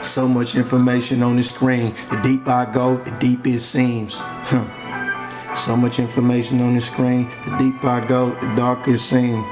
So much information on the screen. The deeper I go, the deeper it seems. So much information on the screen. The deeper I go, the darker it seems.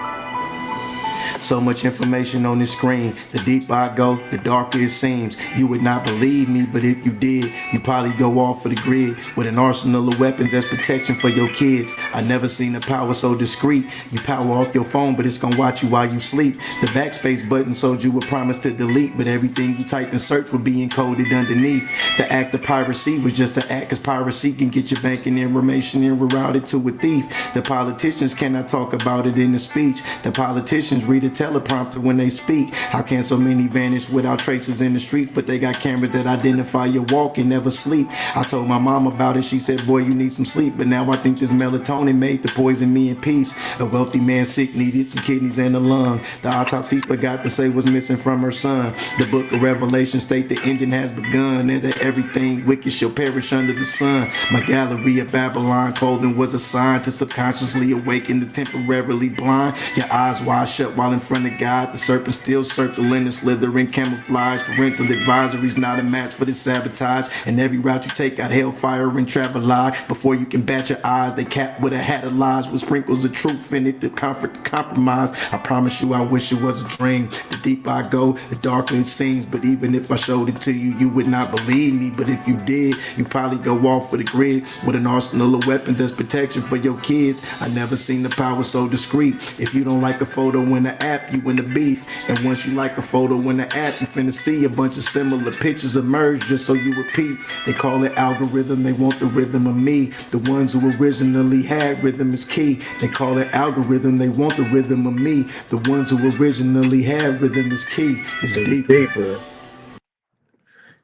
So much information on the screen. The deeper I go, the darker it seems. You would not believe me, but if you did, you probably go off for the grid with an arsenal of weapons as protection for your kids. I never seen the power so discreet. You power off your phone, but it's gonna watch you while you sleep. The backspace button showed you a promise to delete, but everything you type in search would be encoded underneath. The act of piracy was just an act, cause piracy can get your banking information and reroute it to a thief. The politicians cannot talk about it in the speech. The politicians read a teleprompter when they speak. How can so many vanish without traces in the streets? But they got cameras that identify your walk and never sleep. I told my mom about it. She said, boy, you need some sleep. But now I think this melatonin made to poison me in peace. A wealthy man sick needed some kidneys and a lung. The autopsy forgot to say what's missing from her son. The book of Revelation state the ending has begun, and that everything wicked shall perish under the sun. My gallery of Babylon clothing was a sign to subconsciously awaken the temporarily blind. Your eyes wide shut while in front of God. The serpent still circling and slithering camouflage. Parental advisories not a match for this sabotage. And every route you take got hellfire and travelogue. Before you can bat your eyes, they cap with a hat of lies with sprinkles of truth in it to comfort the compromise. I promise you, I wish it was a dream. The deeper I go, the darker it seems. But even if I showed it to you, you would not believe me. But if you did, you probably go off for the grid with an arsenal of weapons as protection for your kids. I never seen the power so discreet. If you don't like a photo in the app, you in the beef. And once you like a photo in the app, you finna see a bunch of similar pictures emerge just so you repeat. They call it algorithm, they want the rhythm of me. The ones who originally had rhythm is key. They call it algorithm, they want the rhythm of me. The ones who originally had rhythm is key. It's It's deep. deeper.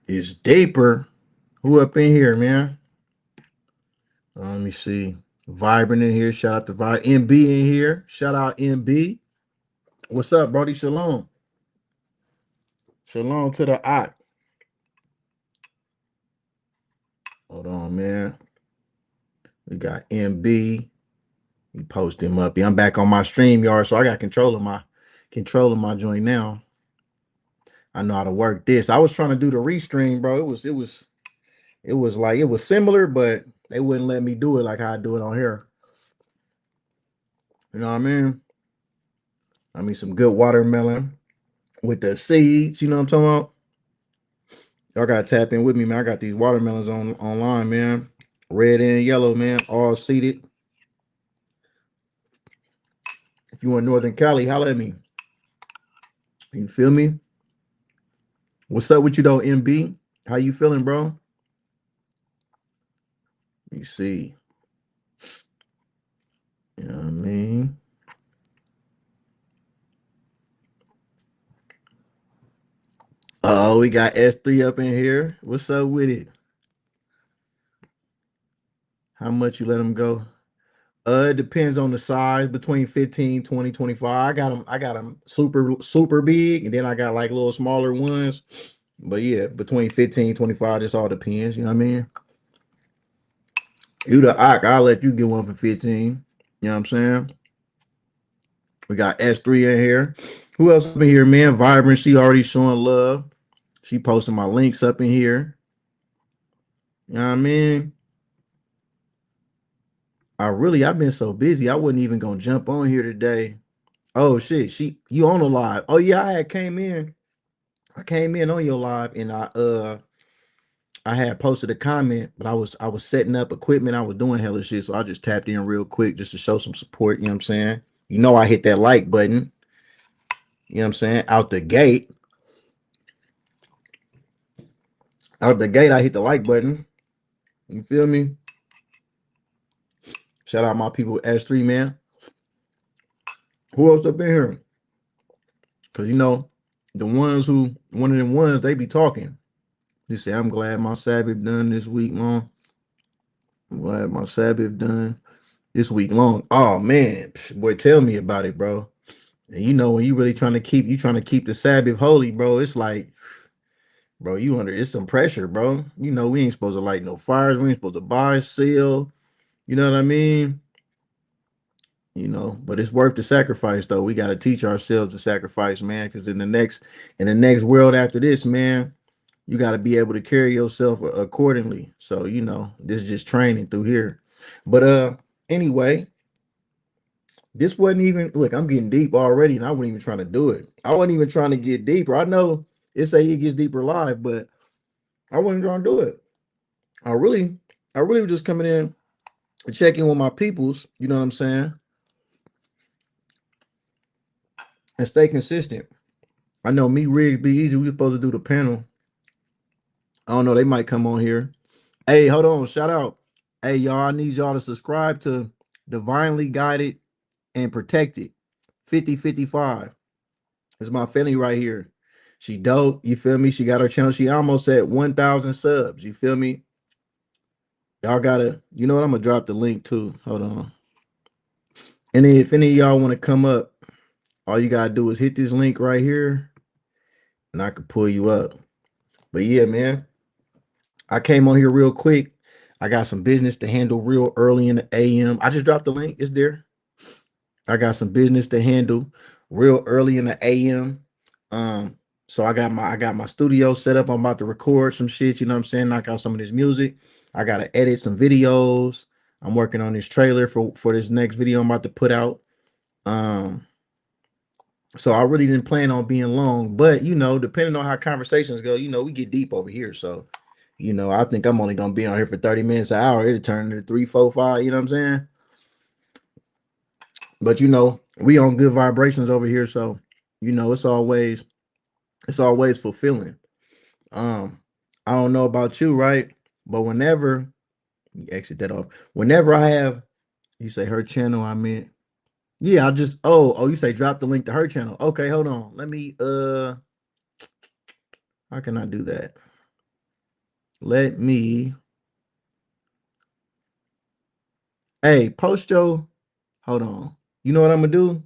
It's deeper. Who up in here, man? Let me see. Vibrant in here. Shout out to Vibrant. MB in here. Shout out MB. What's up, Brody? Shalom. Shalom to the eye. Hold on, man. We got MB. We post him up. Yeah, I'm back on my stream yard, so I got control of my joint now. I know how to work this. I was trying to do the restream, bro. It was similar, but they wouldn't let me do it like how I do it on here. You know what I mean? I mean some good watermelon with the seeds. You know what I'm talking about? Y'all gotta tap in with me, man. I got these watermelons online, man. Red and yellow, man. All seeded. If you want Northern Cali, holla at me. You feel me? What's up with you though, MB? How you feeling, bro? You see. You know what I mean? Oh, we got S3 up in here. What's up with it? How much you let them go? It depends on the size, between 15, 20, 25. I got them super big, and then I got like little smaller ones. But yeah, between 15, 25, this all depends, you know what I mean? You the ock, I'll let you get one for 15. You know what I'm saying? We got S3 in here. Who else up in here, man? Vibrant, she already showing love. She posting my links up in here. You know what I mean? I've been so busy. I wasn't even gonna jump on here today. Oh shit, you on the live. Oh yeah, I came in. I came in on your live and I had posted a comment, but I was setting up equipment. I was doing hella shit, so I just tapped in real quick just to show some support. You know what I'm saying? You know I hit that like button. You know what I'm saying? Out the gate. Out the gate, I hit the like button. You feel me? Shout out my people S3, man. Who else up in here? Cause you know, one of them ones, they be talking. They say, I'm glad my Sabbath done this week long. I'm glad my Sabbath done this week long. Oh man, boy, tell me about it, bro. And you know, when you trying to keep the Sabbath holy, bro, it's like, bro, it's some pressure, bro. You know, we ain't supposed to light no fires, we ain't supposed to buy, sell, you know what I mean? But it's worth the sacrifice though. We gotta teach ourselves to sacrifice, man, because in the next world after this, man, you got to be able to carry yourself accordingly. So, you know, this is just training through here. But anyway, this wasn't even look, I'm getting deep already, and I wasn't even trying to do it. I wasn't even trying to get deeper. I know it say it gets deeper live, but I wasn't trying to do it. I really, I really was just coming in and checking with my peoples, you know what I'm saying? And stay consistent. I know me, Riggs, Be Easy, we were supposed to do the panel. I don't know, they might come on here. Hey, hold on, shout out. Hey, y'all, I need y'all to subscribe to Divinely Guided and Protected 5055. It's my family right here. She dope, you feel me? She got her channel. She almost at 1,000 subs, you feel me? Y'all gotta, you know what? I'm gonna drop the link too. Hold on. And then if any of y'all want to come up, all you gotta do is hit this link right here, and I can pull you up. But yeah, man, I came on here real quick. I got some business to handle real early in the AM. I just dropped the link. It's there. I got some business to handle real early in the AM. So I got my studio set up. I'm about to record some shit, you know what I'm saying? Knock out some of this music. I gotta edit some videos. I'm working on this trailer for this next video I'm about to put out. So I really didn't plan on being long, but you know, depending on how conversations go, you know, we get deep over here. So, you know, I think I'm only gonna be on here for 30 minutes an hour. It'll turn into 3, 4, 5, you know what I'm saying? But you know, we on good vibrations over here, so you know, it's always fulfilling. I don't know about you, right? But whenever you exit that off, whenever I have, you say her channel, I meant, yeah, I just, you say drop the link to her channel. Okay, hold on. Let me, how can I do that? Let me, hey, post your, hold on. You know what I'm gonna do?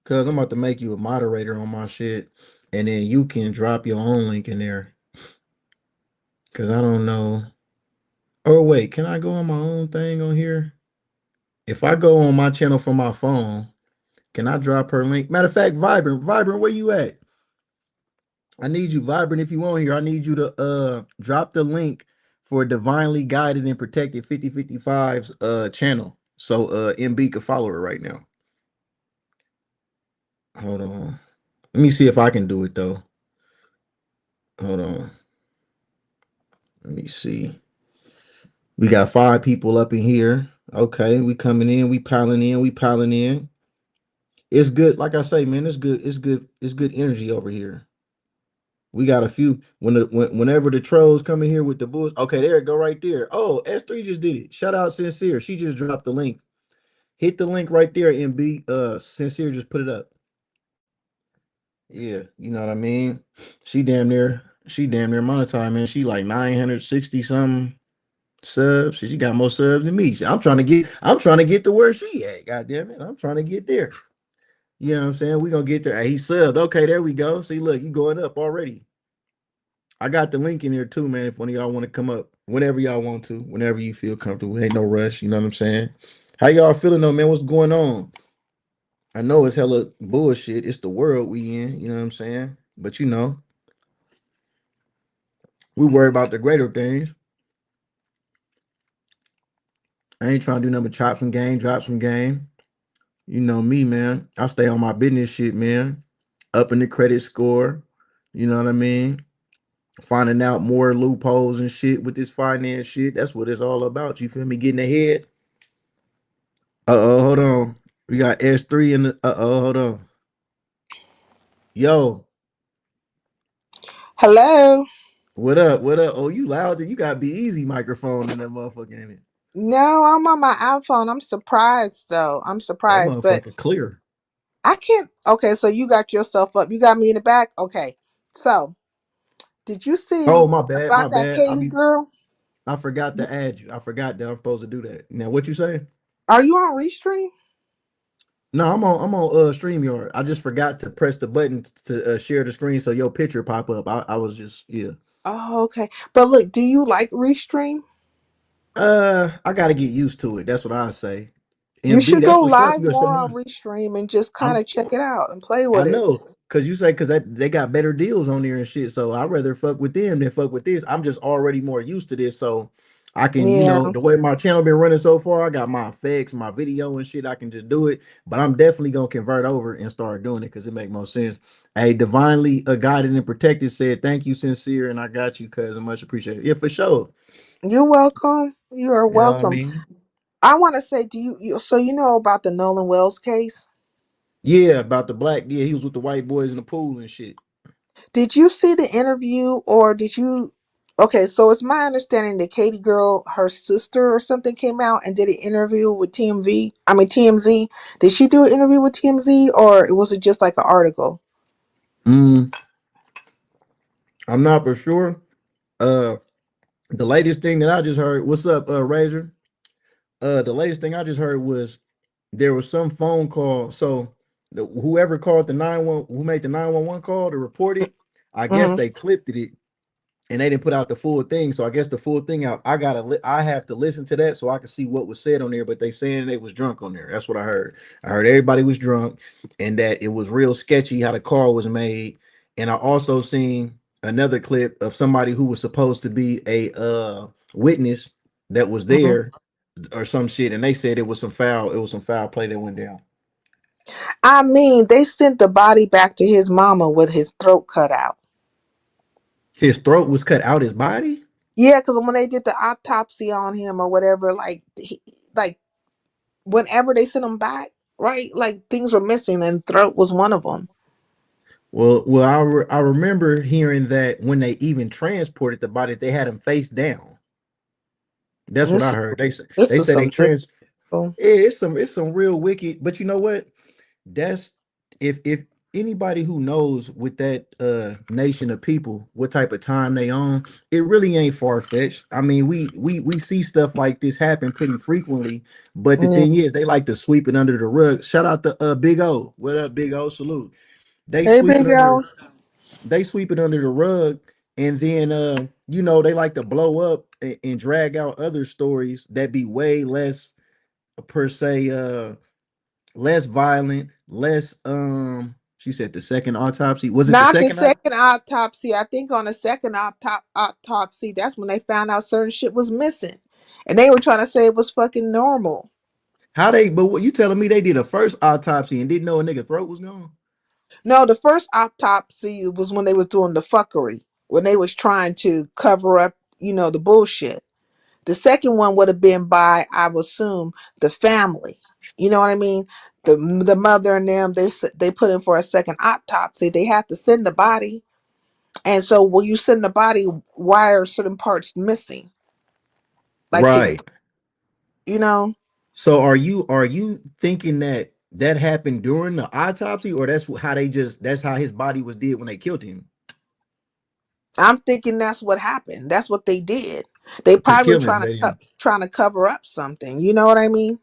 Cause I'm about to make you a moderator on my shit, and then you can drop your own link in there. Cause I don't know. Oh wait, can I go on my own thing on here? If I go on my channel from my phone, can I drop her link? Matter of fact, Vibrant, where you at? I need you, Vibrant. If you on here, I need you to drop the link for Divinely Guided and Protected 5055's channel. So MB could follow her right now. Hold on. Let me see if I can do it though. Hold on. Let me see. We got 5 people up in here. Okay, we coming in, we piling in. It's good, like I say, man. It's good energy over here. We got a few whenever the trolls come in here with the bulls. Okay, there it go right there. Oh, S3 just did it. Shout out Sincere. She just dropped the link. Hit the link right there, MB. Sincere just put it up. Yeah, you know what I mean? She damn near monetized, man. She like 960 something subs. She got more subs than me. I'm trying to get to where she at. God damn it. I'm trying to get there. You know what I'm saying? We're gonna get there. Hey, he subbed. Okay, there we go. See, look, you going up already. I got the link in here too, man. If one of y'all want to come up, whenever y'all want to, whenever you feel comfortable. Ain't no rush. You know what I'm saying? How y'all feeling though, man? What's going on? I know it's hella bullshit. It's the world we in, you know what I'm saying? But you know, we worry about the greater things. I ain't trying to do nothing but drop some game. You know me, man. I stay on my business shit, man. Up in the credit score. You know what I mean? Finding out more loopholes and shit with this finance shit. That's what it's all about. You feel me? Getting ahead. Hold on. We got S3 in the hold on. Yo. Hello. What up? Oh, you loud. You got Be Easy microphone in that motherfucker in it. No, I'm on my iPhone. I'm surprised though. I'm That surprised, but motherfucker clear. I can't. Okay, so you got yourself up. You got me in the back. Okay. So, did you see Oh, my bad. about that Katie girl? I forgot to add you. I forgot that I'm supposed to do that. Now, what you say? Are you on Restream? No, I'm on StreamYard. I just forgot to press the button to share the screen so your picture pop up. I was just Oh, okay. But look, do you like Restream? I gotta get used to it. That's what I say. You MB, should that's go what's up. live You gotta send more on mine. Restream and just kind of check it out and play I with it. know. Cause you say cause that they got better deals on there and shit. So I'd rather fuck with them than fuck with this. I'm just already more used to this. So I can, Yeah. the way my channel been running so far, I got my effects, my video and shit. I can just do it. But I'm definitely gonna convert over and start doing it because it make more sense. Hey, divinely guided and protected said, thank you, sincere, and I got you, cousin. Much appreciated. Yeah, for sure. You're welcome. You are You know what I welcome. mean? I want to say, so you know about the Nolan Wells case? Yeah, about the black. Yeah, he was with the white boys in the pool and shit. Did you see the interview or did you? Okay, so it's my understanding that Katie Girl, her sister or something, came out and did an interview with TMV. I mean TMZ. Did she do an interview with TMZ or was it just like an article? Mm, I'm not for sure. Uh, the latest thing that I just heard. What's up, Razor? The latest thing I just heard was there was some phone call. So whoever called the 911, who made the 911 call to report it, I guess Mm-hmm. they clipped it and they didn't put out the full thing. So I guess the full thing out, I have to listen to that so I can see what was said on there. But they saying they was drunk on there. That's what I heard. I heard everybody was drunk and that it was real sketchy how the call was made. And I also seen another clip of somebody who was supposed to be a witness that was Mm-hmm. there or some shit, and they said it was some foul play that went down. I mean, they sent the body back to his mama with his throat cut out. His throat was cut out his body. Yeah, because when they did the autopsy on him or whatever, like whenever they sent him back, right? Like things were missing, and throat was one of them. Well, I remember hearing that when they even transported the body, they had him face down. That's what This I heard. this They is say they some trans. difficult. Yeah, it's some real wicked. But you know what? That's if anybody who knows with that nation of people what type of time they on, it really ain't far-fetched. I mean, we see stuff like this happen pretty frequently, but the Yeah. thing is they like to sweep it under the rug. Shout out to Big O. What up, Big O? Salute. They Hey, sweep it big under L. they sweep it under the rug, and then they like to blow up and drag out other stories that be way less per se less violent, less she said the second autopsy. Was it the Not the second second autopsy. I think on the second autopsy, that's when they found out certain shit was missing, and they were trying to say it was fucking normal. how they but what you telling me they did a first autopsy and didn't know a nigga throat was gone? No, the first autopsy was when they was doing the fuckery, when they was trying to cover up, the bullshit. The second one would have been by, I would assume, the family. You know what I mean? The mother and them, they put in for a second autopsy. They have to send the body, and so when you send the body, why are certain parts missing? Like his, Right. you know. So are you thinking that that happened during the autopsy, or that's how his body was did when they killed him I'm thinking that's what happened. That's what they did. They to probably were kill him? Let him. trying to cover up something. You know what I mean?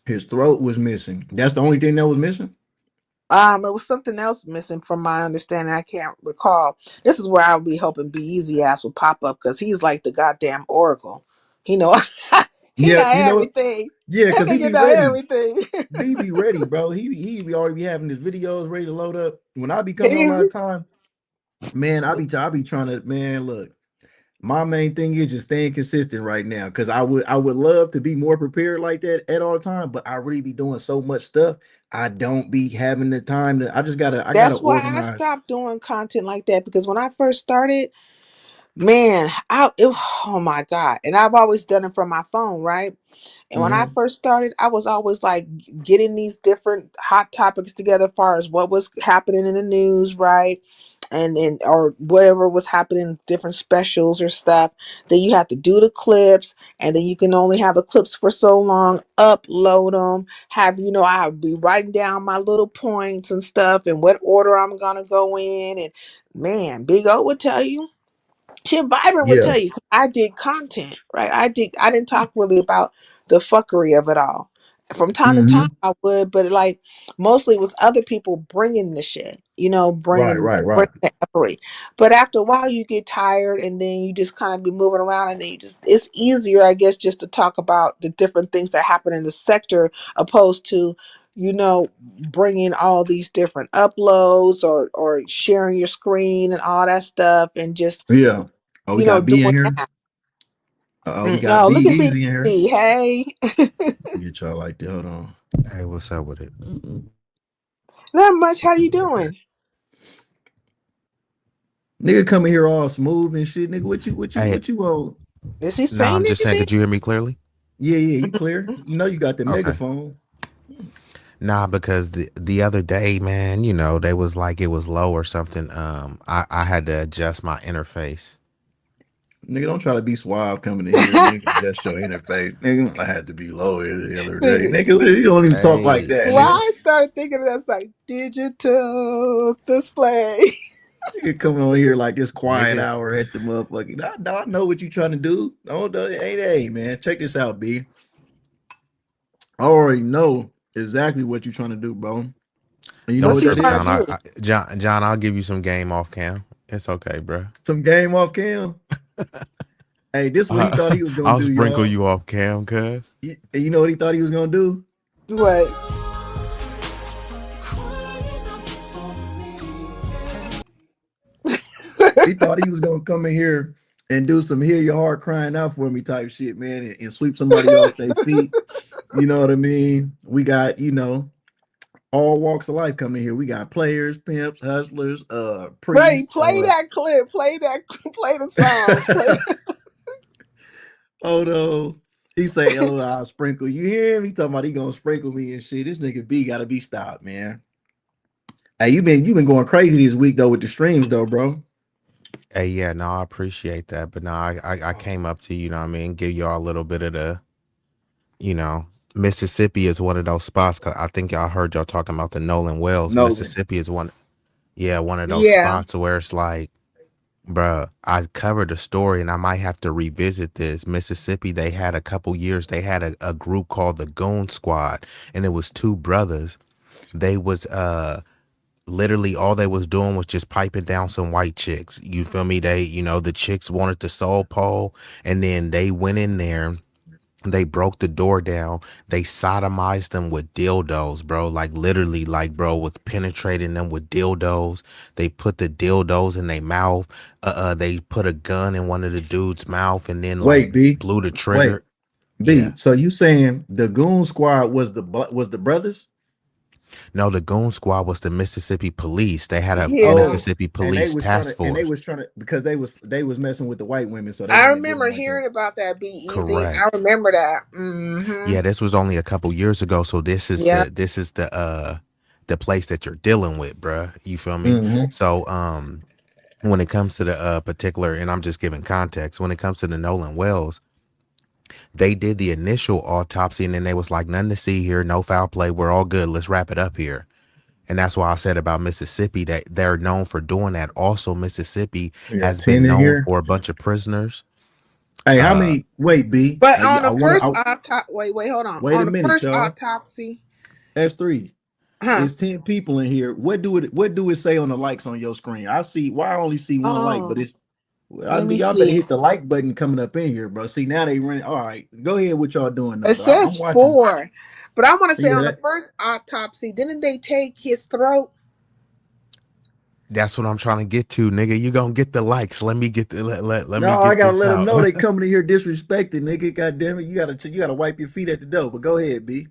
His throat was missing. That's the only thing that was missing. It was something else missing from my understanding. I can't recall. This is where I would be hoping Be Easy Ass will pop up because he's like the goddamn oracle. He know, he Yeah, know you know, everything. yeah, That because he nigga be know ready. everything. He be ready, bro. He be already be having his videos ready to load up. When I be coming on that time, man, I be trying to, man, look. My main thing is just staying consistent right now because I would love to be more prepared like that at all time, but I really be doing so much stuff. I don't be having the time to I gotta That's why I organize. stopped doing content like that because when I first started, man, oh my god, and I've always done it from my phone, right? And when I Mhm. first started, I was always like getting these different hot topics together as far as what was happening in the news, right? And then or whatever was happening, different specials or stuff. Then you have to do the clips, and then you can only have the clips for so long. Upload them. I'll be writing down my little points and stuff, and what order I'm gonna go in. And man, Big O would tell you. Shit, Vibrant would Yeah. tell you I did content, right? I didn't talk really about the fuckery of it all. From time to time Hmm. I would, but like mostly it was other people bringing the shit, Right, bringing right. the effery. But after a while you get tired and then you just kind of be moving around and then it's easier, I guess, just to talk about the different things that happen in the sector opposed to bringing all these different uploads or sharing your screen and all that stuff and just Yeah. Oh, we got B in doing here. that. We got Oh, B look at Easy in here. BC. Hey. Get y'all like that. Hold on. Hey, what's up with it? Not much. How you doing? Nigga coming here all smooth and shit. Nigga, Hey, what you on? Is he no, saying I'm just saying, anything? could you hear me clearly? Yeah, you clear. You know you got the Okay. megaphone. Nah, because the other day, man, they was like it was low or something. I had to adjust my interface. Nigga, don't try to be suave coming in here, nigga. Just your interface. Nigga, I had to be low the other day. Nigga, Nigga, you don't even talk like Hey, that, well, nigga. I started thinking that's like digital display. Nigga coming on here like this quiet nigga. hour at the motherfucking. I know what you trying to do. Don't do it. Hey, man. Check this out, B. I already know exactly what you're trying to do, bro. And you know Don't What's what he that trip, trying John. to is? do? John, I'll give you some game off cam. It's okay, bro. Some game off cam. Hey, this what he thought he was gonna I'll do, sprinkle y'all. you off cam, cuz. You know what he thought he was gonna do? What? He thought he was gonna come in here and do some hear your heart crying out for me type shit, man, and sweep somebody off their feet. You know what I mean? We got, all walks of life coming here. We got players, pimps, hustlers, Ray, priests, play that clip. Play the song. oh no. He say, "Oh, I'll sprinkle." You hear him? He talking about he gonna sprinkle me and shit. This nigga B gotta be stopped, man. Hey, you been going crazy this week though with the streams though, bro. Hey, yeah, no, I appreciate that. But no, I came up to, you know what I mean, give y'all a little bit of the, you know, Mississippi is one of those spots. 'Cause I think y'all heard y'all talking about the Nolan Wells. Nolan. Mississippi is one of those Yeah. spots where it's like, bruh, I covered a story and I might have to revisit this. Mississippi, they had a couple years, they had a group called the Goon Squad, and it was two brothers. They was literally all they was doing was just piping down some white chicks. You feel me? They, the chicks wanted the soul pole, and then they went in there. They broke the door down. They sodomized them with dildos, bro. Like literally, like bro, was penetrating them with dildos. They put the dildos in their mouth. They put a gun in one of the dude's mouth and then like Wait, B. blew the Wait, trigger. B. Yeah. So you saying the Goon Squad was the brothers? No, the Goon Squad was the Mississippi Police. They had a Yeah. Mississippi And they Police was trying task to, and they force. was trying to because they was messing with the white women, so they I wanted to get remember them like hearing that. about that. Be easy. Correct. I remember that. Mm-hmm. Yeah, this was only a couple years ago. So this is Yeah. the place that you're dealing with, bruh. You feel me? Mhm. So when it comes to the particular, and I'm just giving context, when it comes to the Nolan Wells, they did the initial autopsy and then they was like, nothing to see here, no foul play, we're all good, let's wrap it up here. And that's why I said about Mississippi that they're known for doing that. Also, Mississippi We got has 10 been in known here. for a bunch of prisoners. Hey, how many? Wait, B. But on the first hold on. Wait On a the minute, first y'all. autopsy. S3. Huh. It's 10 people in here. What do it say on the likes on your screen? I only see one like, but it's Let me y'all better see. hit the like button coming up in here, bro. See, now they running. All right, go ahead. What y'all doing though? It But I'm says watching. 4. But I want to say Yeah, on the first autopsy, didn't they take his throat? That's what I'm trying to get to, nigga. You gonna get the likes. Let me get the let me No, get I gotta this let them out. know they coming in here disrespecting, nigga. God damn it, you gotta wipe your feet at the door. But go ahead, B.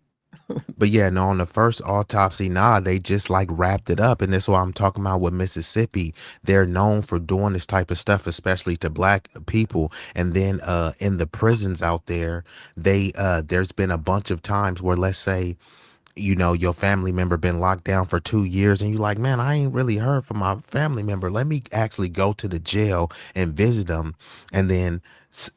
But yeah, no, on the first autopsy, nah, they just like wrapped it up. And that's why I'm talking about with Mississippi. They're known for doing this type of stuff, especially to black people. And then in the prisons out there, there's been a bunch of times where, let's say, your family member been locked down for 2 years and you like, man, I ain't really heard from my family member. Let me actually go to the jail and visit them. And then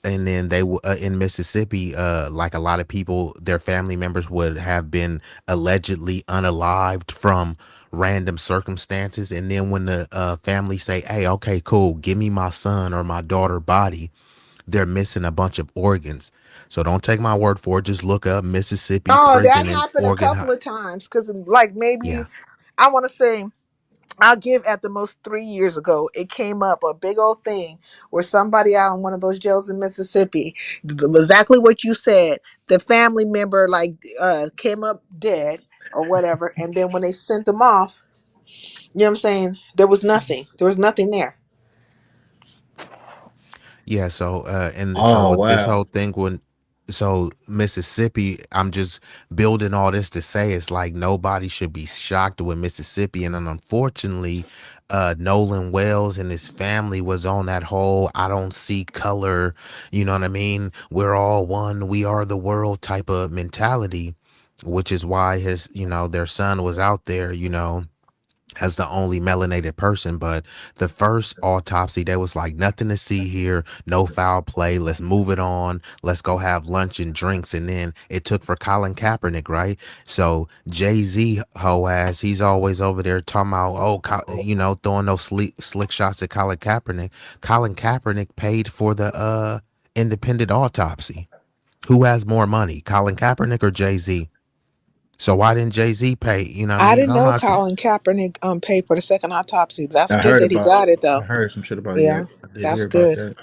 they in Mississippi, like a lot of people, their family members would have been allegedly unalived from random circumstances. And then when the family say, hey, okay, cool, give me my son or my daughter body, they're missing a bunch of organs. So don't take my word for it. Just look up Mississippi Oh, that prison and happened a couple of times. Because, like, maybe Yeah. I want to say, I'll give at the most 3 years ago, it came up a big old thing where somebody out in one of those jails in Mississippi, exactly what you said. The family member came up dead. or whatever. And then when they sent them off, you know what I'm saying? There was nothing. There was nothing there. Yeah, so and so Oh with this wow. whole thing when so Mississippi, I'm just building all this to say it's like nobody should be shocked with Mississippi. And then unfortunately, Nolan Wells and his family was on that whole I don't see color, you know what I mean? We're all one, we are the world type of mentality, which is why his, their son was out there, as the only melanated person. But the first autopsy, they was like, nothing to see here, no foul play, let's move it on, let's go have lunch and drinks. And then it took for Colin Kaepernick, right? So Jay-Z hoe ass, he's always over there talking about, throwing those slick shots at Colin Kaepernick. Colin Kaepernick paid for the independent autopsy. Who has more money, Colin Kaepernick or Jay-Z? So why didn't Jay-Z pay? You know what I I mean? didn't I'm know not saying. Colin Kaepernick paid for the second autopsy, but that's I good heard that he about got it I though. heard some shit about it. Yeah, Yeah, I did that's hear about good. that.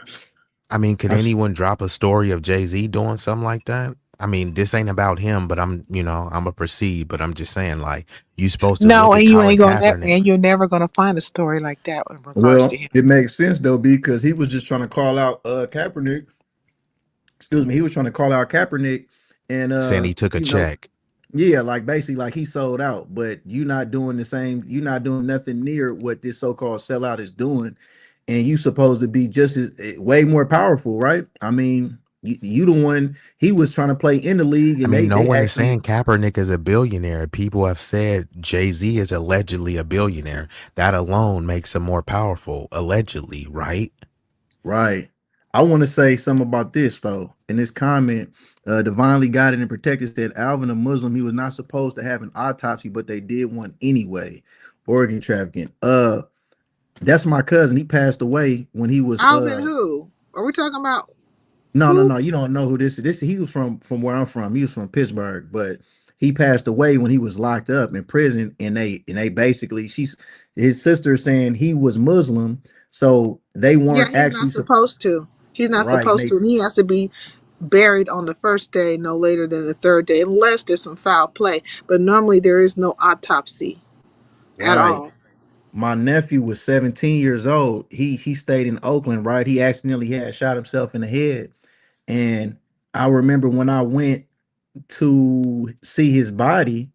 I mean, could I s- anyone drop a story of Jay-Z doing something like that? I mean, this ain't about him, but I'm a proceed, but I'm just saying, like, you supposed to No, look and at you Colin ain't gonna Kaepernick. and you're never gonna find a story like that in regards to well, him. it makes sense though because he was just trying to call out Kaepernick. Excuse me, he was trying to call out Kaepernick, and Saying he took a check. yeah, like basically like he sold out, but you not doing the same. You not doing nothing near what this so-called sellout is doing, and you supposed to be just as way more powerful, right? I mean, you the one he was trying to play in the league, I and mean, no they one is actually saying Kaepernick is a billionaire. People have said Jay-Z is allegedly a billionaire. That alone makes him more powerful, allegedly, right? right. I want to say something about this though. In this comment, divinely guided and protected said Alvin a Muslim. He was not supposed to have an autopsy, but they did one anyway. Organ trafficking. That's my cousin. He passed away when he was Alvin, who are we talking about? no, no, Who? no. You don't know who this is. This he was from where I'm from. He was from Pittsburgh, but he passed away when he was locked up in prison. And they basically his sister saying he was Muslim, so they Yeah, weren't he's not actually supposed to. He's not right. And supposed they to, and he has to be buried on the first day, no later than the third day, unless there's some foul play. But normally there is no autopsy at right. all. My nephew was 17 years old. He stayed in Oakland, right? He accidentally had shot himself in the head. And I remember when I went to see his body,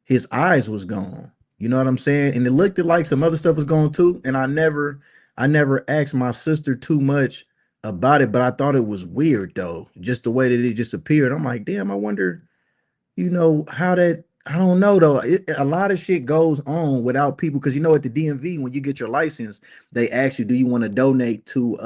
his eyes was gone. You know what I'm saying? And it looked like some other stuff was gone too. And I never asked my sister too much about it, but I thought it was weird though, just the way that it just appeared. I'm like, damn, I wonder, how that. I don't know though. A lot of shit goes on without people because at the DMV when you get your license, they ask you, do you want to donate to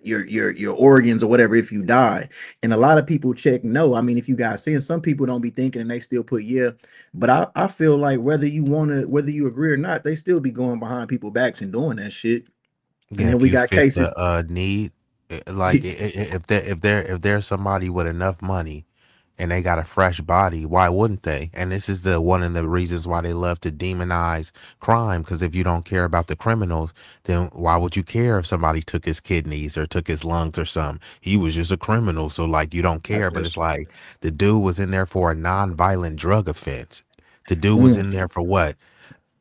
your organs or whatever if you die, and a lot of people check no. I mean, if you guys seeing, some people don't be thinking and they still put yeah, but I feel like whether you agree or not, they still be going behind people backs and doing that shit. And Yeah, then if we you got fit cases. the need, like if there's somebody with enough money and they got a fresh body, why wouldn't they? And this is the one of the reasons why they love to demonize crime. Because if you don't care about the criminals, then why would you care if somebody took his kidneys or took his lungs or something? He was just a criminal, so like you don't I care. But it's just like the dude was in there for a non-violent drug offense. The dude was mm, in there for what?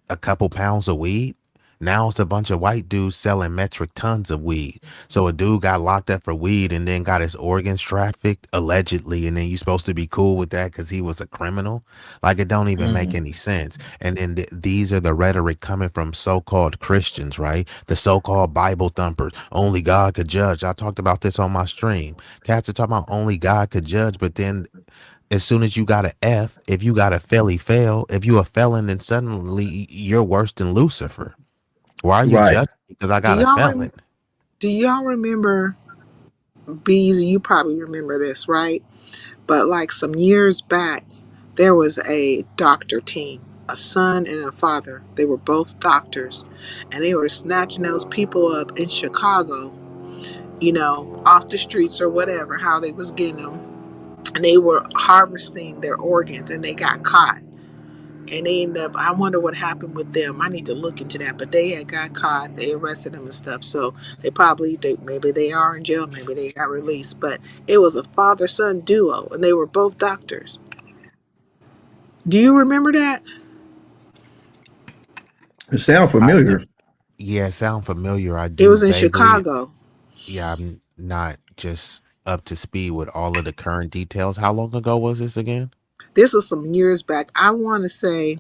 A couple pounds of weed. Now it's a bunch of white dudes selling metric tons of weed. So a dude got locked up for weed and then got his organs trafficked allegedly, and then you supposed to be cool with that because he was a criminal. Like it don't even make mm, any sense. And then these are the rhetoric coming from so-called Christians, right? The so-called Bible thumpers. Only God could judge. I talked about this on my stream. Cats are talking about only God could judge, but then as soon as you got a F, if you got a fail, if you a felon, then suddenly you're worse than Lucifer. Why are you right. judging me because I Do got a y'all felon? do y'all remember Bees? You probably remember this, right? But like some years back, there was a doctor team, a son and a father. They were both doctors, and they were snatching those people up in Chicago, off the streets or whatever, how they was getting them. And they were harvesting their organs and they got caught. And they ended up, I wonder what happened with them. I need to look into that. But they had got caught, they arrested them and stuff. So maybe they are in jail, maybe they got released. But it was a father son duo and they were both doctors. Do you remember that? It sound I familiar. Yeah, sound familiar. I It do was in vaguely. Chicago. Yeah, I'm not just up to speed with all of the current details. How long ago was this again? This was some years back. I want to say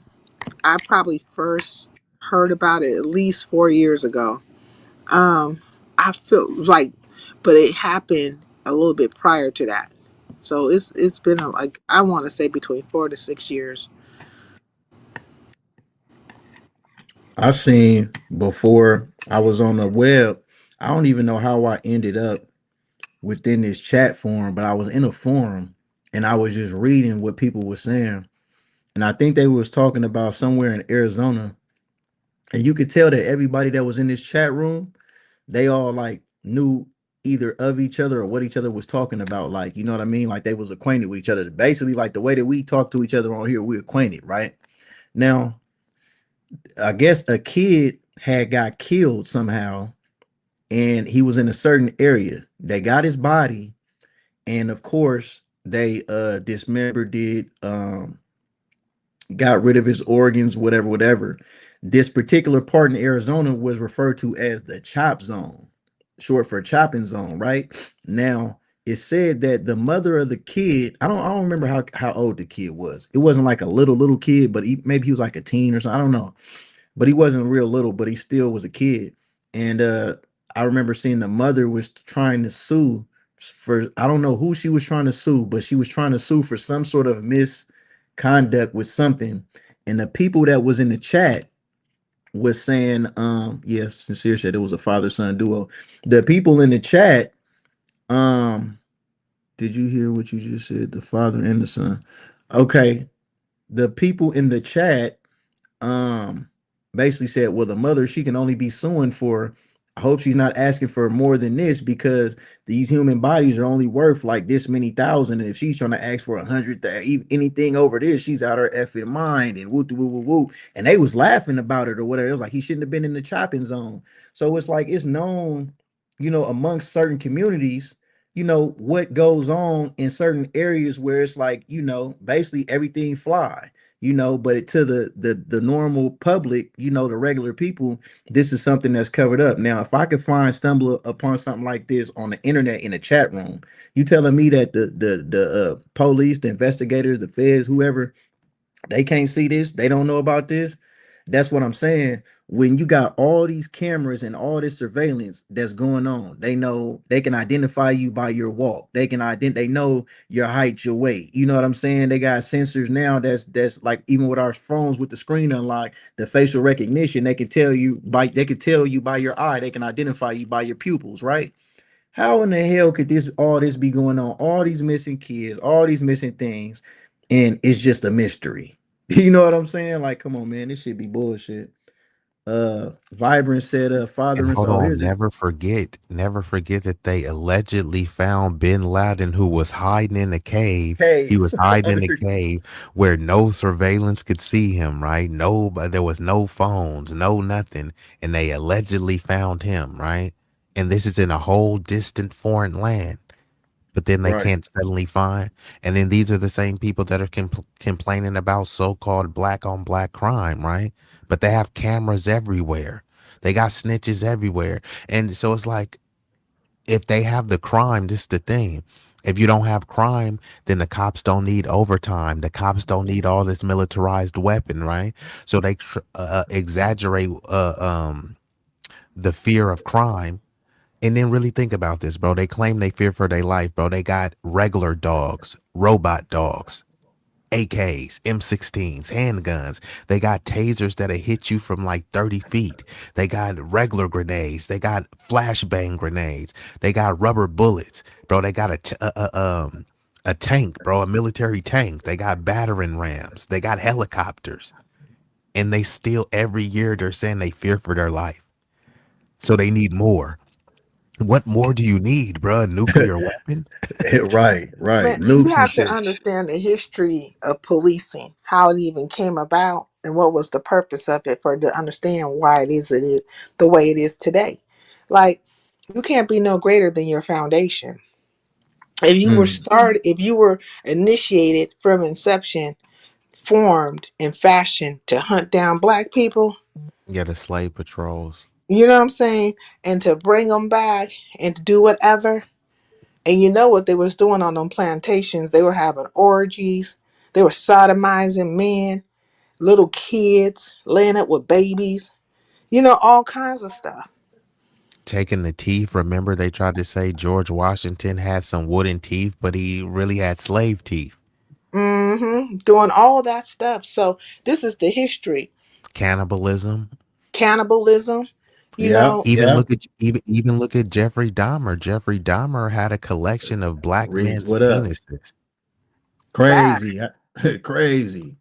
I probably first heard about it at least 4 years ago. Um, I feel like, but it happened a little bit prior to that. So it's been like I want to say between 4 to 6 years. I seen before I was on the web. I don't even know how I ended up within this chat forum, but I was in a forum and I was just reading what people were saying. And I think they was talking about somewhere in Arizona. And you could tell that everybody that was in this chat room, they all like knew either of each other or what each other was talking about. Like, you know what I mean? Like they was acquainted with each other. Basically, like the way that we talk to each other on here, we're acquainted, right? Now, I guess a kid had got killed somehow and he was in a certain area. They got his body, and of course, they dismembered it, got rid of his organs, whatever, whatever. This particular part in Arizona was referred to as the chop zone, short for chopping zone, right? Now, it said that the mother of the kid, I don't remember how old the kid was. It wasn't like a little kid, but maybe he was like a teen or something. I don't know, but he wasn't real little, but he still was a kid. And I remember seeing the mother was trying to sue for, I don't know who she was trying to sue, but she was trying to sue for some sort of misconduct with something. And the people that was in the chat was saying, yeah, sincere said it was a father son duo. The people in the chat, um, did you hear what you just said? The father and the son. Okay. The people in the chat um basically said, well, the mother, she can only be suing for, I hope she's not asking for more than this, because these human bodies are only worth like this many thousand, and if she's trying to ask for 100, anything over this, she's out her effing mind, and woo woo woo woo. And they was laughing about it or whatever. It was like he shouldn't have been in the chopping zone. So it's like it's known, amongst certain communities, what goes on in certain areas where it's like, basically everything fly, but to the normal public, the regular people, this is something that's covered up. Now, if I could stumble upon something like this on the internet in a chat room, you telling me that the police, the investigators, the feds, whoever, they can't see this, they don't know about this? That's what I'm saying. When you got all these cameras and all this surveillance that's going on, they know, they can identify you by your walk. They know your height, your weight. You know what I'm saying? They got sensors now that's like, even with our phones with the screen unlocked, the facial recognition, they can tell you by your eye, they can identify you by your pupils, right? How in the hell could all this be going on? All these missing kids, all these missing things, and it's just a mystery. You know what I'm saying? Like, come on, man, this should be bullshit. Vibrant said, father And and hold soul. on, Here's it. never forget that they allegedly found Bin Laden, who was hiding in a cave. He Hey, was hiding in a under, cave where no surveillance could see him, right? No, but there was no phones, no nothing, and they allegedly found him, right? And this is in a whole distant foreign land, but then they right. can't suddenly find. And then these are the same people that are complaining about so-called black on black crime, right? But they have cameras everywhere. They got snitches everywhere. And so it's like, if they have the crime, this is the thing. If you don't have crime, then the cops don't need overtime. The cops don't need all this militarized weapon, right? So they exaggerate the fear of crime. And then really think about this, bro. They claim they fear for their life, bro. They got regular dogs, robot dogs, AKs, M16s, handguns. They got tasers that'll hit you from like 30 feet. They got regular grenades. They got flashbang grenades. They got rubber bullets, bro. They got a tank, bro, a military tank. They got battering rams. They got helicopters. And they still, every year, they're saying they fear for their life. So they need more. What more do you need, bro? A nuclear weapon? Right, right. Man, you Nukes and have to shit. understand the history of policing, how it even came about, and what was the purpose of it for to understand why it is the way it is today. Like you can't be no greater than your foundation. If you were Mm, started, if you were initiated from inception formed and fashioned to hunt down black people. Yeah, the slave patrols. You know what I'm saying? And to bring them back and to do whatever. And you know what they was doing on them plantations? They were having orgies. They were sodomizing men, little kids, laying up with babies. You know, all kinds of stuff. Taking the teeth. Remember, they tried to say George Washington had some wooden teeth, but he really had slave teeth. Doing all that stuff. So this is the history. Cannibalism. Cannibalism, you Yeah, know. Even yeah. look at even look at Jeffrey Dahmer. Jeffrey Dahmer had a collection of black Reeves, men's what up? penises. Facts. Crazy, crazy.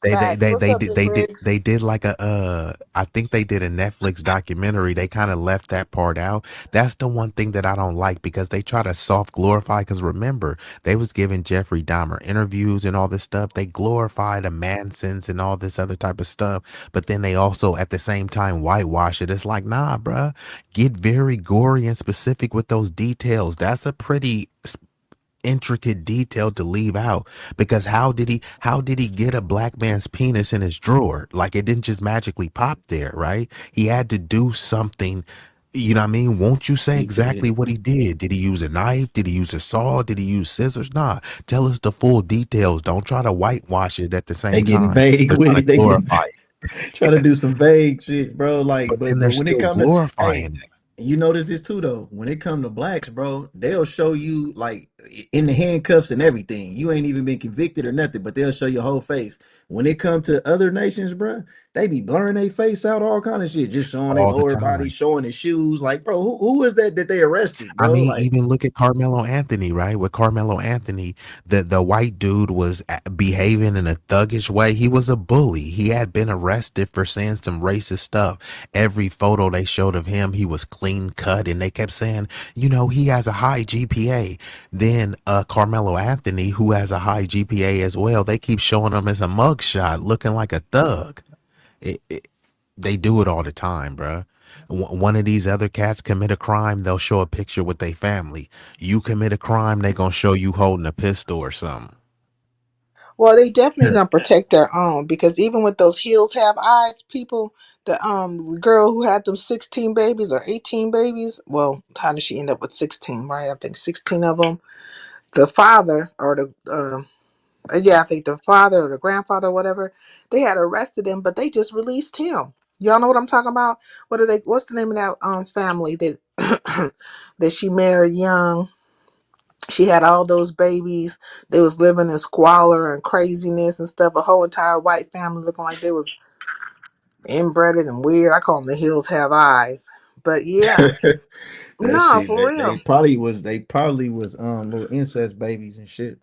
Facts. What's up, Big Rigs? They did like a I think they did a Netflix documentary. They kind of left that part out. That's the one thing that I don't like, because they try to soft glorify, because remember, they was giving Jeffrey Dahmer interviews and all this stuff. They glorify the Mansons and all this other type of stuff, but then they also at the same time whitewash it. It's like, nah, bruh, get very gory and specific with those details. That's a pretty intricate detail to leave out, because how did he get a black man's penis in his drawer? Like, it didn't just magically pop there, right? He had to do something. You know what I mean? Won't you say He exactly did. what he did? Did he use a knife? Did he use a saw? Did he use scissors? Nah, tell us the full details. Don't try to whitewash it at the They same getting time. vague They're with trying it. to They getting glorify trying to it. do some vague shit, bro. Like, But then they're but when it still come to, hey, glorifying it. you notice this too though. When it come to blacks, bro, they'll show you like in the handcuffs and everything. You ain't even been convicted or nothing, but they'll show your whole face. When it come to other nations, bro, they be blurring their face out, all kind of shit, just showing their All the lower body, time. showing their shoes. Like, bro, who is that they arrested, I bro? mean, Like, even look at Carmelo Anthony, right? With Carmelo Anthony, the white dude was behaving in a thuggish way. He was a bully. He had been arrested for saying some racist stuff. Every photo they showed of him, he was clean cut, and they kept saying, you know, he has a high GPA. Then Carmelo Anthony, who has a high GPA as well, they keep showing him as a mugshot, looking like a thug. It, they do it all the time, bruh. One of these other cats commit a crime, they'll show a picture with their family. You commit a crime, they gonna show you holding a pistol or something. Well, they definitely gonna protect their own, because even with those heels have eyes people, the girl who had them 16 babies or 18 babies. Well, how did she end up with 16? Right, I think 16 of them. The father or the yeah, I think the father or the grandfather, or whatever, they had arrested him, but they just released him. Y'all know what I'm talking about? What are they? What's the name of that family that that she married young? She had all those babies. They was living in squalor and craziness and stuff. A whole entire white family looking like they was inbred and weird. I call them the hills have eyes. But yeah, that no, shit, for they real. probably was little incest babies and shit.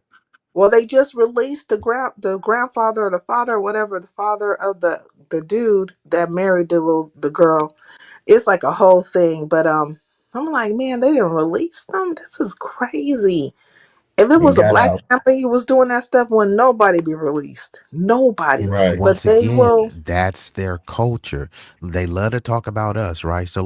Well, they just released the grandfather or the father or whatever, the father of the dude that married the girl. It's like a whole thing. But I'm like, man, they didn't release them. This is crazy. If it And was a got black out. family who was doing that stuff, would nobody be released? Nobody. And Right. But once they will. again, that's their culture. They love to talk about us, right? So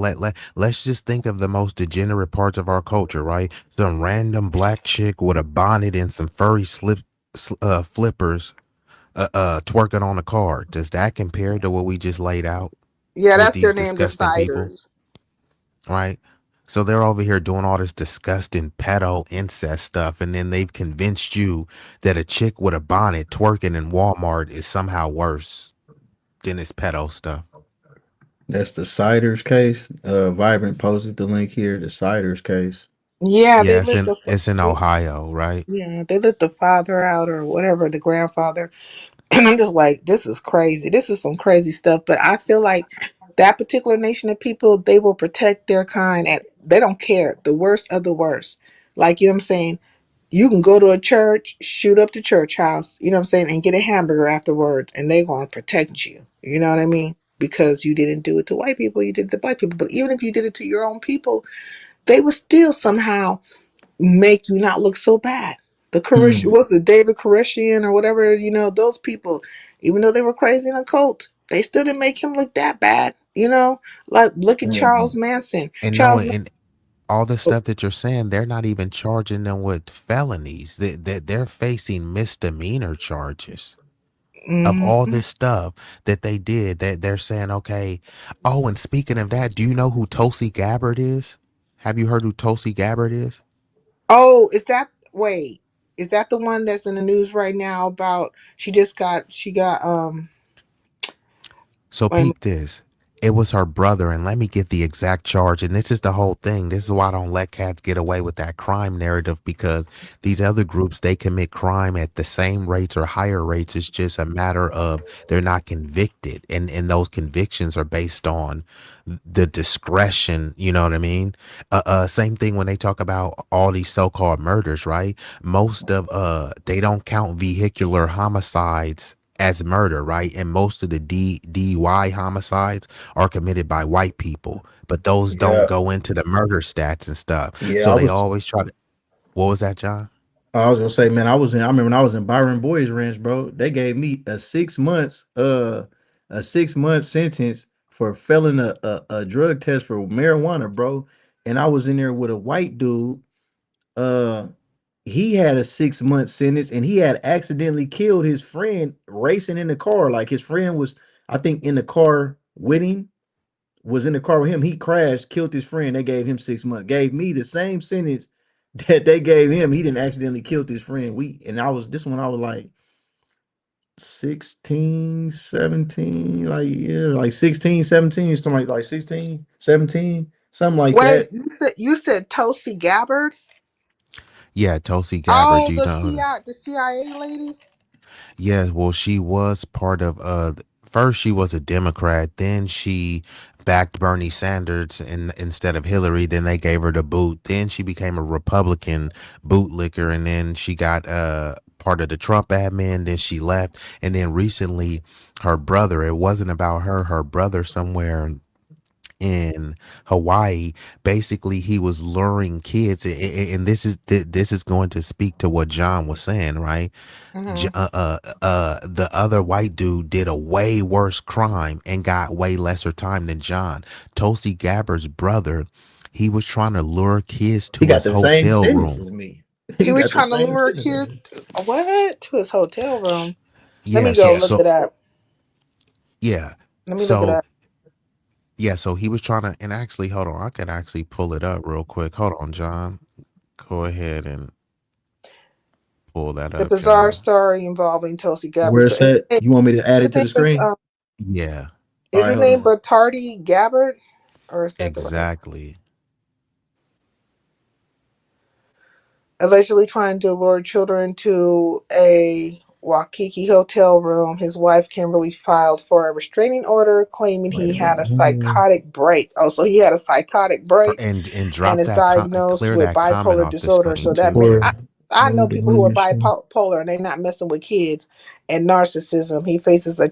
let's just think of the most degenerate parts of our culture, right? Some random black chick with a bonnet and some furry flippers twerking on a car. Does that compare to what we just laid out Yeah, with that's these their name, disgusting people? deciders. Right? So they're over here doing all this disgusting pedo incest stuff, and then they've convinced you that a chick with a bonnet twerking in Walmart is somehow worse than this pedo stuff. That's the Siders case. Vibrant posted the link here. The Siders case. Yeah, they Yeah, let it's in Ohio, right? yeah, they let the father out or whatever, the grandfather. And I'm just like, this is crazy. This is some crazy stuff. But I feel like that particular nation of people, they will protect their kind, and they don't care. The worst of the worst. Like, you know what I'm saying? You can go to a church, shoot up the church house, you know what I'm saying, and get a hamburger afterwards, and they're going to protect you. You know what I mean? Because you didn't do it to white people, you did it to black people. But even if you did it to your own people, they would still somehow make you not look so bad. The Koresh Mm, was it David Koreshian or whatever, those people, even though they were crazy in a cult, they still didn't make him look that bad. Like look at yeah. Charles Manson. And no, Charles and all the stuff that you're saying, they're not even charging them with felonies. They're facing misdemeanor charges. of all Mhm. this stuff that they did, that they're saying, okay. Oh, and speaking of that, do you know who Tulsi Gabbard is? Have you heard who Tulsi Gabbard is? Oh, is that wait? Is that the one that's in the news right now about she got So wait a minute. peep this. It was her brother, and let me get the exact charge. And this is the whole thing. This is why I don't let cats get away with that crime narrative, because these other groups, they commit crime at the same rates or higher rates. It's just a matter of they're not convicted. And those convictions are based on the discretion, you know what I mean? Same thing when they talk about all these so-called murders, right? Most of they don't count vehicular homicides as murder, right? And most of the DUI homicides are committed by white people, but those don't Yeah, go into the murder stats and stuff. yeah. So they always try to. What was that, John? I was gonna say, man, I remember when I was in Byron Boys Ranch, bro. They gave me a 6 month sentence for failing a drug test for marijuana, bro. And I was in there with a white dude. Uh, he had a 6 month sentence, and he had accidentally killed his friend racing in the car. Like his friend was, I think, in the car with him, was in the car with him. He crashed, killed his friend. They gave him 6 months. Gave me the same sentence that they gave him. He didn't accidentally killed his friend. I was this one. I was like 16, 17, like yeah, like 16, 17, something like 16, 17, something like Wait, that. you said Tulsi Gabbard? Yeah, Tulsi Gabbard. Oh, You know her. The CIA lady. Yeah, well, she was part of first she was a Democrat, then she backed Bernie Sanders instead of Hillary, then they gave her the boot. Then she became a Republican bootlicker, and then she got part of the Trump admin, then she left. And then recently her brother, it wasn't about her, her brother somewhere in Hawaii, basically he was luring kids, and this is going to speak to what John was saying, right? Hmm. The other white dude did a way worse crime and got way lesser time than John. Tulsi Gabbard's brother, he was trying to lure kids He to got his the same hotel sentence room. as me. He He was got the trying to same lure sentence as kids me. to his hotel room. Let Yeah, me go so look so it up. yeah. Let me look it So up. yeah, so he was trying to, and actually, hold on, I can actually pull it up real quick. Hold on, John. Go ahead and pull that The up, bizarre John. story involving Tulsi Gabbard. Where's that? You want me to add His it to name the screen? Yeah, All is right, his hold name on. Batardi Gabbard, or is that the right? exactly. Allegedly trying to lure children to a Waikiki hotel room. His wife Kimberly filed for a restraining order, claiming Wait he a had minute. a psychotic break. Oh, so he had a psychotic break And and drop is that diagnosed clear with that comment bipolar off the disorder. screen So that too. means For I know people who are donation. bipolar and they're not messing with kids and narcissism. He faces a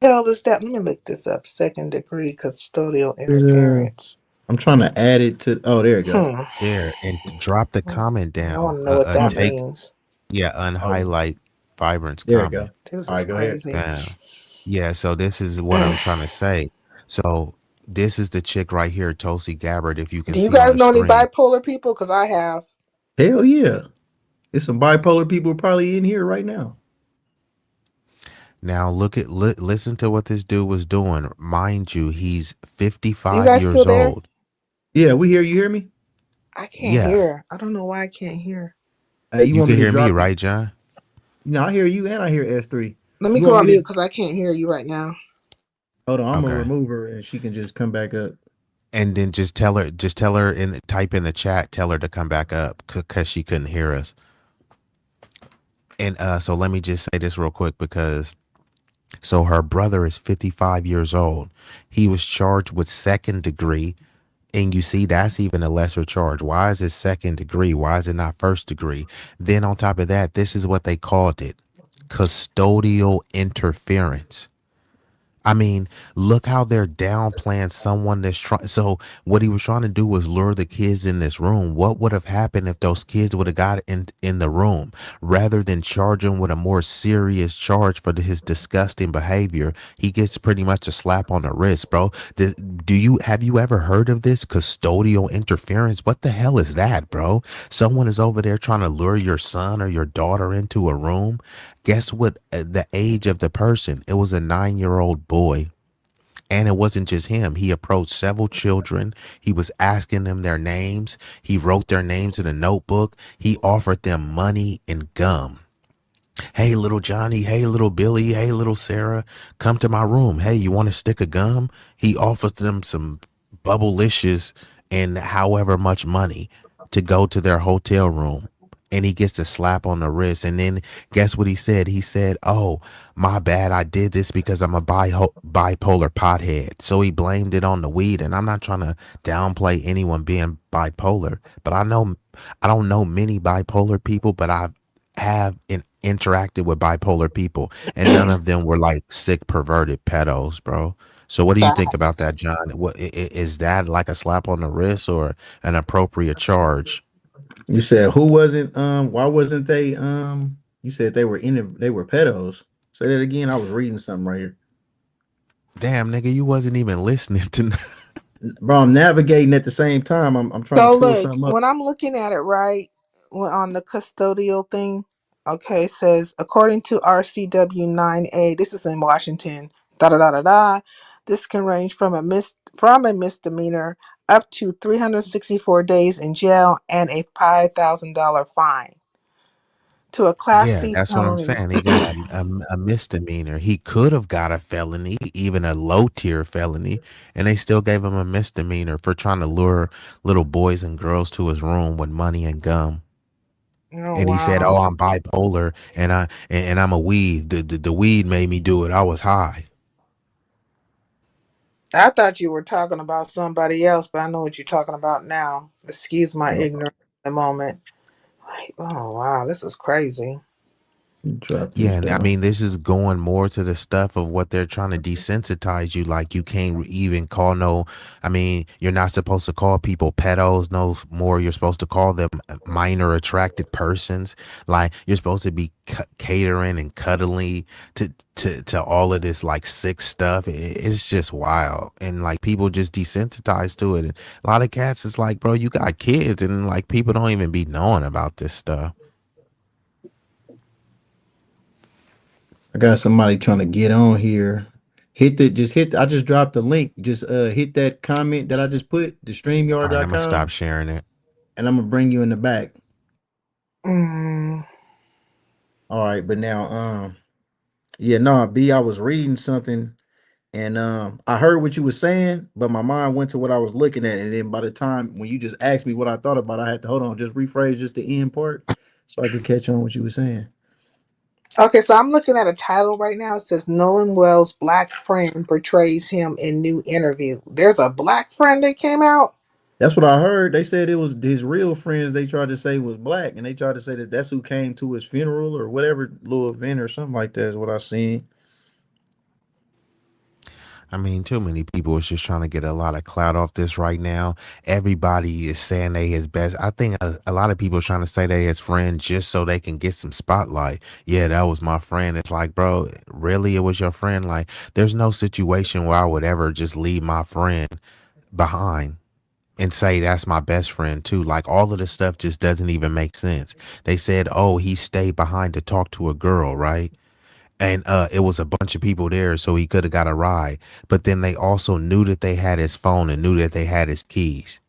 hell is that? Let me look this up. Second degree custodial interference. I'm trying to add it to. Oh, there you go. Hmm. There, and drop the comment I down. want to know what that Okay. Take, means. yeah, Oh, unhighlight Vibrant's there you go. comment. This All is right, go ahead. crazy. Yeah. Yeah, so this is what I'm trying to say. So this is the chick right here, Tulsi Gabbard, if you can Do you see on guys the know any screen. bipolar people? Because I have. Hell yeah. There's some bipolar people probably in here right now. Now look at listen to what this dude was doing. Mind you, he's You 55 guys still years there? old. Yeah, we hear you. Hear me? I can't Yeah. hear. I don't know why I can't hear. Hey, you You want can me to hear me, drop it? right, John? No, I hear you and I hear S3. Let me You go want on me mute to because I can't hear you right now. hold on? I'm gonna Okay. remove her and she can just come back up. And then just tell her type in the chat, tell her to come back up because she couldn't hear us. And so let me just say this real quick, because so her brother is 55 years old. He was charged with second degree. And you see, that's even a lesser charge. Why is it second degree? Why is it not first degree? Then on top of that, this is what they called it: custodial interference. I mean, look how they're downplaying someone that's trying. So what he was trying to do was lure the kids in this room. What would have happened if those kids would have got in the room rather than charge him with a more serious charge for his disgusting behavior? He gets pretty much a slap on the wrist, bro. Do you have you ever heard of this custodial interference? What the hell is that, bro? Someone is over there trying to lure your son or your daughter into a room. Guess what? The age of the person, it was a 9-year-old boy. And it wasn't just him. He approached several children. He was asking them their names. He wrote their names in a notebook. He offered them money and gum. Hey, little Johnny. Hey, little Billy. Hey, little Sarah. Come to my room. Hey, you want a stick of gum? He offers them some Bubblicious and however much money to go to their hotel room. And he gets a slap on the wrist. And then guess what he said? He said, "Oh, my bad. I did this because I'm a bipolar pothead." So he blamed it on the weed. And I'm not trying to downplay anyone being bipolar, but I don't know many bipolar people, but I have interacted with bipolar people, and none of them were like sick, perverted pedos, bro. So what do you think about Facts. that, John? What is that, like a slap on the wrist or an appropriate charge? You said who wasn't why wasn't they you said they were they were pedos. Say that again. I was reading something right here. Damn, nigga, you wasn't even listening to. Bro, I'm navigating at the same time. I'm trying to So pull look, something up. when I'm looking at it, right, on the custodial thing, okay, it says according to RCW 9A, this is in Washington, da da da da da. This can range from a misdemeanor up to 364 days in jail and a $5,000 fine to a Class Yeah, C that's what I'm felony. saying. He got a misdemeanor. He could have got a felony, even a low tier felony, and they still gave him a misdemeanor for trying to lure little boys and girls to his room with money and gum. Oh And he said, wow! "Oh, I'm bipolar, and I'm a weed. The weed made me do it. I was high." I thought you were talking about somebody else, but I know what you're talking about now. Excuse my No, ignorance at the moment. Like, oh wow, this is crazy. drop Yeah, this and I down. mean, this is going more to the stuff of what they're trying to desensitize you. Like, you can't even call no, I mean, you're not supposed to call people pedos no more. You're supposed to call them minor attracted persons. Like, you're supposed to be catering and cuddling to all of this like sick stuff. It's just wild. And like, people just desensitized to it. And a lot of cats is like, bro, you got kids, and like, people don't even be knowing about this stuff. I got somebody trying to get on here. I just dropped the link. Just hit that comment that I just put, the All right, I'm gonna stop streamyard.com, sharing it. and I'm gonna bring you in the back. Mm. All right, but now yeah, no, B, I was reading something and I heard what you were saying, but my mind went to what I was looking at, and then by the time when you just asked me what I thought about, I had to hold on, just rephrase just the end part so I could catch on what you were saying. Okay, so I'm looking at a title right now. It says Nolan Wells' black friend portrays him in new interview. There's a black friend that came out. That's what I heard. They said it was his real friends. They tried to say was black, and they tried to say that that's who came to his funeral or whatever little event or something like that is what I seen. I mean, too many people is just trying to get a lot of clout off this right now. Everybody is saying they his best. I think a lot of people are trying to say they his friend just so they can get some spotlight. Yeah, that was my friend. It's like, bro, really, it was your friend? Like, there's no situation where I would ever just leave my friend behind and say that's my best friend too. Like, all of this stuff just doesn't even make sense. They said, oh, he stayed behind to talk to a girl, right? And it was a bunch of people there, so he could have got a ride. But then they also knew that they had his phone and knew that they had his keys.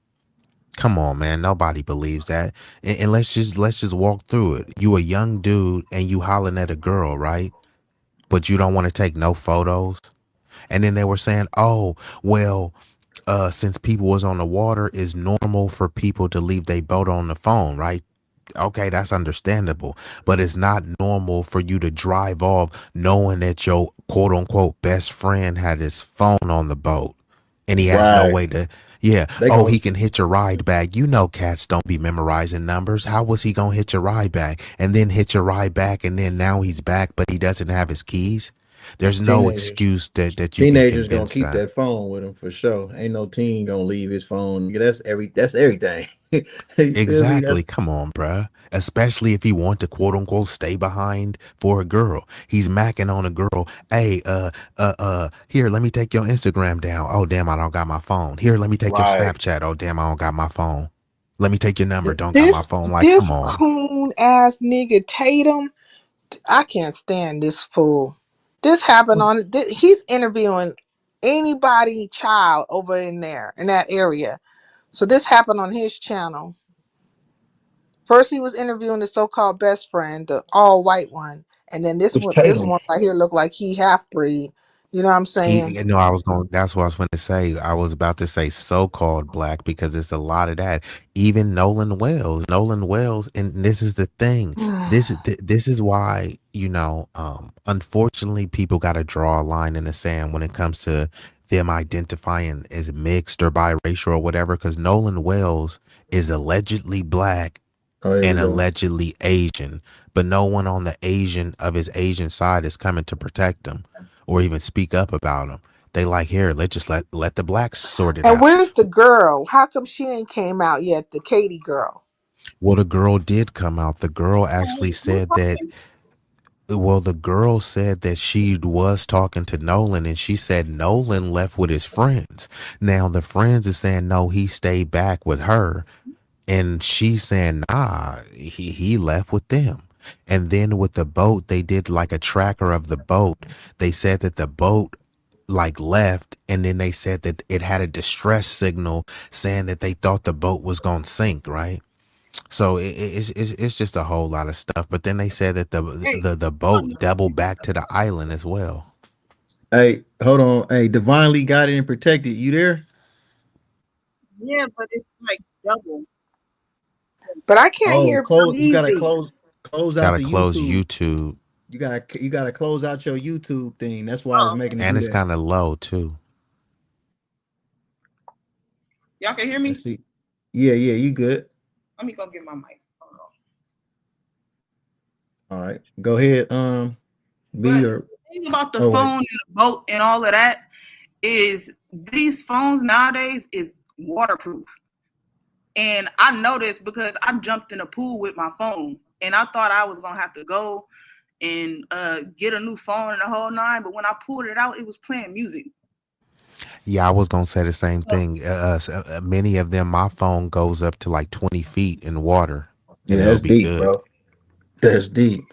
Come on, man. Nobody believes that. And let's just walk through it. You a young dude and you hollering at a girl, right? But you don't want to take no photos. And then they were saying, oh, well, since people was on the water, it's normal for people to leave their boat on the phone, right? Okay, that's understandable, but it's not normal for you to drive off knowing that your quote unquote best friend had his phone on the boat and he has no Right. way to, yeah, They oh, go he can hitch a ride back. You know, cats don't be memorizing numbers. How was he gonna hitch a ride back and then hitch a ride back and then now he's back, but he doesn't have his keys? There's no Teenagers. excuse that you can Teenagers gonna convince keep that. that phone with them for sure. Ain't no teen gonna leave his phone. Nigga, that's everything. You feel me? That's Exactly. Come on, bruh. Especially if he want to quote unquote stay behind for a girl. He's macking on a girl. Hey, here, let me take your Instagram down. Oh, damn, I don't got my phone. Here, let me take your right. Snapchat. Oh, damn, I don't got my phone. Let me take your number. Don't got my This phone. Like, this come on. coon ass nigga Tatum, I can't stand this fool. This happened on. He's interviewing anybody child over in there in that area. So this happened on his channel. First, he was interviewing the so-called best friend, the all-white one, and then It's this Tatum. one right here looked like he half breed. You know what I'm saying? No, I was going. That's what I was going to say. I was about to say so-called black because it's a lot of that. Even Nolan Wells, and this is the thing. This is why unfortunately, people got to draw a line in the sand when it comes to them identifying as mixed or biracial or whatever. Because Nolan Wells is allegedly black Oh, there we and go. allegedly Asian, but no one on the Asian side is coming to protect him or even speak up about him. They like, here, let's just let the blacks sort it And out. where's the girl? How come she ain't came out yet? The Katie girl. Well, the girl did come out. The girl actually said that. Well, the girl said that she was talking to Nolan, and she said Nolan left with his friends. Now the friends are saying no, he stayed back with her. And she's saying, nah, he left with them. And then with the boat, they did like a tracker of the boat. They said that the boat like left, and then they said that it had a distress signal saying that they thought the boat was gonna sink, right? So it's just a whole lot of stuff. But then they said that the boat doubled back to the island as well. Hey, hold on. Hey, divinely guided and protected. You there? Yeah, but it's like double. But I can't Oh, hear close. You gotta Breezy. close out Gotta the close YouTube. YouTube, You gotta close out your YouTube thing. That's why it's Oh, making it and do it's that. kind of low too. y'all can hear me? Let's see. Yeah, you good. Let me go get my mic. Hold on. All right. Go ahead. B But or the thing about the oh wait. phone and the boat and all of that is these phones nowadays is waterproof. And I noticed because I jumped in a pool with my phone and I thought I was gonna have to go and get a new phone and the whole nine, but when I pulled it out, it was playing music. Yeah, I was gonna say the same thing. Many of them, my phone goes up to like 20 feet in water, and Yeah, it'll that's be deep, good. bro. That's deep.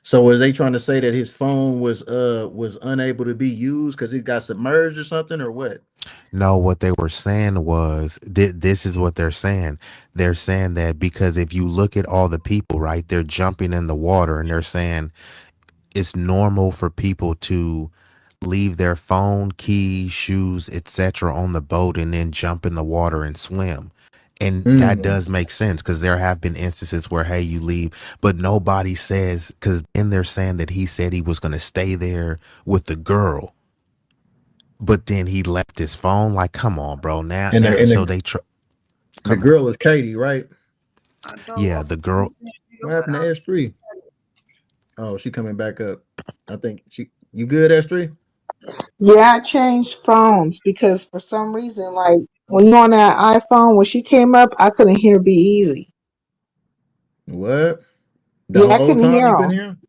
So was they trying to say that his phone was unable to be used because it got submerged or something or what? No, what they were saying was this is what they're saying. They're saying that because if you look at all the people, right, they're jumping in the water, and they're saying it's normal for people to leave their phone, keys, shoes, etc. on the boat and then jump in the water and swim. And that Mm. does make sense because there have been instances where, hey, you leave, but nobody says, because then they're saying that he said he was going to stay there with the girl, but then he left his phone. Like, come on, bro. And the, and So the, they, the come on. girl is Katie, right? I don't Yeah, want the girl, What happened to S3? Oh, she coming back up. I think you good, S3? Yeah, I changed phones because for some reason, like when you on that iPhone, when she came up, I couldn't hear Be Easy. What? The Yeah, I whole couldn't time hear you couldn't him. hear him?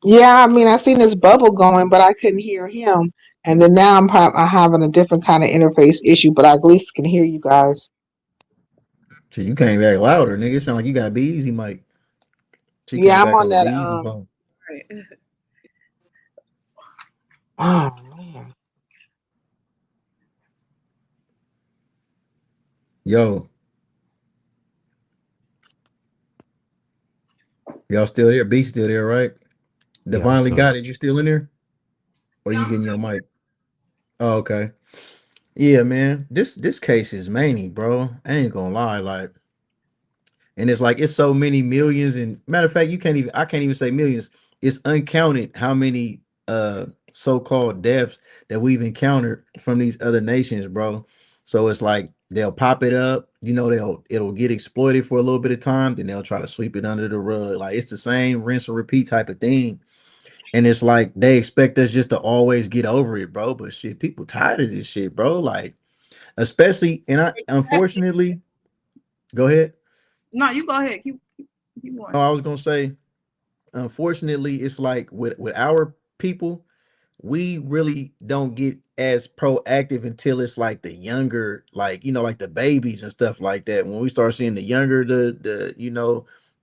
Yeah, I mean, I seen this bubble going, but I couldn't hear him. And then now I'm having a different kind of interface issue, but I at least can hear you guys. So you came back louder, nigga. It sound like you got Be Easy mic. She came Yeah, I'm back on on a Be that. Easy phone. right. Oh man, Yo, y'all still there? B still there, right? yeah, I'm Divinely still got it. You still in there? Or you getting your mic? Oh, okay. Yeah, man. This case is many, bro. I ain't gonna lie, like, and it's like it's so many millions. And matter of fact, I can't even say millions. It's uncounted how many so-called deaths that we've encountered from these other nations, bro. So it's like they'll pop it up, it'll get exploited for a little bit of time, then they'll try to sweep it under the rug. Like it's the same rinse and repeat type of thing. And it's like they expect us just to always get over it, bro. But shit, people tired of this shit, bro. Like, especially, and I Exactly. unfortunately, go ahead. No, you go ahead. Keep going. Oh, I was gonna say, unfortunately, it's like with our people, we really don't get as proactive until it's like the younger, like like the babies and stuff like that. When we start seeing the younger, the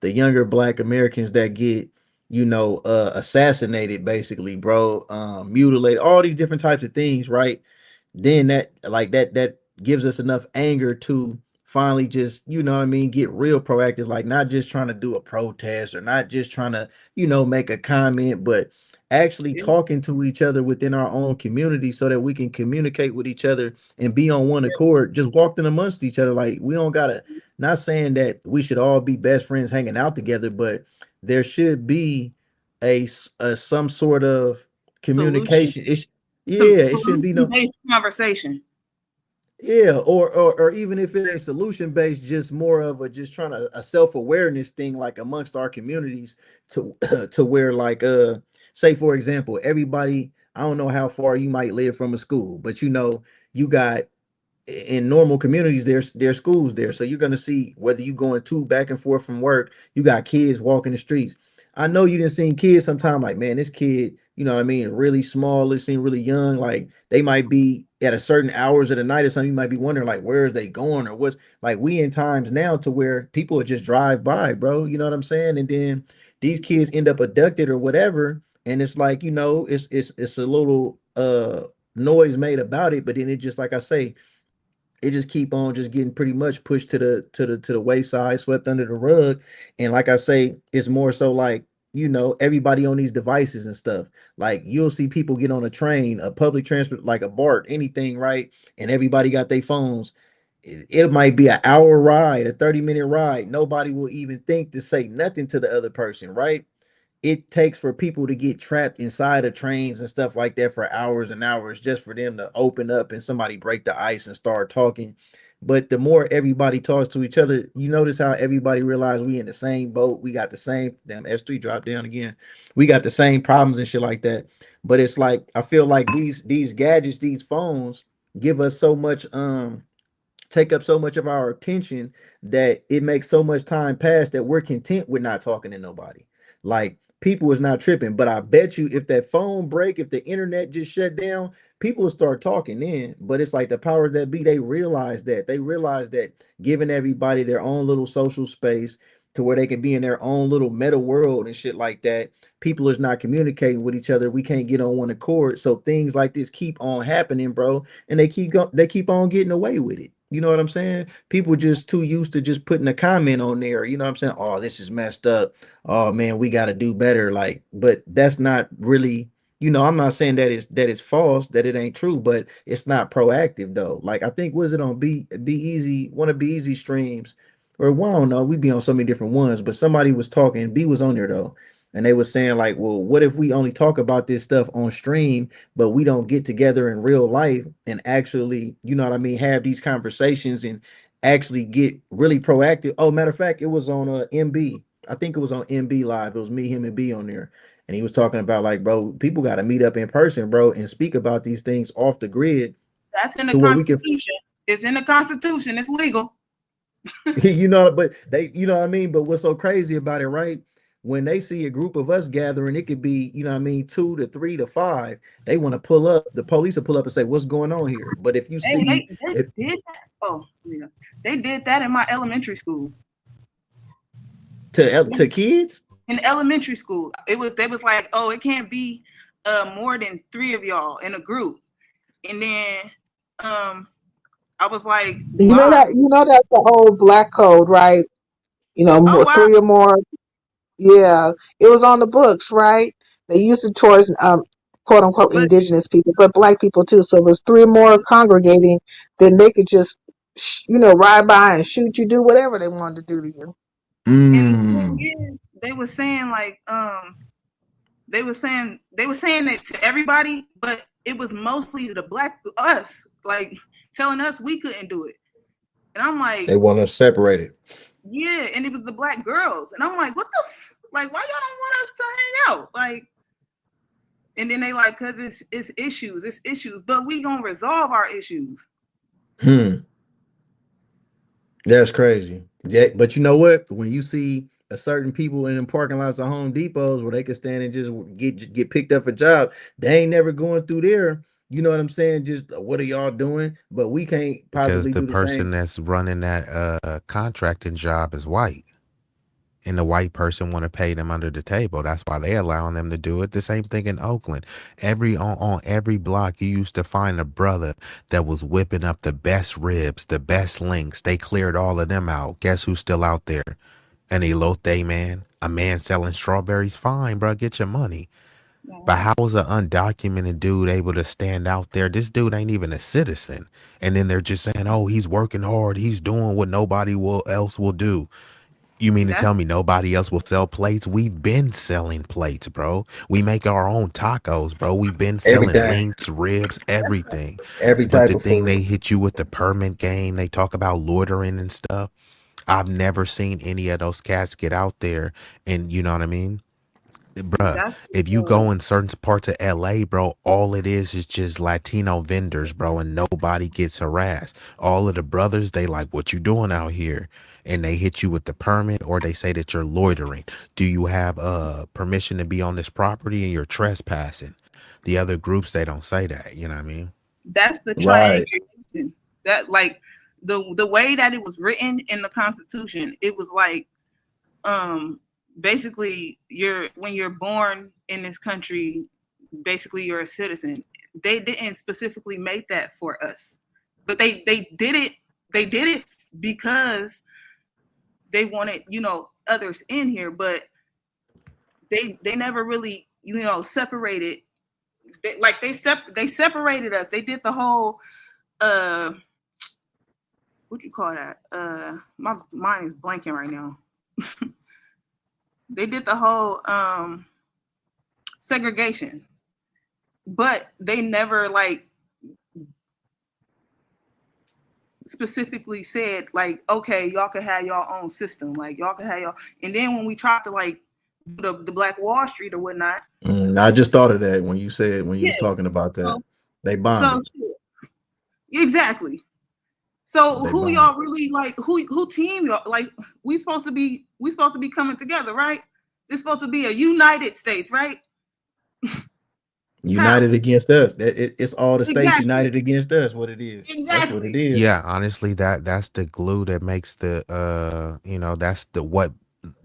younger Black Americans that get assassinated, basically, bro, mutilated, all these different types of things, right? Then that gives us enough anger to finally just what I mean, get real proactive, like not just trying to do a protest or not just trying to make a comment, but actually Yeah. talking to each other within our own community so that we can communicate with each other and be on one accord, just walking amongst each other. Like, we don't gotta, not saying that we should all be best friends hanging out together, but there should be a some sort of Solution. communication. Some Yeah, it should be solution no. based conversation. Yeah, or even if it ain't solution based, just more of a just trying to a self awareness thing, like amongst our communities, to to where like say for example, everybody, I don't know how far you might live from a school, but you got in normal communities, there's schools there, so you're gonna see whether you going to back and forth from work, you got kids walking the streets. I know you didn't see kids sometime like, man, this kid, what I mean, really small, they seem really young, like they might be at a certain hours of the night or something. You might be wondering like, where are they going or what's, like, we in times now to where people would just drive by, bro, you know what I'm saying? And then these kids end up abducted or whatever, and it's like, it's a little noise made about it, but then it just, like I say, it just keep on just getting pretty much pushed to the wayside, swept under the rug. And like I say, it's more so like, everybody on these devices and stuff. Like, you'll see people get on a train, a public transport, like a BART, anything, right? And everybody got their phones. It might be an hour ride, a 30-minute ride. Nobody will even think to say nothing to the other person, right? It takes for people to get trapped inside of trains and stuff like that for hours and hours just for them to open up and somebody break the ice and start talking. But the more everybody talks to each other, you notice how everybody realize we in the same boat. We got the same, damn, S3 dropped down again. We got the same problems and shit like that. But it's like, I feel like these gadgets, these phones give us so much take up so much of our attention that it makes so much time pass that we're content with not talking to nobody. Like, people is not tripping, but I bet you if that phone break, if the internet just shut down, people will start talking then. But it's like the power that be, they realize that giving everybody their own little social space to where they can be in their own little meta world and shit like that, people is not communicating with each other. We can't get on one accord, so things like this keep on happening, bro, and they keep on getting away with it. You know what I'm saying? People just too used to just putting a comment on there. You know what I'm saying? Oh, this is messed up. Oh man, we got to do better. Like, but that's not really. I'm not saying that it's false, that it ain't true, but it's not proactive though. Like, I think, was it on Be Easy, one of Be Easy streams, or well, I don't know. We be on so many different ones, but somebody was talking. B was on there though, and they was saying like, well, what if we only talk about this stuff on stream, but we don't get together in real life and actually, you know what I mean, have these conversations and actually get really proactive. Oh, matter of fact, it was on MB. I think it was on MB Live. It was me, him, and B on there. And he was talking about like, bro, people got to meet up in person, bro, and speak about these things off the grid That's in the to where we can, Constitution. It's in the Constitution. It's legal. but you know what I mean? But what's so crazy about it, right? When they see a group of us gathering, it could be, you know what I mean, 2 to 3 to 5. They want to pull up, the police will pull up and say, what's going on here? But if you see, They if did that. Oh, yeah. They did that in my elementary school. to kids, In elementary school, they was like, oh, it can't be more than 3 of y'all in a group. And then I was like, You know why? that's the old black code, right? Oh wow. 3 or more. Yeah, it was on the books, right? They used it towards quote unquote But indigenous people, but black people too. So it was 3 or more congregating, then they could just ride by and shoot you, do whatever they wanted to do to you. and the thing mm, is, they were saying like they were saying it to everybody, but it was mostly the black us, like telling us we couldn't do it. And I'm like, they want to separate it. yeah, and it was the black girls. And I'm like, what the like why y'all don't want us to hang out? Like, And then they like, cause it's issues, but we gonna resolve our issues. That's crazy. Yeah, but you know what? When you see a certain people in them parking lots of Home Depots where they can stand and just get picked up for job, they ain't never going through there. You know what I'm saying? Just what are y'all doing? But we can't because possibly the do the person same. that's running that contracting job is white. And the white person want to pay them under the table. That's why they allowing them to do it. The same thing in Oakland. On every block, you used to find a brother that was whipping up the best ribs, the best links. They cleared all of them out. Guess who's still out there? An elote man, a man selling strawberries. Fine, bro, get your money. But how was an undocumented dude able to stand out there? This dude ain't even a citizen. And then they're just saying, oh, he's working hard. He's doing what nobody else will do. You mean to That's tell me nobody else will sell plates? We've been selling plates, bro. We make our own tacos, bro. We've been selling Everything, links, ribs, everything. every But type the of thing they food. hit you with the permit game, they talk about loitering and stuff. I've never seen any of those cats get out there and you know what I mean? Bruh, that's if you go in certain parts of LA, bro, all it is just Latino vendors, bro, and nobody gets harassed. All of the brothers, they like, what you doing out here? And they hit you with the permit or they say that you're loitering. Do you have permission to be on this property and you're trespassing? The other groups, they don't say that, you know what I mean? that's the Right, triangulation. That like the way that it was written in the Constitution, it was like basically when you're born in this country, basically you're a citizen. They didn't specifically make that for us, but they did it because they wanted others in here, but they never really separated. They separated us. They did the whole what you call that? My mind is blanking right now. They did the whole segregation, but they never like specifically said like, okay, y'all can have your own system, like y'all can have your. And then when we tried to like the Black Wall Street or whatnot, I just thought of that when you yeah. was talking about that. So, They bombed so it. exactly. So They who bombed y'all really like? Who team y'all like? We supposed to be coming together, right? It's supposed to be a United States, right? How United against us. It's all the states exactly? united against us. What it is. That's what it Exactly. is. Yeah, honestly, that's the glue that makes the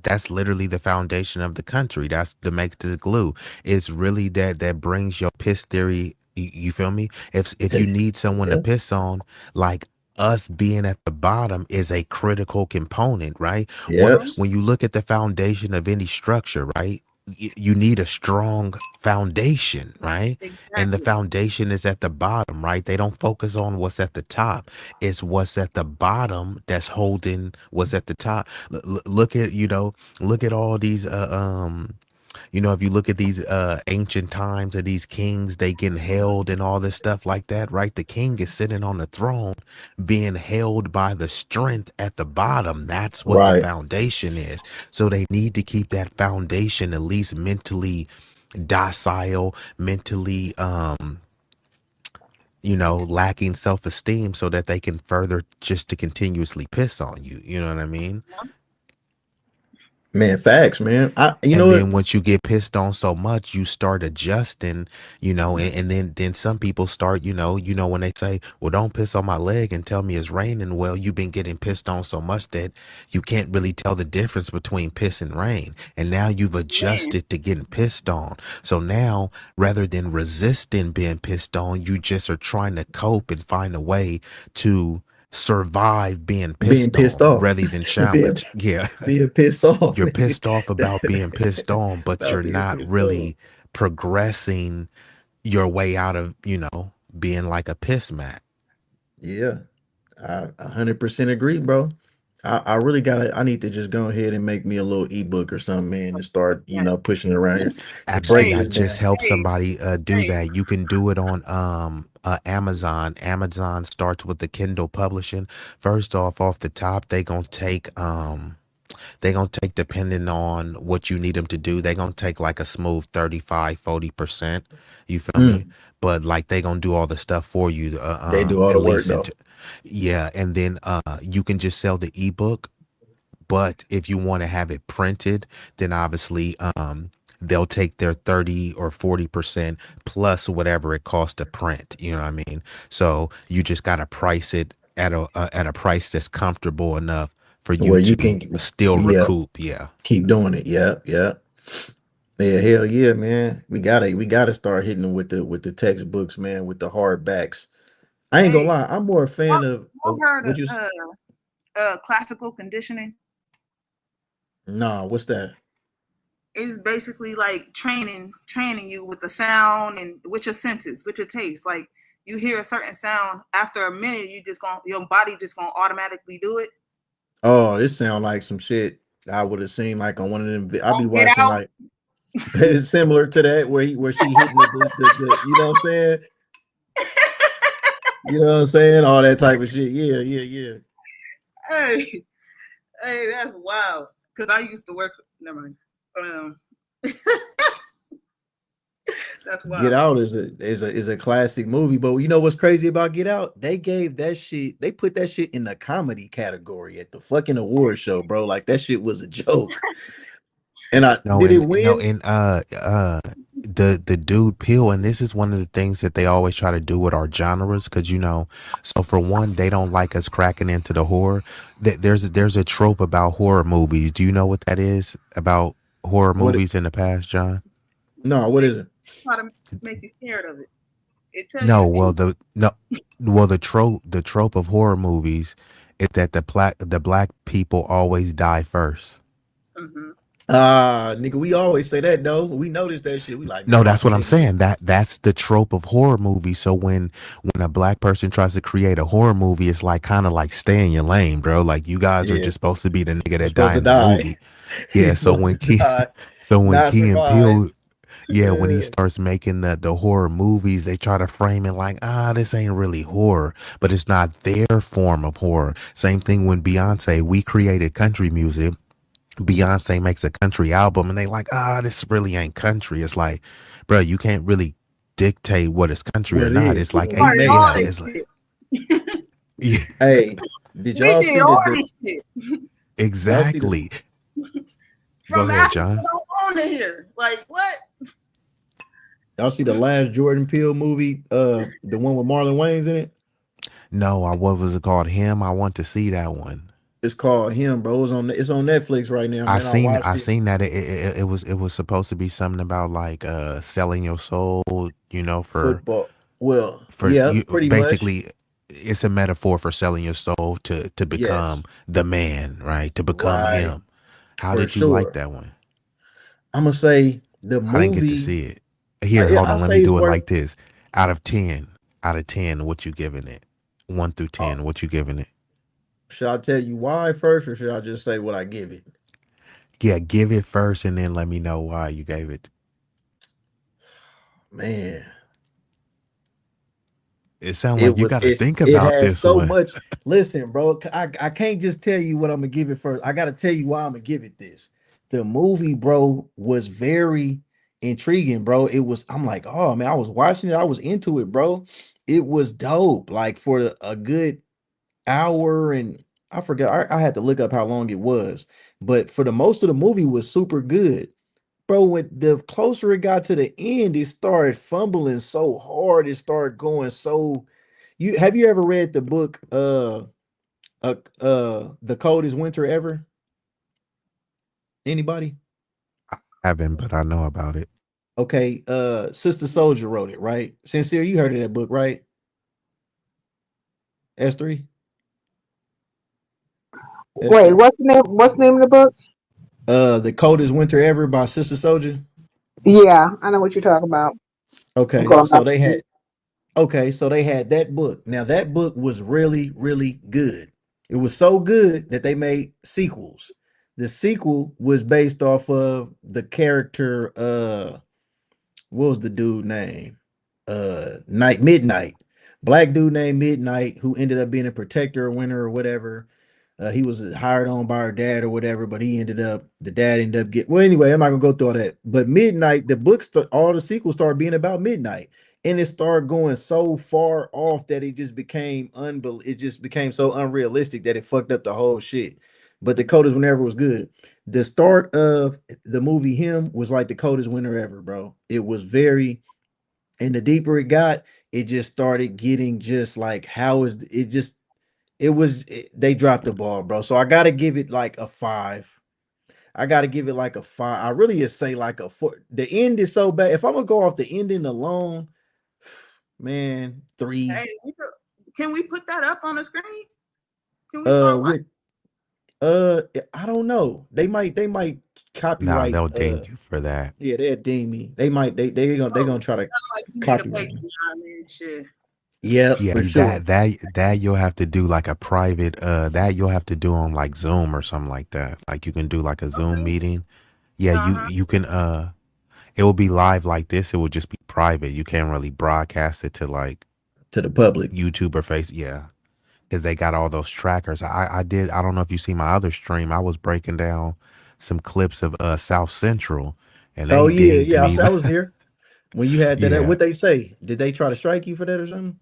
that's literally the foundation of the country. That's the make the glue. It's really that brings your piss theory. You feel me? If you need someone to Yeah. piss on, like us being at the bottom is a critical component, right? What Yep. when you look at the foundation of any structure, right? You need a strong foundation, right? And the Exactly. foundation is at the bottom, right? They don't focus on what's at the top. It's what's at the bottom that's holding what's at the top. Look at look at all these if you look at these ancient times of these kings, they getting held and all this stuff like that, right? The king is sitting on the throne being held by the strength at the bottom. That's what the Right. foundation is. So they need to keep that foundation at least mentally docile, mentally lacking self-esteem so that they can further just to continuously piss on you. You know what I mean? Man, facts, man. You know And what? then once you get pissed on so much, you start adjusting, and then some people start, when they say, well, don't piss on my leg and tell me it's raining. Well, you've been getting pissed on so much that you can't really tell the difference between piss and rain. And now you've Man, adjusted to getting pissed on. So now rather than resisting being pissed on, you just are trying to cope and find a way to survive being Being pissed pissed on off. rather than being challenge. Yeah. being pissed off. You're pissed off about being pissed on, but About you're being not pissed off. really progressing your way out of, being like a piss mat. Yeah. I 100% agree, bro. I really I need to just go ahead and make me a little ebook or something, man, and start, pushing it around here to break Actually, I hey, this just down. helped hey, somebody do hey, that. You can do it on Amazon. Amazon starts with the Kindle publishing. First off the top, they gonna take They gonna take, depending on what you need them to do, they gonna take like a smooth 35-40%. You feel me? Mm. But like they gonna do all the stuff for you, They do all at the work least though. into, yeah. And then you can just sell the ebook. But if you want to have it printed, then obviously they'll take their 30 or 40% plus whatever it costs to print. You know what I mean? So you just gotta price it at a price that's comfortable enough for you Where you to can, still yeah, recoup. Yeah. keep doing it. Yeah, yeah. Yeah, hell yeah, man. We gotta start hitting them with the textbooks, man, with the hardbacks. I ain't gonna Hey, lie, I'm more a fan y'all of heard what of you classical conditioning? nah, what's that? It's basically like training you with the sound and with your senses, with your taste. Like you hear a certain sound, after a minute, your body just gonna automatically do it. Oh, this sound like some shit I would have seen like on one of them. I be Oh, Get watching Out. like it's similar to that where she hitting the you know what I'm saying? You know what I'm saying? All that type of shit. Yeah, yeah, yeah. Hey, hey, that's wild. Cause I used to work. Never mind. Um, that's Get wild. Out is a classic movie, but you know what's crazy about Get Out? They gave that shit, they put that shit in the comedy category at the fucking award show, bro. Like that shit was a joke. And I No, did it and no, win? and the dude Peel, and this is one of the things that they always try to do with our genres, because so for one, they don't like us cracking into the horror. There's a trope about horror movies. Do you know what that is about horror What movies in the past, John? no, what They is it? try to make you scared of it. It tells you No, the well truth. the no, well the trope of horror movies is that the black people always die first. Hmm. Nigga, we always say that though. We notice that shit. We like, No, nah, that's what I'm nigga. saying. That's the trope of horror movies. So when a black person tries to create a horror movie, it's like kind of like stay in your lane, bro. Like you guys are Yeah, just supposed to be the nigga you're that supposed die to in the die. movie. You're Yeah. So supposed when to die, not Key and survive. Peele, yeah, when he Yeah. starts making the horror movies, they try to frame it like, this ain't really horror, but it's not their form of horror. Same thing when Beyonce, we created country music. Beyonce makes a country album and they like, this really ain't country. It's like, bro, you can't really dictate what is country or What it not. is. It's like, We hey, Started made all yeah, that. this it's like, shit. yeah, Hey, did We y'all did see all the this shit y'all see the exactly. Go from ahead, Africa John. on to here. Like what? y'all see the last Jordan Peele movie, the one with Marlon Wayans in it? No, what was it called? Him. I want to see that one. It's called Him, bro. It's on Netflix right now, man. I watched I it. seen that it was supposed to be something about like selling your soul, for Football. Well, for yeah, you, pretty much. basically it's a metaphor for selling your soul to become Yes, the man, right? To become right, him. How for did you like sure. that one? I'm gonna say the I didn't get to movie. see it. Here, hold I'll on, let me say it's do it worth. like this. Out of ten, what you giving it? 1 through 10, what you giving it? Should I tell you why first, or should I just say what I give it? Yeah, give it first and then let me know why you gave it. Man, It sounds like you gotta think it about has this so one. much. Listen, bro, I can't just tell you what I'm gonna give it first. I gotta tell you why I'm gonna give it this. The movie, bro, was very intriguing, bro. I'm like, oh man, I was watching it, I was into it, bro. It was dope. Like for a good hour, and I forgot, I had to look up how long it was, but for the most of the movie was super good. Bro, when the closer it got to the end, it started fumbling so hard. It started going so. You ever read the book The Coldest Winter Ever? Anybody? Haven't, but I know about it. Okay, Sister Soldier wrote it, right? Sincere, you heard of that book, right? S3? Wait, S3. what's the name? What's the name of the book? The Coldest Winter Ever by Sister Soldier. Yeah, I know what you're talking about. I'm Okay, going back. so they had that book. Now that book was really, really good. It was so good that they made sequels. The sequel was based off of the character, what was the dude name? Night Midnight. Black dude named Midnight who ended up being a protector or winner or whatever. He was hired on by her dad or whatever, but the dad ended up getting, well, anyway, I'm not gonna go through all that. But Midnight, the books, all the sequels started being about Midnight. And it started going so far off that it just became so unrealistic that it fucked up the whole shit. But the coldest winter ever was good. The start of the movie Him was like the coldest winter ever, bro. It was very, and the deeper it got, it just started getting just like how is it just they dropped the ball, bro. So I gotta give it like a 5. I gotta give it like a 5. I really just say like a 4. The end is so bad. If I'm gonna go off the ending alone, man, 3. Hey, can we put that up on the screen? Can we start watching? I don't know. They might Nah, copyright. they'll ding you for that. Yeah, they'll ding me. They might. They're gonna try to Like you need to copyright pay me. man, shit. Yeah, Yeah, for sure. that you'll have to do like a private that you'll have to do on like Zoom or something like that. Like you can do like a Zoom Okay. meeting. Yeah, Uh-huh. you can it will be live like this. It will just be private. You can't really broadcast it to like To the public. YouTube or Face. Yeah, because they got all those trackers. I don't know if you see my other stream. I was breaking down some clips of South Central, and Oh they yeah, dinged yeah. me. I was there when you had that. Yeah. What they say? Did they try to strike you for that or something?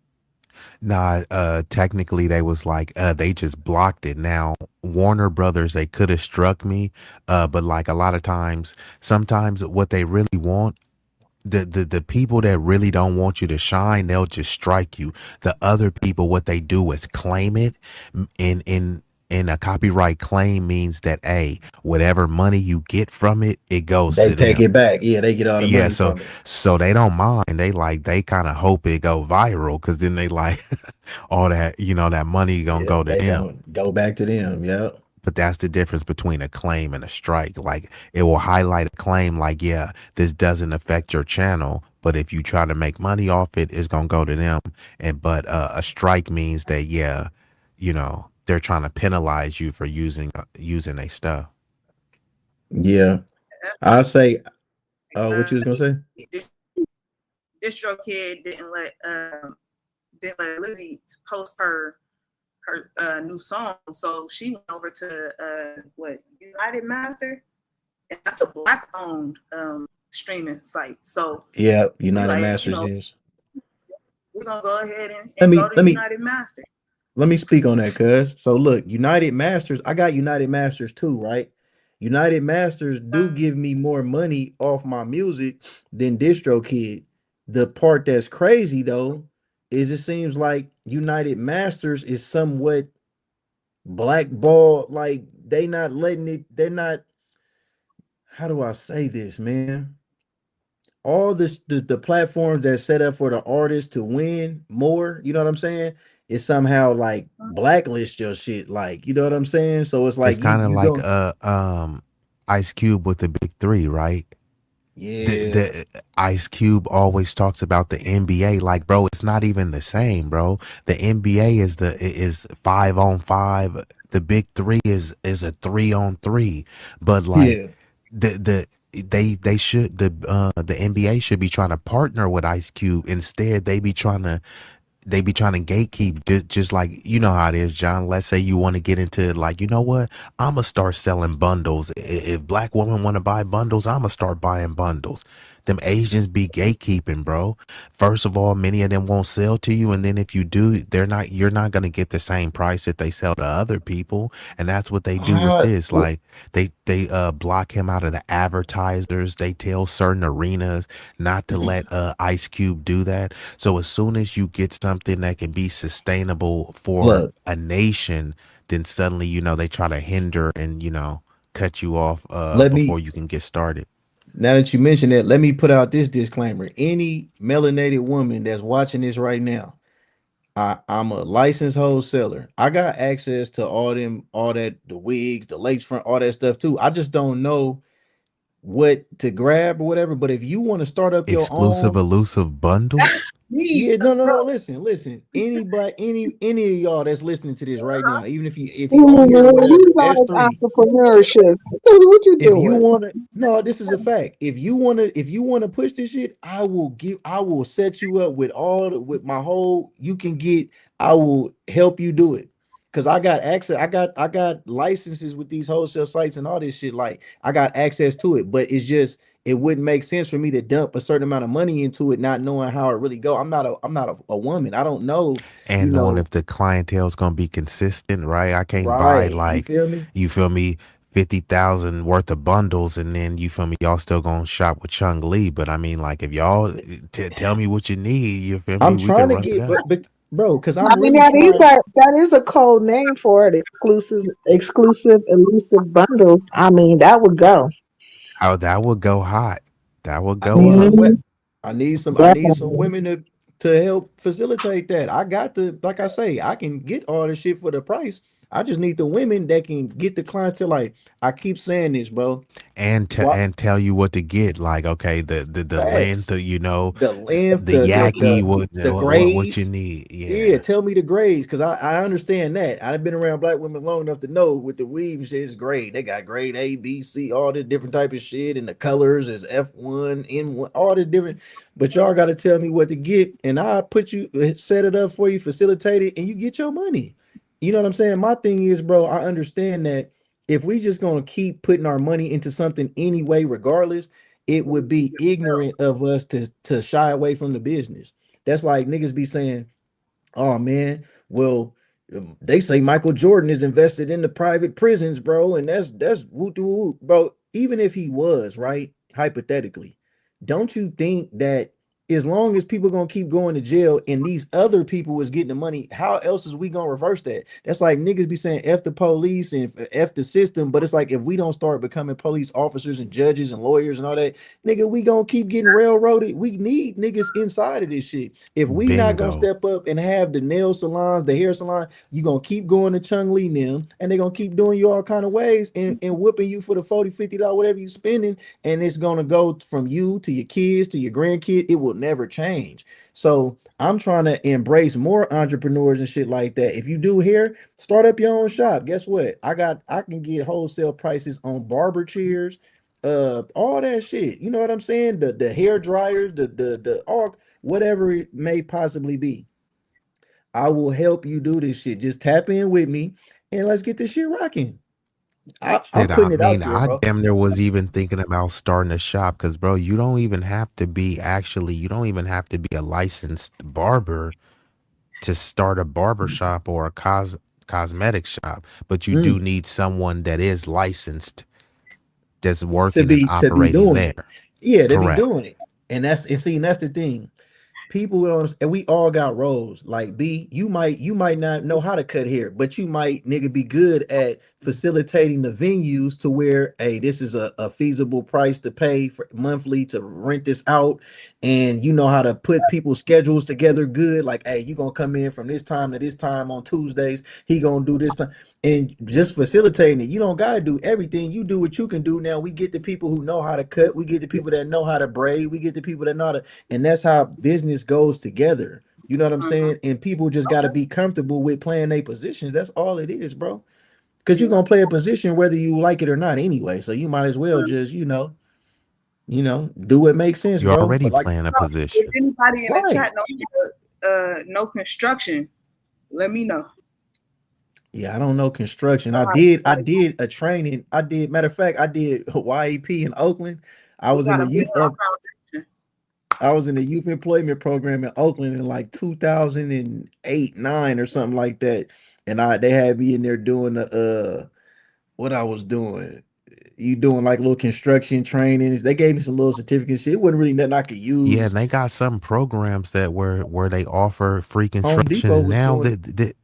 Nah, technically they was like they just blocked it. Now Warner Brothers, they could have struck me, but like a lot of times, sometimes what they really want, the people that really don't want you to shine, they'll just strike you. The other people, what they do is claim it. In a copyright claim means that whatever money you get from it, it goes They to take them. it back. Yeah, they get all the Yeah, money so from it. so they don't mind. They kind of hope it go viral because then they like all that, that money gonna Yeah, go to they them. gonna go back to them. Yeah. But that's the difference between a claim and a strike. Like it will highlight a claim like, yeah, this doesn't affect your channel, but if you try to make money off it, it's gonna go to them. But a strike means that they're trying to penalize you for using their stuff. Yeah. I say, what you was gonna say? DistroKid didn't let Lizzie post her new song, so she went over to United Master, and that's a black owned streaming site. So Yeah, United like, Masters is. we're gonna go ahead Let and me go to let me United Master. let me speak on that, cuz. So look, United Masters, I got United Masters too, right? United Masters do give me more money off my music than DistroKid. The part that's crazy though is it seems like United Masters is somewhat blackballed. Like they're not, how do I say this, man? All the platforms that set up for the artist to win more, you know what I'm saying? Is somehow like blacklist your shit, like, you know what I'm saying? So it's It's like kind of you like don't. Ice Cube with the big three, right? Yeah, The Ice Cube always talks about the NBA, like, bro, it's not even the same, bro. The NBA is 5-on-5. The big three is a 3-on-3. But like yeah. they should the NBA should be trying to partner with Ice Cube. Instead, they be trying to gatekeep, just like, you know how it is, John. Let's say you want to get into like, you know what? I'm gonna start selling bundles. If black women want to buy bundles, I'm gonna start buying bundles. Them Asians be gatekeeping, bro. First of all, many of them won't sell to you, and then if you do, you're not gonna get the same price that they sell to other people. And that's what they do with this. What? Like they block him out of the advertisers. They tell certain arenas not to let Ice Cube do that. So as soon as you get something that can be sustainable for Look, a nation, then suddenly, they try to hinder and, cut you off let before me you can get started. now that you mention that, let me put out this disclaimer. Any melanated woman that's watching this right now, I'm a licensed wholesaler. I got access to all that, the wigs, the lakefront, all that stuff too. I just don't know what to grab or whatever. But if you want to start up your Exclusive, own, elusive bundles. yeah, no, no, Bro, no. Listen. Any of y'all that's listening to this right now, even if you on here or whatever, You guys S3. entrepreneurship. What you If you doing? want to, no, this is a fact. If you want to push this shit, I will set you up with with my whole. You can get. I will help you do it. Cause I got access, I got licenses with these wholesale sites and all this shit. Like I got access to it, but it's just it wouldn't make sense for me to dump a certain amount of money into it, not knowing how it really go. I'm not a woman. I don't know, you And knowing know, if the clientele is gonna be consistent, right? I can't buy right. You like, feel me? you feel me, 50,000 worth of bundles, and then you feel me, y'all still gonna shop with Chung Lee. But I mean, like, if y'all tell me what you need, you feel me, I'm we can trying to run it get, up. but bro, because I I'm mean, really trying. that is a code name for it. Exclusive, elusive bundles. I mean, that would go. Oh, that would go hot. That would I go need up. some Mhm, I need some definitely. women to help facilitate that. I got the like I say, I can get all the shit for the price. I just need the women that can get the clientele. Like I keep saying this, bro. What And tell you what to get. Like, okay, the length, facts? you know, The length, the yaki, the what you grades. need. Yeah, Yeah. tell me the grades because I understand that. I've been around black women long enough to know with the weave and shit, it's grade. They got grade A, B, C, all this different type of shit, and the colors is F1, N1, all this different. But y'all got to tell me what to get, and I put you set it up for you, facilitate it, and you get your money. You know what I'm saying? My thing is, bro, I understand that if we just gonna keep putting our money into something anyway, regardless, it would be ignorant of us to shy away from the business. That's like niggas be saying, oh man, well, they say Michael Jordan is invested in the private prisons, bro, and that's woo woo, bro. Even if he was right, hypothetically, don't you think that as long as people gonna keep going to jail and these other people is getting the money, how else is we gonna reverse that? That's like niggas be saying f the police and f the system, but it's like if we don't start becoming police officers and judges and lawyers and all that, nigga, we gonna keep getting railroaded. We need niggas inside of this shit. If we not gonna Bingo. step up and have the nail salons, the hair salon, you gonna keep going to Chung Lee them, and they gonna keep doing you all kind of ways and whooping you for the 40, $50, whatever you spending, and it's gonna go from you to your kids to your grandkids. It will never change. So I'm trying to embrace more entrepreneurs and shit like that. If you do hair, start up your own shop. Guess what? I can get wholesale prices on barber chairs, all that shit. You know what I'm saying? The hair dryers, the all whatever it may possibly be. I will help you do this shit. Just tap in with me and let's get this shit rocking. I'm Shit, I putting it mean, out there, I bro. damn near was even thinking about starting a shop because, bro, you don't even have to be a licensed barber to start a barber shop or a cosmetic shop, but you do Mm, need someone that is licensed, that's to working and be operating doing it. there. Yeah, to be Correct. doing it. And that's the thing. People don't, and we all got roles. Like B, you might not know how to cut hair, but you might nigga be good at facilitating the venues to where, hey, this is a feasible price to pay for monthly to rent this out, and you know how to put people's schedules together good. Like, hey, you gonna come in from this time to this time on Tuesdays. He gonna do this time, and just facilitating it. You don't gotta do everything. You do what you can do. Now we get the people who know how to cut. We get the people that know how to braid. We get the people that know how to, and that's how business goes together. You know what I'm Mhm. saying? And people just got to be comfortable with playing their positions. That's all it is, bro. Because you're Yeah. gonna play a position whether you like it or not anyway. So you might as well just, do what makes sense, You're bro. already But like, playing a So if position. anybody in the right? chat no construction, let me know. Yeah, I don't know construction. Know I how to did, I like, did a training. I did. Matter of fact, I did YEP in Oakland. I we was in got the a youth build our up. foundation. I was in the youth employment program in Oakland in like 2008, 9 or something like that. And they had me in there doing the what I was doing. You doing like little construction trainings. They gave me some little certificates. Shit. It wasn't really nothing I could Yeah, use. and they got some programs that where they offer free Home construction. Depot And was now doing it. that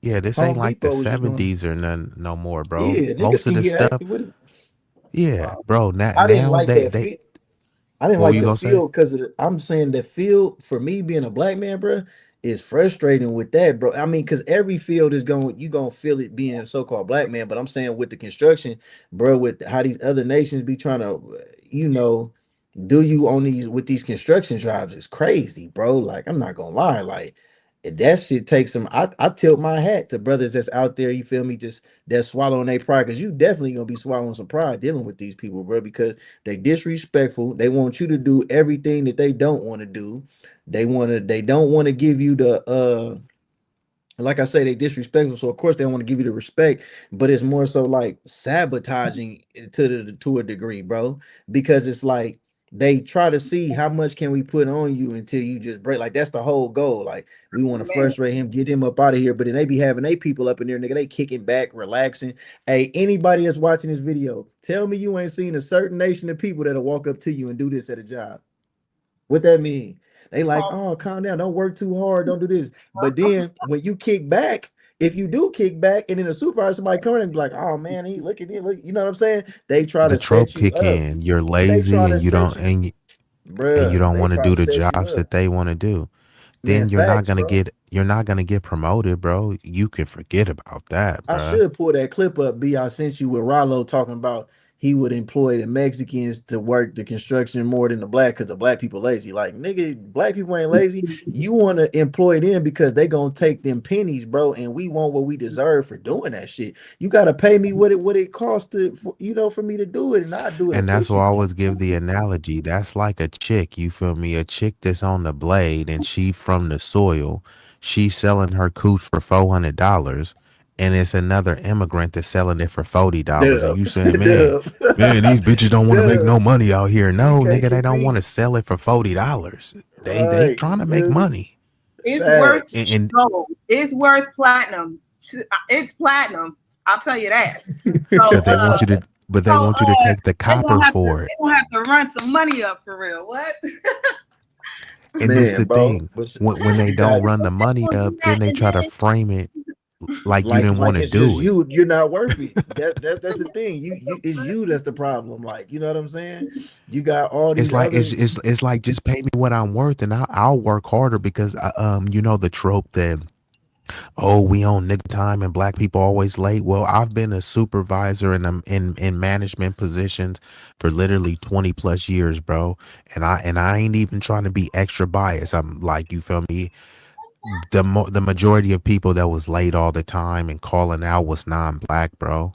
yeah, this ain't Home like the Depot was just doing it. 70s or none no more, bro. Yeah, Most niggas of can the get stuff, active with it. yeah, bro. I didn't Now like that they fit. I didn't what were like you the gonna say? field because I'm saying the field for me being a black man, bro, is frustrating with that, bro. I mean, because every field is going, you gonna feel it being a so-called black man. But I'm saying with the construction, bro, with how these other nations be trying to, you know, do you on these with these construction jobs is crazy, bro. Like, I'm not gonna lie, like that shit takes some. I tilt my hat to brothers that's out there, you feel me, just that's swallowing their pride, because you definitely gonna be swallowing some pride dealing with these people, bro, because they disrespectful. They want you to do everything that they don't want to do. They don't want to give you like I say, they disrespectful. So of course they want to give you the respect, but it's more so like sabotaging it to a degree, bro. Because it's like they try to see how much can we put on you until you just break. Like that's the whole goal. Like we want to Man, frustrate him, get him up out of here. But then they be having they people up in there, nigga. They kicking back, relaxing. Hey, anybody that's watching this video, tell me you ain't seen a certain nation of people that'll walk up to you and do this at a job. What that mean? They like, oh, calm down, don't work too hard, don't do this. But then when you kick back, if you do kick back, and then the supervisor somebody come in and be like, oh man, he look at it, look, you know what I'm saying? They try The to set trope you kick up. in. You're They lazy try to and you set don't you, and you bruh. don't They want to try do to the set you jobs up. that they want to do. Man, Then facts, bro. you're not gonna get promoted, bro. You can forget about that, I bruh. should pull that clip up, B. I sent you with Rollo talking about he would employ the Mexicans to work the construction more than the black because the black people lazy. Like, nigga, black people ain't lazy. You want to employ them because they gonna take them pennies, bro, and we want what we deserve for doing that shit. You gotta pay me what it costs to for me to do it, and I do it And that's why I efficiently. always give the analogy. That's like a chick, you feel me? A chick that's on the blade and she from the soil. She's selling her cooch for $400, and it's another immigrant that's selling it for $40. And Dub, you saying, dub, man, these bitches don't want to make dub. no money out here. You No, can't nigga, they don't want compete, to sell it for $40. They right? trying You to make feel me? money. it's worth Facts. And gold. It's worth platinum. It's platinum. I'll tell you that. So, but they want you to take the copper for they it. gonna have to run some money up for real. What? And this Man, the bro, thing. but When they you got don't run the money up, then they And try to then frame it like you didn't want like to it's just do it. you're not worth it. That's the thing. You it's you that's the problem. Like, you know what I'm saying? You got all It's these like other it's like just pay me what I'm worth, and I'll work harder because you know the trope that, oh, we on nigga time and black people always late. Well, I've been a supervisor in management positions for literally 20 plus years, bro, and I ain't even trying to be extra biased. I'm like, you feel me? The majority of people that was late all the time and calling out was non-black, bro.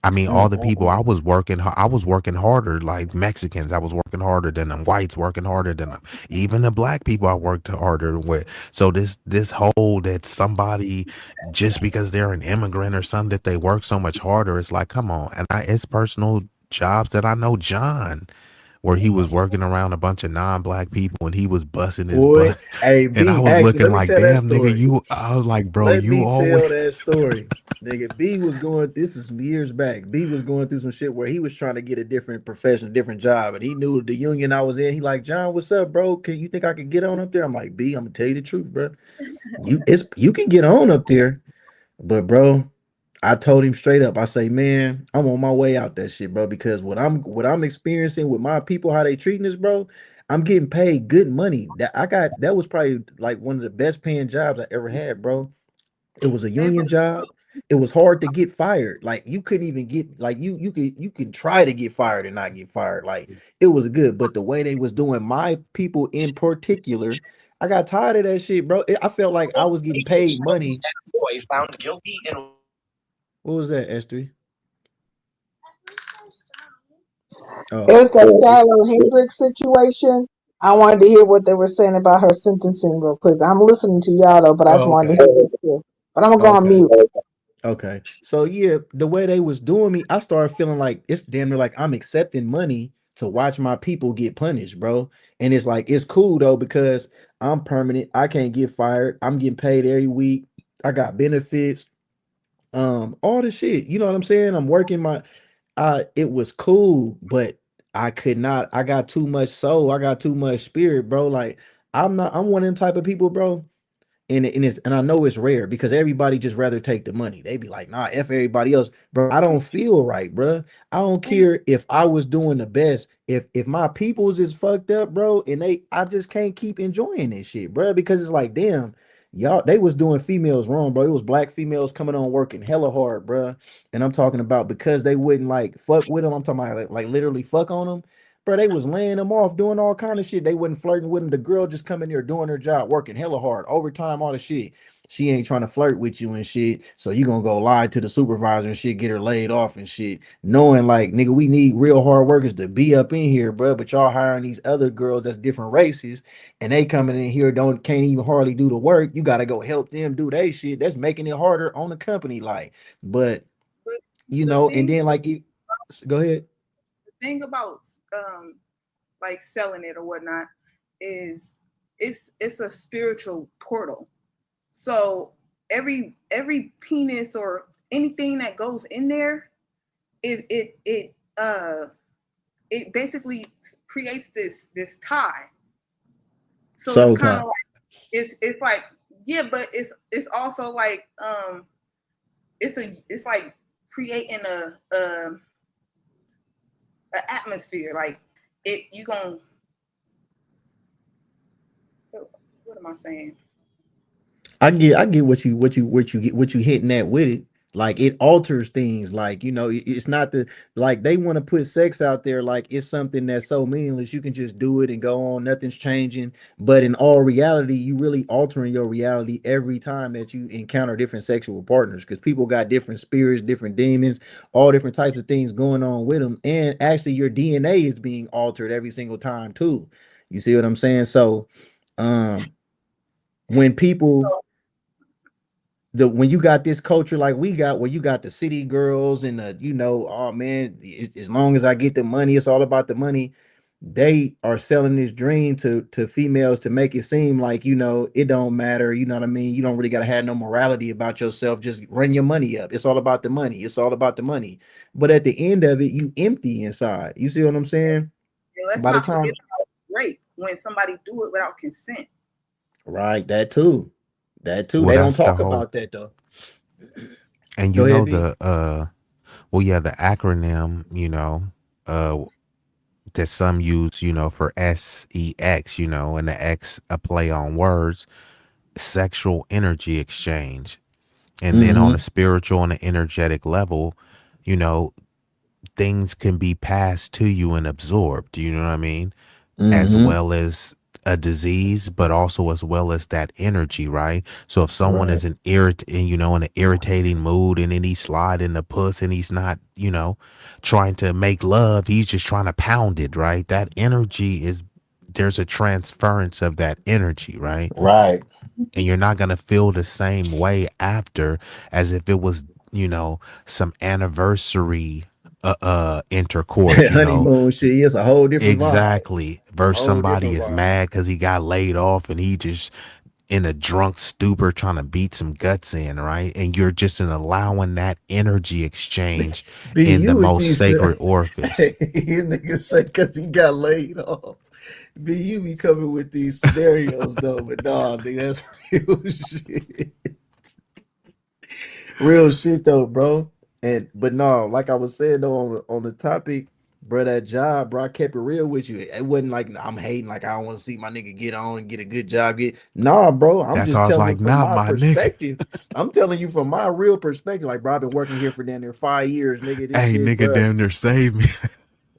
I mean, all the people mm. I was working harder, like Mexicans. I was working harder than them. Whites working harder than them. Even the black people I worked harder with. So this whole that somebody just because they're an immigrant or something that they work so much harder, it's like, come on. And it's personal jobs that I know John, where he was working around a bunch of non-black people and he was busting his Boy, butt. hey And I B, was actually, looking let me like, tell that damn, nigga, story. you. I was like, bro, Let you me always. tell that story. Nigga, B was going, this is years back. B was going through some shit where he was trying to get a different profession, different job, and he knew the union I was in. He like, John, what's up, bro? Can you think I could get on up there? I'm like, B, I'm gonna tell you the truth, bro. You can get on up there, but bro, I told him straight up. I say, man, I'm on my way out that shit, bro. Because what I'm experiencing with my people, how they treating us, bro. I'm getting paid good money. That was probably like one of the best paying jobs I ever had, bro. It was a they union job. It was hard to get fired. Like you couldn't even get like you can try to get fired and not get fired. Like it was good, but the way they was doing my people in particular, I got tired of that shit, bro. I felt like I was getting paid money. Boy found guilty in What was that, S3? It Oh, was that Skylar Hendricks situation. I wanted to hear what they were saying about her sentencing real quick. I'm listening to y'all though, but I just oh, wanted okay. to hear this too. But I'm gonna go on Okay. mute. Okay. So yeah, the way they was doing me, I started feeling like it's damn near like I'm accepting money to watch my people get punished, bro. And it's like it's cool though because I'm permanent. I can't get fired. I'm getting paid every week. I got benefits. All the shit. You know what I'm saying? I'm working my it was cool, but I could not. I got too much soul. I got too much spirit, bro. Like I'm one of them type of people, bro, and I know it's rare because everybody just rather take the money. They be like, nah, F everybody else. Bro, I don't feel right, bro. I don't care if I was doing the best. If my people's is fucked up, bro, and I just can't keep enjoying this shit, bro, because it's like, damn, y'all, they was doing females wrong, bro. It was black females coming on working hella hard, bro. And I'm talking about because they wouldn't like fuck with them. I'm talking about like literally fuck on them. Bro, they was laying them off, doing all kind of shit. They wasn't flirting with them. The girl just coming there doing her job, working hella hard, overtime, all the shit. she ain't trying to flirt with you and shit. So you gonna go lie to the supervisor and shit, get her laid off and shit, knowing like nigga, we need real hard workers to be up in here, bro. But y'all hiring these other girls that's different races, and they coming in here can't even hardly do the work. You gotta go help them do they shit. That's making it harder on the company, like. But But you the know, and thing, then like you go ahead. the thing about like selling it or whatnot is it's a spiritual portal. So every penis or anything that goes in there, it basically creates this tie. So it's Soul kind tie. of like it's like, yeah, but it's also like it's like creating a atmosphere, like it you gonna what am I saying? I get what you hitting at with it. Like it alters things. Like you know, it's not the like they want to put sex out there like it's something that's so meaningless. You can just do it and go on. Nothing's changing. But in all reality, you really altering your reality every time that you encounter different sexual partners because people got different spirits, different demons, all different types of things going on with them. And actually, your DNA is being altered every single time too. You see what I'm saying? So, um, when people when you got this culture like we got where you got the city girls and the you know oh man as long as I get the money it's all about the money. They are selling this dream to females to make it seem like you know it don't matter, you know what I mean, you don't really got to have no morality about yourself, just run your money up, it's all about the money, it's all about the money. But at the end of it you empty inside, you see what I'm saying? And let's By the not forget time about rape when somebody do it without consent. right, that too Well, they don't that's the talk whole, about that though. and Go you ahead know B. the well, yeah, the acronym, uh that some use, for SEX, and the X a play on words, sexual energy exchange. And then on a Mm-hmm. spiritual and an energetic level, you know, things can be passed to you and absorbed, you know what I mean? As Mm-hmm. well as a disease, but also as well as that energy, right? So if someone Right. is in an irritating mood and then he's sliding the puss and he's not, trying to make love, he's just trying to pound it, right? That energy there's a transference of that energy, right? Right. And you're not going to feel the same way after as if it was, some anniversary intercourse, Honeymoon shit. It's a whole different vibe. exactly, A versus whole somebody different is vibe. mad because he got laid off and he just in a drunk stupor trying to beat some guts in, right? And you're just in allowing that energy exchange B, in the you with most these sacred orifice. his niggas say because he got laid off. B, you be coming with these scenarios though, but nah, nigga, that's real shit. Real shit though, bro. And but no, like I was saying though on the topic, bro, that job, bro, I kept it real with you. It wasn't like I'm hating, like I don't want to see my nigga get on and get a good job. Get nah, bro. I'm That's just why I was telling him like, from nah, my my nigga. perspective. I'm telling you from my real perspective. Like, bro, I've been working here for damn near 5 years, nigga. This Hey, shit, nigga, bro. damn near saved me.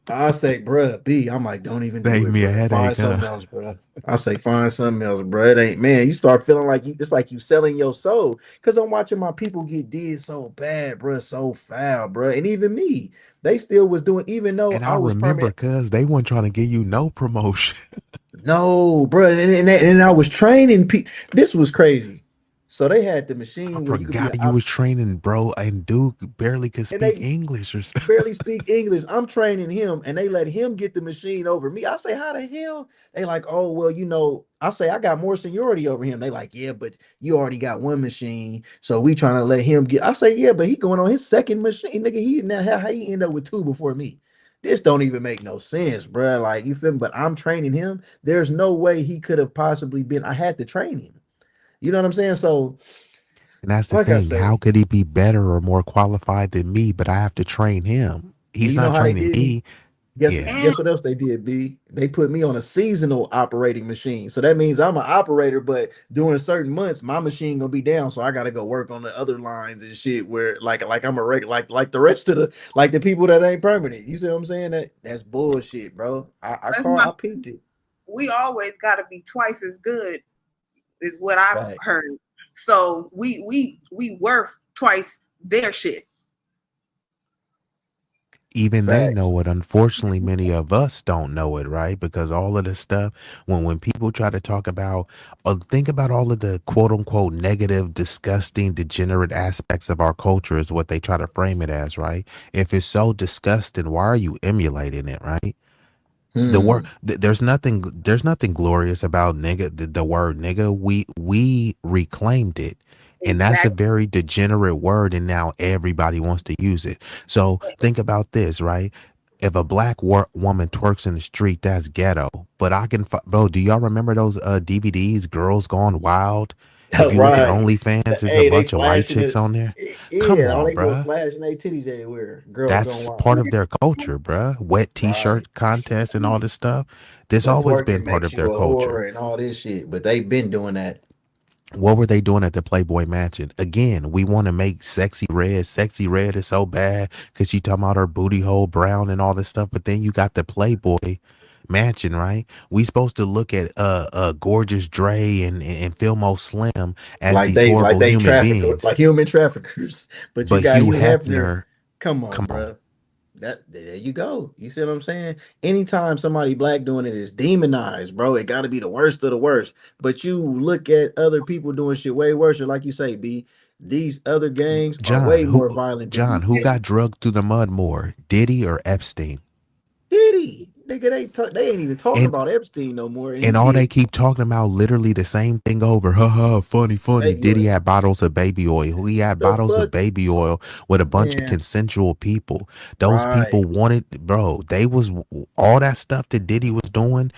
I say, bruh, B, I'm like, don't even do Saved it, me a bruh. headache, Find huh? something else, bruh. I say, find something else, bruh. It ain't, man. You start feeling like it's like you selling your soul. Cause I'm watching my people get did so bad, bruh, so foul, bruh. And even me, they still was doing, even though And I I was remember permanent. cuz they weren't trying to give you no promotion. No, bruh. And I was training people. This was crazy. So they had the I machine where you could be an forgot you op, was training, bro, and Duke barely could and speak they English or something. barely speak English. I'm training him, and they let him get the machine over me. I say, how the hell? They like, oh well, you know. I say I got more seniority over him. They like, yeah, but you already got one machine, so we trying to let him get. I say, yeah, but he going on his second machine, nigga. He now how he end up with two before me? This don't even make no sense, bro. Like you feel me? But I'm training him. There's no way he could have possibly been. I had to train him. You know what I'm saying? So, And that's the like I thing. How say, could he be better or more qualified than me, but I have to train him? and He's you know not how they training did me? me. Guess Yeah. And guess what else they did, B? They put me on a seasonal operating machine. So that means I'm an operator, but during certain months, my machine gonna be down. So I gotta go work on the other lines and shit where like I'm a like the rest of the people that ain't permanent. You see what I'm saying? That's bullshit, bro. let's not, I peeped it. we always got to be twice as good is what I've Facts. heard. So we worth twice their shit. Even they Facts. know it. Unfortunately, many of us don't know it, right? Because all of this stuff, when people try to talk about, think about all of the quote unquote negative, disgusting, degenerate aspects of our culture is what they try to frame it as, right? If it's so disgusting, why are you emulating it, right? The word there's nothing glorious about nigga. The word nigga, we reclaimed it, and that's a Exactly. very degenerate word, and now everybody wants to use it. So think about this, right? If a black woman twerks in the street, that's ghetto. But I can bro, do y'all remember those DVDs, Girls Gone Wild? If you look at Right. OnlyFans, there's a Hey, they bunch of white flashing chicks it. on there. Come Yeah, all on, they doing bruh. flashing their titties everywhere. Girls going That's wild. part of their culture, bruh. Wet Right. t-shirt contests and all this stuff. This But always been twerking part makes of you their a culture. whore and all this shit. But they've been doing that. What were they doing at the Playboy Mansion? Again, we want to make Sexy Red. Sexy Red is so bad because she talking about her booty hole brown and all this stuff. But then you got the Playboy Mansion, right? We supposed to look at Gorgeous Dre and Filmo Slim as these Like horrible they human trafficker, beings. like human traffickers. But you But got Hugh Hugh Hefner. Hefner, Come come on, on. bro. That there you go. You see what I'm saying? Anytime somebody black doing it is demonized, bro. It got to be the worst of the worst. But you look at other people doing shit way worse, or like you say, B. These other gangs are John, way more violent than John, these who got gangs. drugged through the mud more, Diddy or Epstein? Diddy, nigga, they ain't even talking And about Epstein no more, and he And all they did. keep talking about literally the same thing over. Ha ha, funny, funny. Baby Diddy oil. had bottles of baby oil. He had The bottles of fuck, baby oil with a bunch of man. consensual people. Those Right, people wanted, bro, they was all that stuff that Diddy was doing.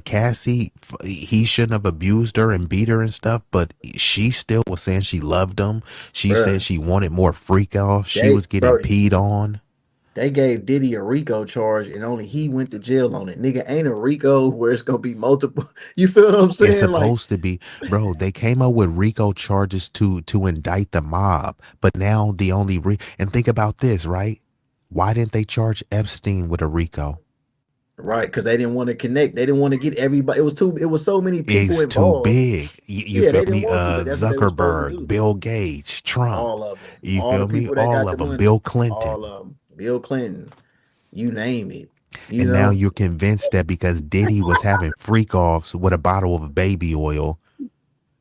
Cassie, he shouldn't have abused her and beat her and stuff, but she still was saying she loved him. She said bro. she wanted more freak off. She was getting Bro, peed on. they gave Diddy a RICO charge, and only he went to jail on it. Nigga, ain't a RICO where it's gonna be multiple. You feel what I'm It's saying? Like, supposed to be, bro. They came up with RICO charges to indict the mob, but now the only and think about this, right? Why didn't they charge Epstein with a RICO? right? Because they didn't want to connect. They didn't want to get everybody. It was too. It was so many people It's too involved. big. You Yeah, feel they didn't me? want to, but that's what they were supposed to Zuckerberg, do. Bill Gates, Trump. All of them, You all the feel me? people that All got of the them. money, Bill Clinton. all of them. Bill Clinton, you name it. You And now know, you're convinced that because Diddy was having freak offs with a bottle of baby oil,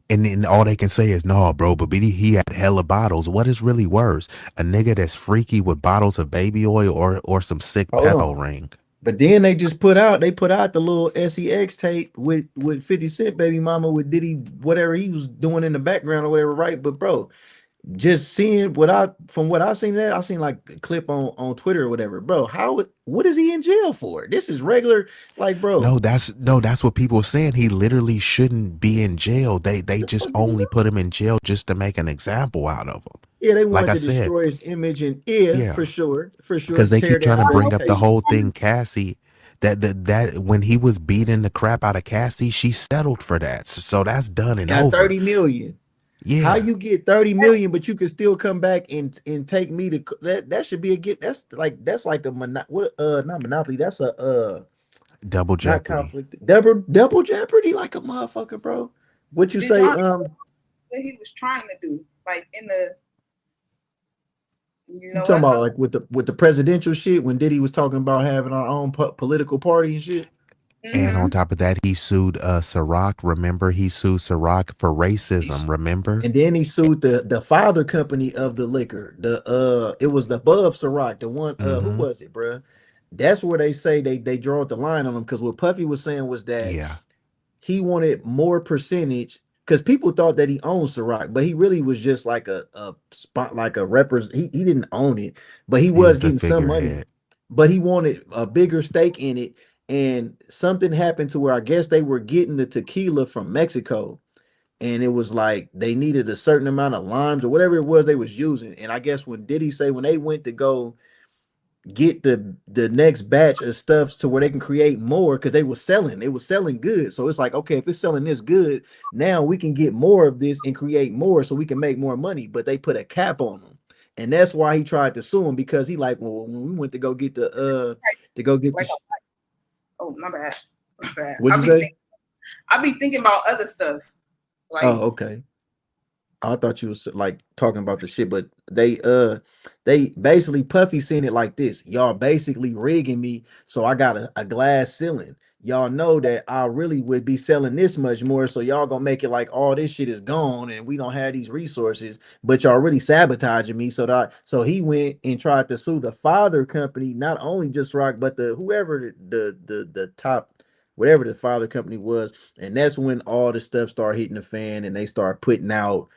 and then all they can say is, no, bro, but he had hella bottles. What is really worse? A nigga that's freaky with bottles of baby oil or some sick hold pedo on. ring? But then they put out the little SEX tape with 50 Cent baby mama with Diddy, whatever he was doing in the background or whatever, right? But bro, just seeing from what I seen that, I seen like a clip on Twitter or whatever. Bro, what is he in jail for? This is regular, like, bro, No, that's what people are saying. He literally shouldn't be in jail. They the just fuck did he only do? put him in jail just to make an example out of him. Yeah, they Like wanted I to said, destroy his image and yeah, yeah, for sure, because they tear keep trying down to his bring up the reputation. whole thing, Cassie. That when he was beating the crap out of Cassie, she settled for that. So that's done and Got over. 30 million. How Yeah. you get 30 million, but you can still come back and take me to that should be a get. That's like a not monopoly. That's a Double not jeopardy. conflict. Double jeopardy like a motherfucker, bro. What you Did say? y'all what he was trying to do? Like in the, you You know talking what? about like with the presidential shit when Diddy was talking about having our own political party and shit? And on Mm-hmm. top of that, he sued Ciroc. Remember, he sued Ciroc for racism. Remember? And then he sued the father company of the liquor. It was the Above Ciroc, the one who Mm-hmm. was it, bro? That's where they say they draw the line on him because what Puffy was saying was that Yeah. he wanted more percentage because people thought that he owned Ciroc, but he really was just like a spot like a represent. He didn't own it, but he He was was the getting some money. figurehead. But he wanted a bigger stake in it, and something happened to where I guess they were getting the tequila from Mexico and it was like they needed a certain amount of limes or whatever it was they was using. And I guess when Diddy say when they went to go get the next batch of stuffs to where they can create more because they was selling good. So it's like, okay, if it's selling this good, now we can get more of this and create more so we can make more money. But they put a cap on them. And that's why he tried to sue him because he like, well, when we went to go get Like oh my bad. My bad. What'd you say? I be thinking about other stuff. Like Oh, okay. I thought you was like talking about the shit, but they basically Puffy seen it like this. Y'all basically rigging me, so I got a glass ceiling. Y'all know that I really would be selling this much more, so y'all gonna make it like all this shit is gone and we don't have these resources, but y'all really sabotaging me. So he went and tried to sue the father company, not only just Rock, but the whoever the top whatever the father company was, and that's when all the stuff started hitting the fan and they start putting out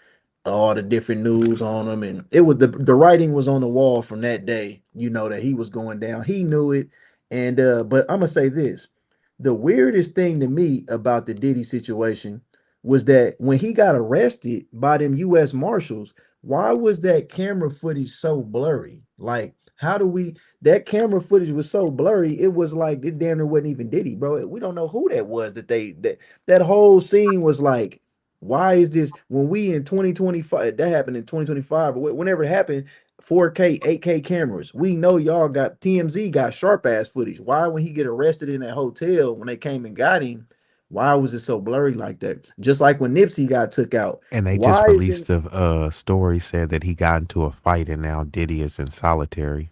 all the different news on him, and it was the writing was on the wall from that day, you know, that he was going down. He knew it. And but I'm gonna say this: the weirdest thing to me about the Diddy situation was that when he got arrested by them US Marshals, why was that camera footage so blurry? Like, how do we that camera footage was so blurry, it was like it damn near wasn't even Diddy, bro. We don't know who that was that whole scene was like, why is this when we in 2025? That happened in 2025, or whenever it happened. 4K, 8K cameras. We know y'all got TMZ got sharp ass footage. Why, when he get arrested in that hotel, when they came and got him, why was it so blurry like that? Just like when Nipsey got took out. And they just Why is it? released a story said that he got into a fight and now Diddy is in solitary.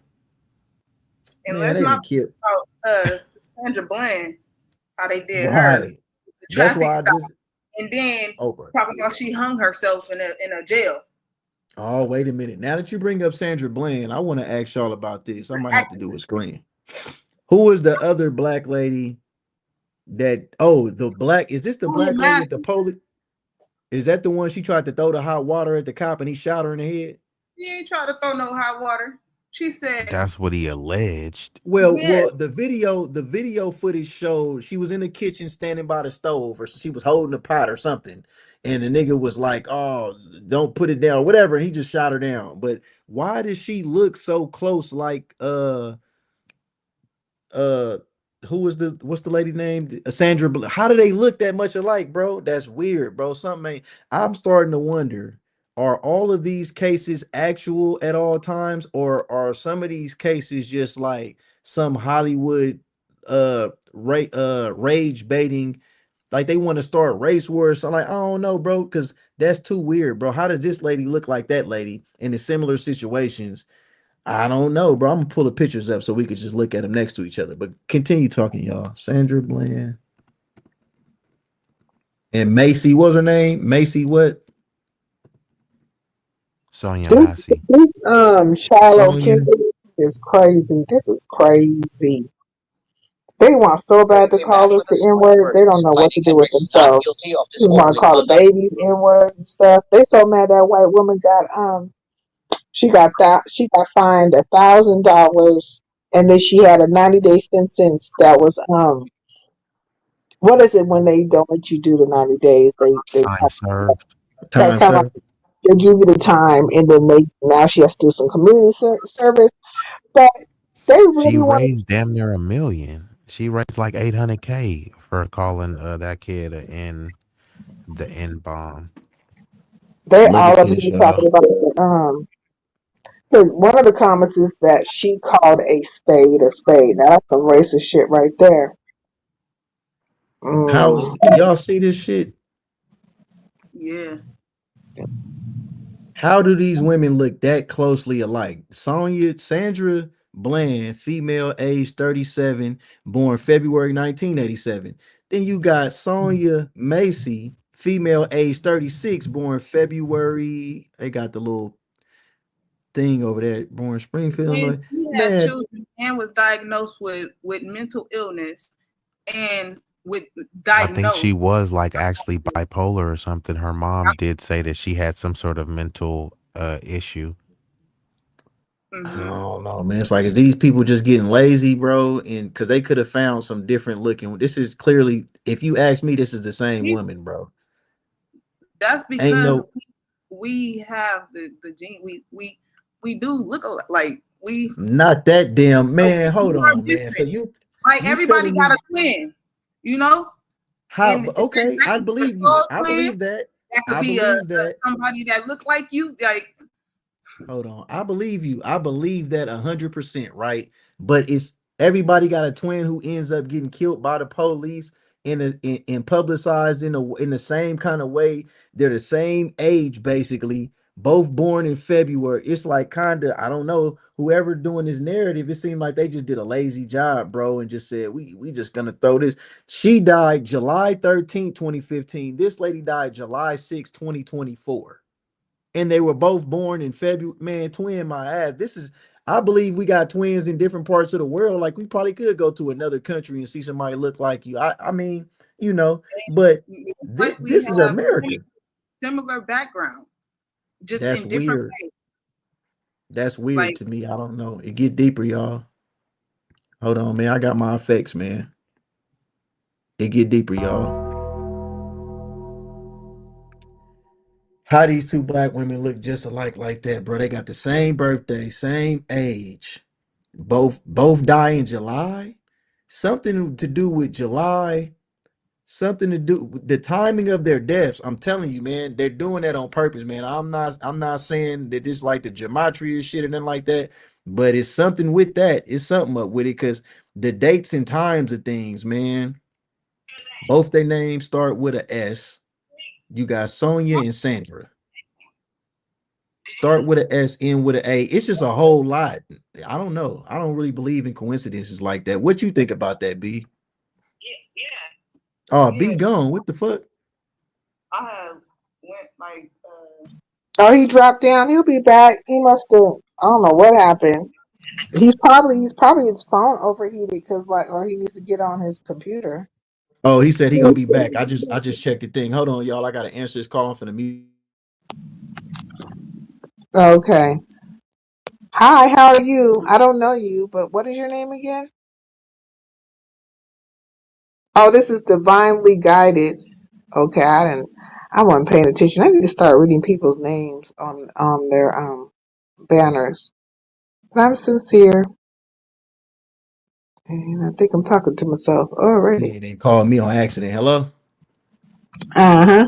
And Man, let's they done not killed. talk about Sandra Bland, how they did her, Right. the That's traffic why I stop, just and then over. talking about she hung herself in a jail. Oh, wait a minute. Now that you bring up Sandra Bland, I want to ask y'all about this. I might have to do a screen. Who was the other black lady that? Oh, the black. Is this the Julia black lady at the Massey, police? Is that the one she tried to throw the hot water at the cop and he shot her in the head? she ain't trying to throw no hot water. She said, That's what he alleged. yeah, Well, the video footage showed she was in the kitchen standing by the stove, or she was holding a pot or something, and the nigga was like, "Oh, don't put it down," whatever, and he just shot her down. But why does she look so close? Like, uh, what's the lady name? Sandra. How do they look that much alike, bro? That's weird, bro. Something ain't. I'm starting to wonder. Are all of these cases actual at all times, or are some of these cases just like some Hollywood rage baiting, like they want to start race wars? So like, I don't know, bro, because that's too weird, bro. How does this lady look like that lady in the similar situations? I don't know, bro. I'm gonna pull the pictures up so we could just look at them next to each other. But continue talking, y'all. Sandra Bland and Macy. What's her name? Macy what? Sonia This Massey. Shiloh Sonya. Kennedy is crazy. This is crazy. They want so bad to call us the N word. They don't know what to do with themselves. Just want to call the babies N words and stuff. They so mad that white woman got she got fined $1,000, and then she had a 90-day sentence that was what is it when they don't let you do the 90 days? They Time served. that Time, time out, sir. they give you the time, and then they now she has to do some community service. But they She really want raised damn near $1 million. She raised like 800K for calling that kid the N bomb. they Look all at up this, here talking y'all. about because one of the comments is that she called a spade a spade. Now that's some racist shit right there. How Mm. is y'all see this shit? yeah. How do these women look that closely alike? Sandra Bland, female, age 37, born February 1987. Then you got Sonya Macy, female, age 36, born February. They got the little thing over there, born Springfield, And Illinois. she had Man, children and was diagnosed with mental illness and with I think she diagnosed. was like actually bipolar or something. Her mom did say that she had some sort of mental issue. I Mm-hmm. don't know, man. It's like, is these people just getting lazy, bro? And because they could have found some different looking. This is clearly, if you ask me, this is the same woman, bro. That's Ain't because no, we have the gene. We do look like we not that damn man. we Hold are on, man. So different. you Like you everybody telling got a me twin, you know. how? And Okay, that I could be a believe you. soul I twin. believe that. That could I be believe that. somebody that look like you. Like Hold on. I believe you. I believe that 100%, right? But it's everybody got a twin who ends up getting killed by the police. in publicized in the same kind of way. They're the same age basically, both born in February. It's like kind of, I don't know, whoever doing this narrative, it seemed like they just did a lazy job, bro, and just said we just gonna throw this. She died July 13th, 2015. This lady died July 6th, 2024. And they were both born in February. Man, twin my ass. This is, I believe we got twins in different parts of the world. Like we probably could go to another country and see somebody look like you. I mean, you know, but Like we this is have America. similar background, just That's in different weird. ways. That's weird Like to me. I don't know. It get deeper, y'all. Hold on, man. I got my effects, man. It get deeper, y'all. How these two black women look just alike like that, bro? They got the same birthday, same age. Both die in July. Something to do with July. Something to do with the timing of their deaths. I'm telling you, man, they're doing that on purpose, man. I'm not saying that this like the gematria or shit and nothing like that, but it's something with that. It's something up with it because the dates and times of things, man. Both their names start with a S. You got Sonia and Sandra. Start with an S, end with an A. It's just a whole lot. I don't know. I don't really believe in coincidences like that. What you think about that, B? Oh, yeah, B gone. What the fuck? I have went like Oh, he dropped down. He'll be back. He must have. I don't know what happened. He's probably his phone overheated because like, or he needs to get on his computer. Oh, he said he gonna be back. I just checked the thing. Hold on, y'all. I gotta answer this call from the mute. Okay. Hi, how are you? I don't know you, but what is your name again? Oh, this is divinely guided. Okay, I wasn't paying attention. I need to start reading people's names on their banners. But I'm sincere, and I think I'm talking to myself already. Yeah, they called me on accident. Hello, Uh-huh.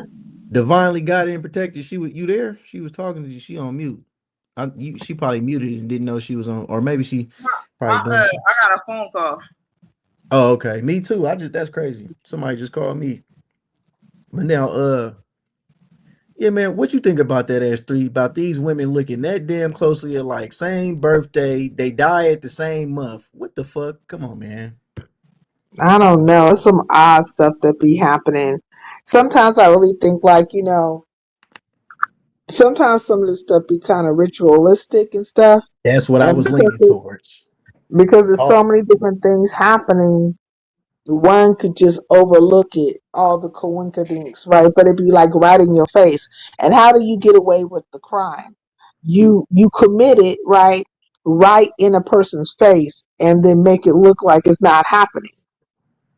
divinely guided and protected. She was you there? She was talking to you. She on mute. She probably muted and didn't know she was on, or maybe she probably doing something. I got a phone call. Oh, okay. Me too. That's crazy. Somebody just called me. But now, yeah, man, what you think about that, S3? About these women looking that damn closely alike, same birthday, they die at the same month. What the fuck? Come on, man. I don't know. It's some odd stuff that be happening. Sometimes I really think like, sometimes some of this stuff be kind of ritualistic and stuff. That's what I And was leaning towards. because there's Oh, so many different things happening, one could just overlook it, all the coinkydinks, right? But it'd be like right in your face. And how do you get away with the crime? You commit it, right in a person's face, and then make it look like it's not happening.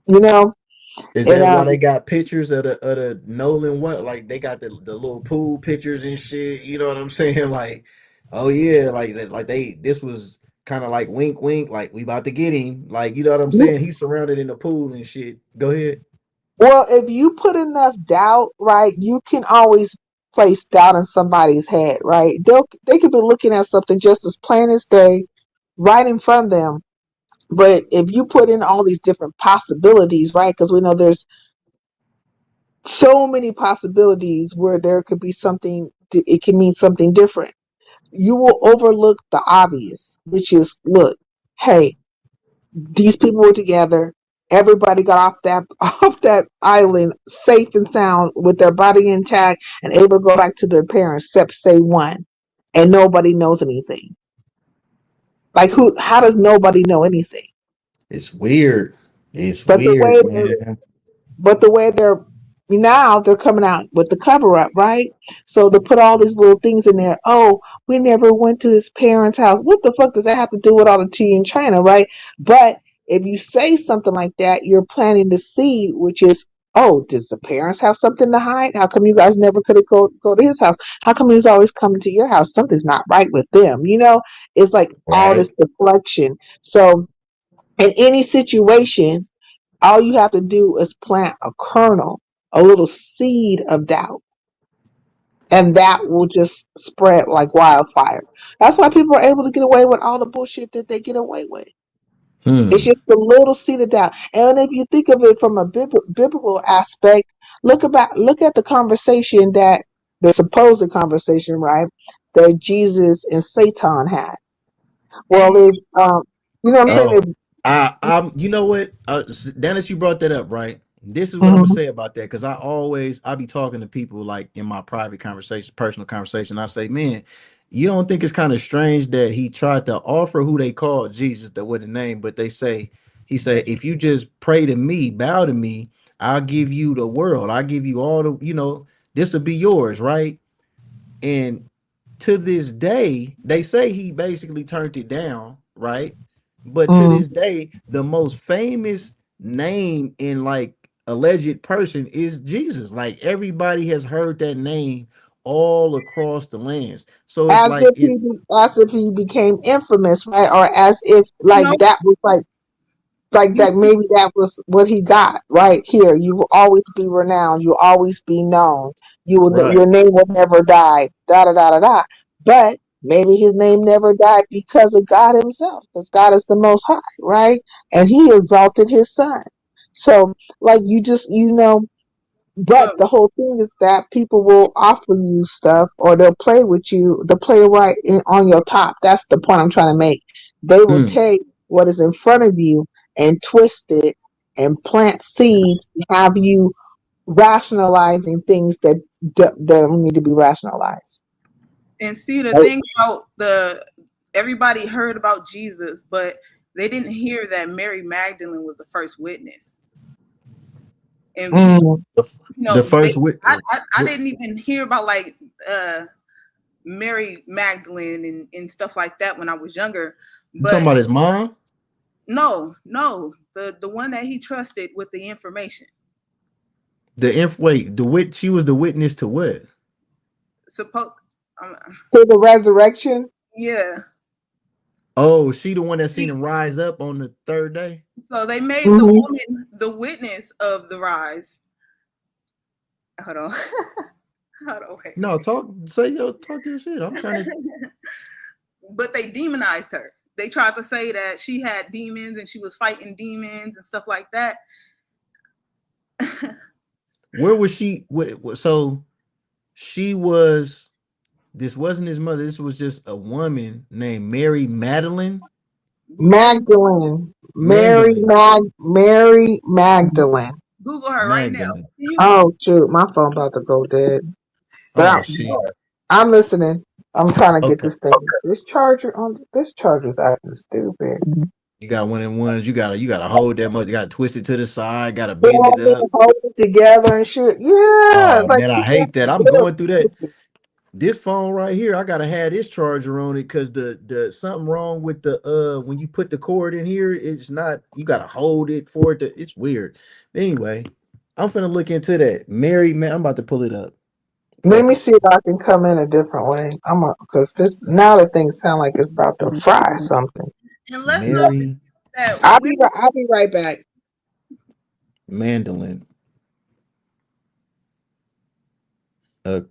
You know? is And that why they got pictures of the Nolan? What, like they got the little pool pictures and shit? You know what I'm saying? Like, oh yeah, like they this was kind of like wink wink, like we about to get him. Like, you know what I'm saying? He's surrounded in the pool and shit. Go ahead. well, if you put enough doubt, right, you can always place doubt in somebody's head, right? They could be looking at something just as plain as day, right in front of them. But if you put in all these different possibilities, right? Because we know there's so many possibilities where there could be something, it can mean something different. You will overlook the obvious, which is, look, hey, these people were together. Everybody got off that off that island safe and sound with their body intact and able to go back to their parents, except say one, and nobody knows anything. Like who? How does nobody know anything? It's weird. It's But the weird, way man. But the way they're coming out with the cover up, right? So they put all these little things in there. Oh, we never went to his parents' house. What the fuck does that have to do with all the tea in China, right? But if you say something like that, you're planting the seed, which is, oh, does the parents have something to hide? How come you guys never could go to his house? How come he was always coming to your house? Something's not right with them. It's like all Right. this deflection. So in any situation, all you have to do is plant a kernel, a little seed of doubt, and that will just spread like wildfire. That's why people are able to get away with all the bullshit that they get away with. It's just a little seeded down. And if you think of it from a biblical aspect, look at the conversation that the supposed conversation, right, that Jesus and Satan had. Well, And if you know what I'm saying? Oh, I'm. You know what? Dennis, you brought that up, right? This is what I'm gonna Mhm. say about that because I be talking to people like in my private conversation, personal conversation. I say, man, you don't think it's kind of strange that he tried to offer who they called Jesus that with a name, but he said, if you just pray to me, bow to me, I'll give you the world. I'll give you all the, this will be yours, right? And to this day, they say he basically turned it down, right? But to Mhm. this day, the most famous name in like alleged person is Jesus. Like everybody has heard that name all across the lands. So it's As like if as if he became infamous, right? Or as if you like know, that was like you that maybe that was what he got right here. You will always be renowned. You will always be known. Your right. name will never die. Da da da da da. But maybe his name never died because of God Himself, because God is the Most High, right? And He exalted His Son. So, like but but the whole thing is that people will offer you stuff or they'll play with you, they'll play on your top. That's the point I'm trying to make. They will Mm. take what is in front of you and twist it and plant seeds to have you rationalizing things that don't need to be rationalized. and see the Right? thing about everybody heard about Jesus, but they didn't hear that Mary Magdalene was the first witness. And Mm. The, the first wit. I didn't even hear about like Mary Magdalene and stuff like that when I was younger. You talking But about his mom? no, the one that he trusted with the information. Wait, the wit. She was the witness to what? Suppose, um, To the resurrection. yeah. Oh, she the one that seen See, him rise up on the third day. so they made the Hmm. woman the witness of the rise. Hold on, hold on, wait. No, talk your shit. I'm trying to. But they demonized her. They tried to say that she had demons and she was fighting demons and stuff like that. Where was she? So she was. This wasn't his mother. This was just a woman named Mary Madeline Mary, Magdalene. Mary Magdalene. Google her right now. Magdalene. Oh shoot, my phone about to go dead. Oh But shit. I'm listening. I'm trying to get Okay. this thing. This charger's acting stupid. You got one of them ones. You gotta hold that much. You gotta twist it to the side. Gotta They bend all it need up. to hold it together and shit. Yeah, Oh like man, I hate that. I'm going through that. This phone right here, I gotta have this charger on it because the something wrong with the when you put the cord in here, it's not. You gotta hold it for it. It's weird. Anyway, I'm finna look into that. Mary, man, I'm about to pull it up. let Fuck me it. see if I can come in a different way. Because this now the thing sound like it's about to fry something. And let's not Mary that I'll be right back. Mandolin.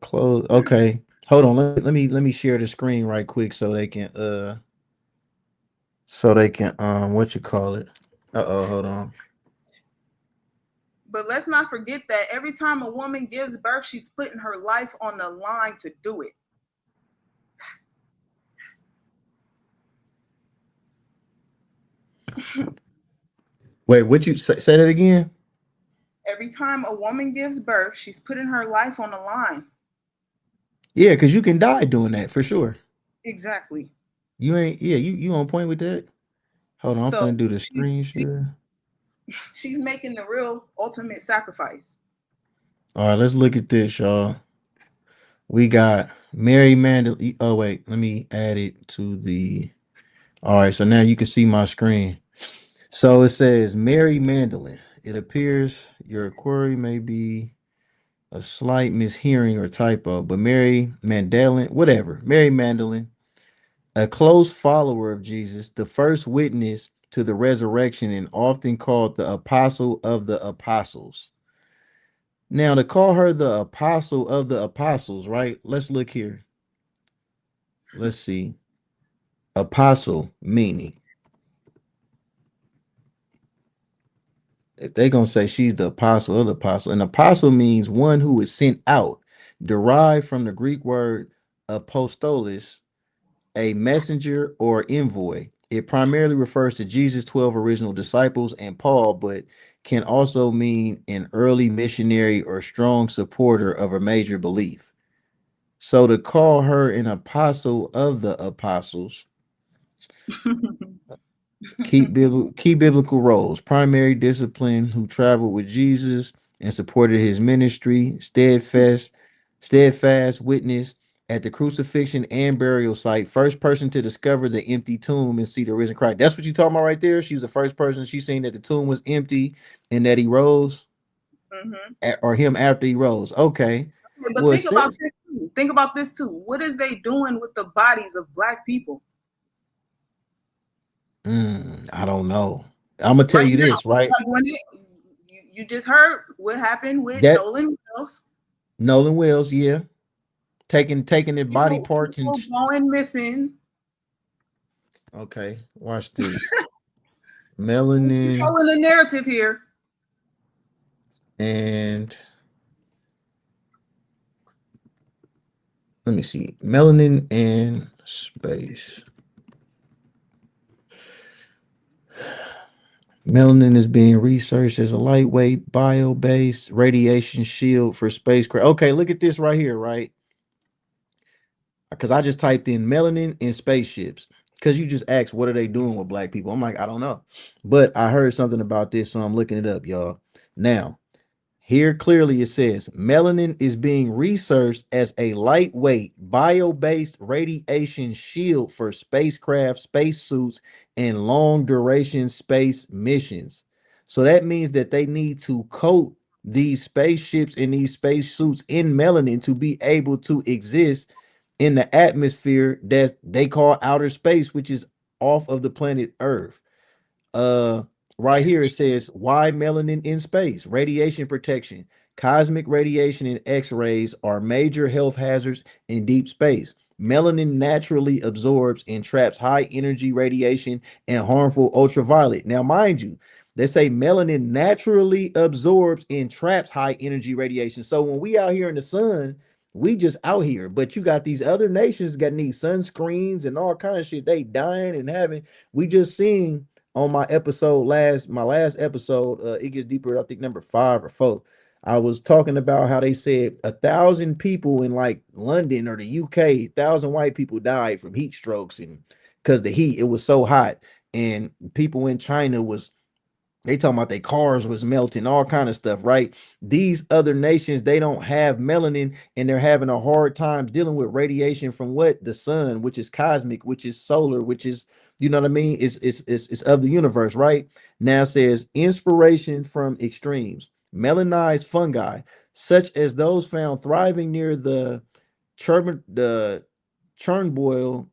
Close. Okay. Hold on. Let me share the screen right quick so they can what you call it. Uh-oh, hold on. but let's not forget that every time a woman gives birth, she's putting her life on the line to do it. Wait, what you say that again? Every time a woman gives birth, she's putting her life on the line. Yeah, because you can die doing that for sure. Exactly. You ain't you on point with that? Hold on, I'm So finna do the she, screen she share. she's making the real ultimate sacrifice. All right, let's look at this, y'all. We got Mary Mandel. Oh wait, let me add it to the. All right, so now you can see my screen. So it says Mary Mandolin. It appears your query may be a slight mishearing or typo, but Mary Magdalene, whatever. Mary Magdalene, a close follower of Jesus, the first witness to the resurrection, and often called the apostle of the apostles. Now, to call her the apostle of the apostles, right? Let's look here. Let's see. Apostle meaning. if they're gonna say she's the apostle of the apostle, an apostle means one who is sent out, derived from the Greek word apostolos, a messenger or envoy. It primarily refers to Jesus' 12 original disciples and Paul, but can also mean an early missionary or strong supporter of a major belief. So to call her an apostle of the apostles, key biblical roles, primary discipline, who traveled with Jesus and supported his ministry, steadfast witness at the crucifixion and burial site, first person to discover the empty tomb and see the risen Christ. That's what you talking about right there. She was the first person. She seen that the tomb was empty and that he rose, or him after he rose. Okay. But Well, think about this too. Think about this too. What is they doing with the bodies of Black people I don't know. I'm gonna tell right you now? this, right? Like when you just heard what happened with That Nolan Wells. Nolan Wells, yeah, taking the body parts and People going missing. okay, watch this. Who's Melanin controlling the narrative here? and let me see. Melanin and space. Melanin is being researched as a lightweight bio-based radiation shield for spacecraft. Okay, look at this right here, right? Because I just typed in melanin and spaceships. Because you just asked, what are they doing with Black people? I'm like, I don't know. But I heard something about this, so I'm looking it up, y'all. Now, here clearly it says melanin is being researched as a lightweight bio-based radiation shield for spacecraft, spacesuits, and long duration space missions. So that means that they need to coat these spaceships and these spacesuits in melanin to be able to exist in the atmosphere that they call outer space, which is off of the planet Earth. uh right here it says why melanin in space. Radiation protection. Cosmic radiation and x-rays are major health hazards in deep space. Melanin naturally absorbs and traps high energy radiation and harmful ultraviolet. Now mind you, they say melanin naturally absorbs and traps high energy radiation. So when we out here in the sun, we just out here, but you got these other nations got need sunscreens and all kind of shit. They dying and having, we just seen on my last episode, it gets deeper, I think number 5 or 4. I was talking about how they said 1,000 people in like London or the UK, 1,000 white people died from heat strokes, and because the heat, it was so hot, and people in China was, they talking about their cars was melting, all kind of stuff, right? These other nations, they don't have melanin, and they're having a hard time dealing with radiation from what? The sun, which is cosmic, which is solar, which is, you know what I mean? It's of the universe, right? Now it says inspiration from extremes. Melanized fungi, such as those found thriving near the the Chernobyl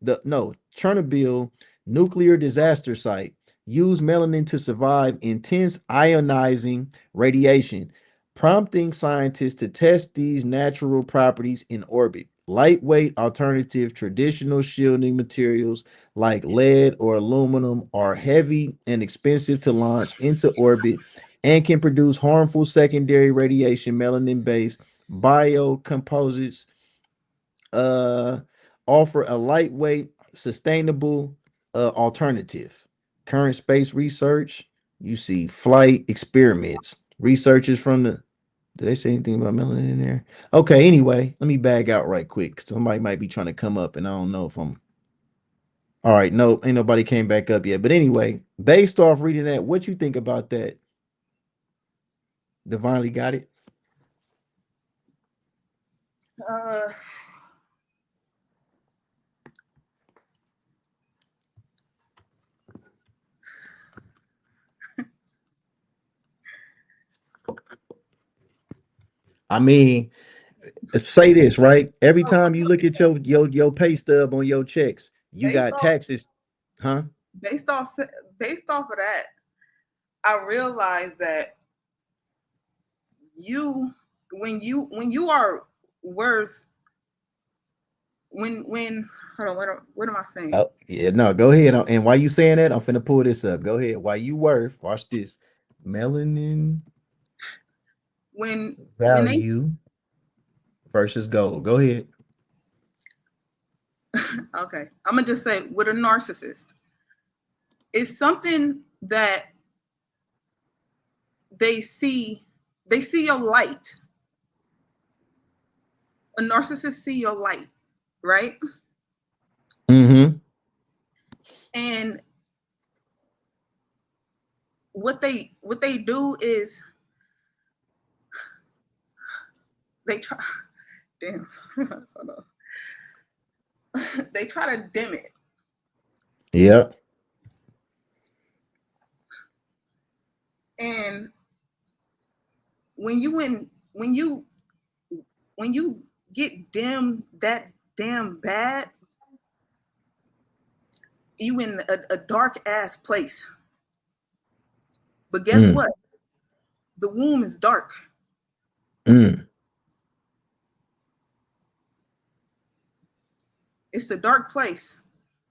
nuclear disaster site, use melanin to survive intense ionizing radiation, prompting scientists to test these natural properties in orbit. Lightweight alternative traditional shielding materials like lead or aluminum are heavy and expensive to launch into orbit and can produce harmful secondary radiation. Melanin based biocomposites uh offer a lightweight, sustainable alternative. Current space research, you see flight experiments. Researchers from the, did they say anything about melanin in there? Okay, anyway, let me bag out right quick. Somebody might be trying to come up, and I don't know if I'm all right. No, ain't nobody came back up yet. But anyway, based off reading that, what you think about that? Divinely got it. Uh, I mean, say this, right? Every time you look at your pay stub on your checks, you based got off taxes, huh? based off based off of that, I realized that you when you are worth when hold on, what am I saying? Oh, yeah, no, go ahead. And while you saying that, I'm finna pull this up. Go ahead. While you worth, watch this. Melanin when they value versus gold. Go ahead. okay, I'm gonna just say with a narcissist, it's something that they see your light. A narcissist see your light, right? Mm-hmm. And what they do is they try damn hold on. They try to dim it. Yep. And when you get dim that damn bad, you in a dark ass place. But guess Mm. what? The womb is dark. Mm. It's a dark place.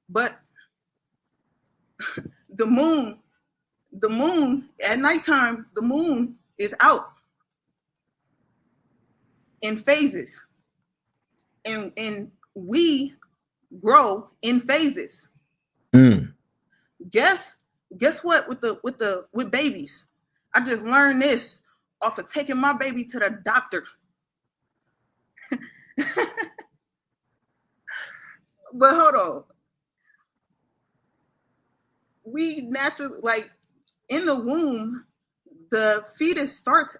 But the moon at nighttime, the moon is out in phases. And we grow in phases. Mm. Guess what with babies? I just learned this off of taking my baby to the doctor. But hold on. We naturally, like, in the womb, the fetus starts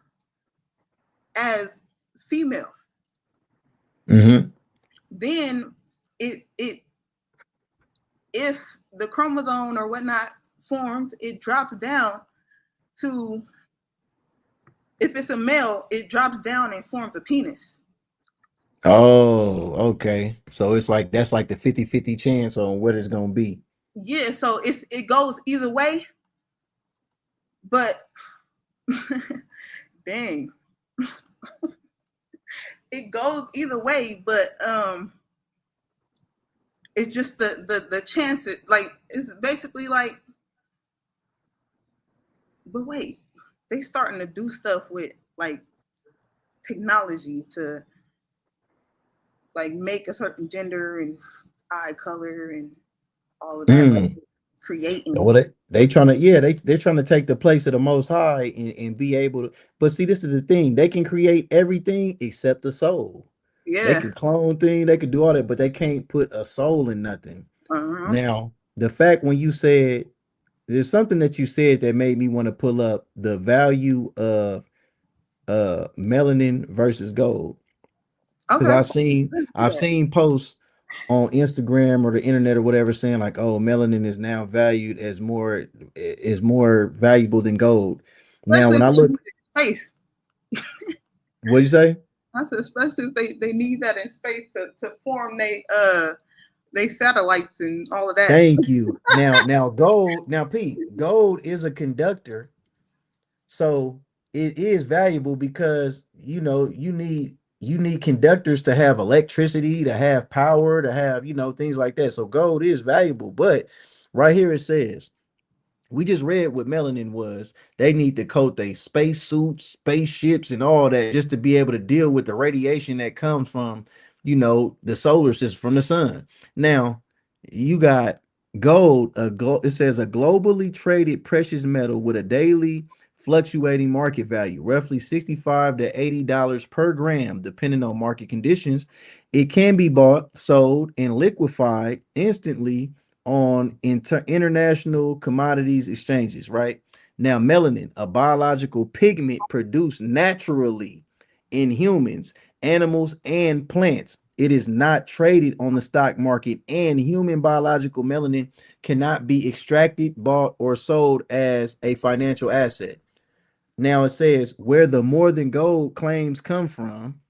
as female. Mm-hmm. Then it if the chromosome or whatnot forms, it drops down to, if it's a male, it drops down and forms a penis. Oh, okay. So it's like that's like the 50-50 chance on what it's gonna be. Yeah, so it goes either way, but dang. It goes either way, but it's just the chances, like, it's basically like, but wait, they starting to do stuff with like technology to like make a certain gender and eye color and all of that, like creating. Well, they trying to, yeah, they're trying to take the place of the Most High and be able to. But see, this is the thing: they can create everything except the soul. They Yeah. can clone things, they could do all that, but they can't put a soul in nothing. Uh-huh. Now, the fact when you said there's something that you said that made me want to pull up the value of melanin versus gold. Because Okay. I've seen posts on Instagram or the internet or whatever saying like, oh, melanin is now valued as more valuable than gold. Now, Especially when if I they need look, it in space. what'd you say? I said, especially if they need that in space to form they satellites and all of that. Thank you. Now gold, now Pete, gold is a conductor, so it is valuable because you need conductors to have electricity, to have power, to have things like that. So gold is valuable, but right here it says we just read what melanin was. They need to coat their space suits, spaceships, and all that just to be able to deal with the radiation that comes from, the solar system, from the sun. Now, you got gold, it says a globally traded precious metal with a daily fluctuating market value, roughly $65 to $80 per gram, depending on market conditions. It can be bought, sold, and liquefied instantly on international commodities exchanges, right? Now, melanin, a biological pigment produced naturally in humans, animals, and plants. It is not traded on the stock market, and human biological melanin cannot be extracted, bought, or sold as a financial asset. Now, it says where the more than gold claims come from.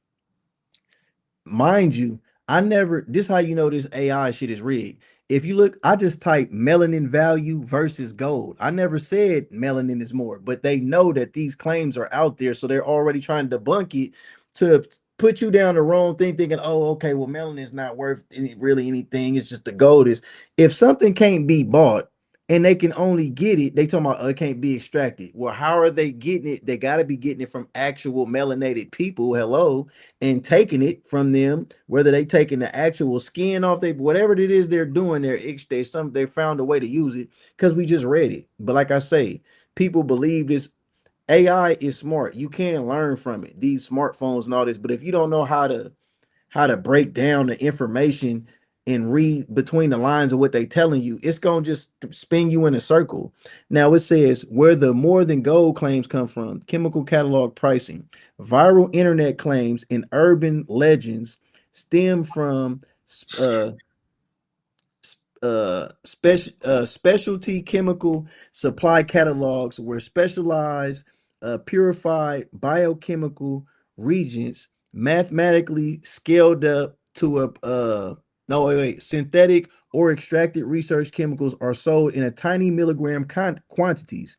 Mind you, this how you know this AI shit is rigged. If you look, I just type melanin value versus gold. I never said melanin is more, but they know that these claims are out there, so they're already trying to debunk it to put you down the wrong thing, thinking, oh, okay, well, melanin is not worth really anything. It's just the gold is. If something can't be bought and they can only get it. They talking about it can't be extracted. Well, how are they getting it? They got to be getting it from actual melanated people. Hello, and taking it from them. Whether they taking the actual skin off, they whatever it is they're doing, they found a way to use it because we just read it. But like I say, people believe this. AI is smart. You can learn from it. These smartphones and all this, but if you don't know how to break down the information and read between the lines of what they telling you, it's gonna just spin you in a circle. Now it says where the more than gold claims come from: chemical catalog pricing, viral internet claims, and urban legends stem from uh specialty chemical supply catalogs where specialized purified biochemical reagents mathematically scaled up to a no wait, synthetic or extracted research chemicals are sold in a tiny milligram quantities.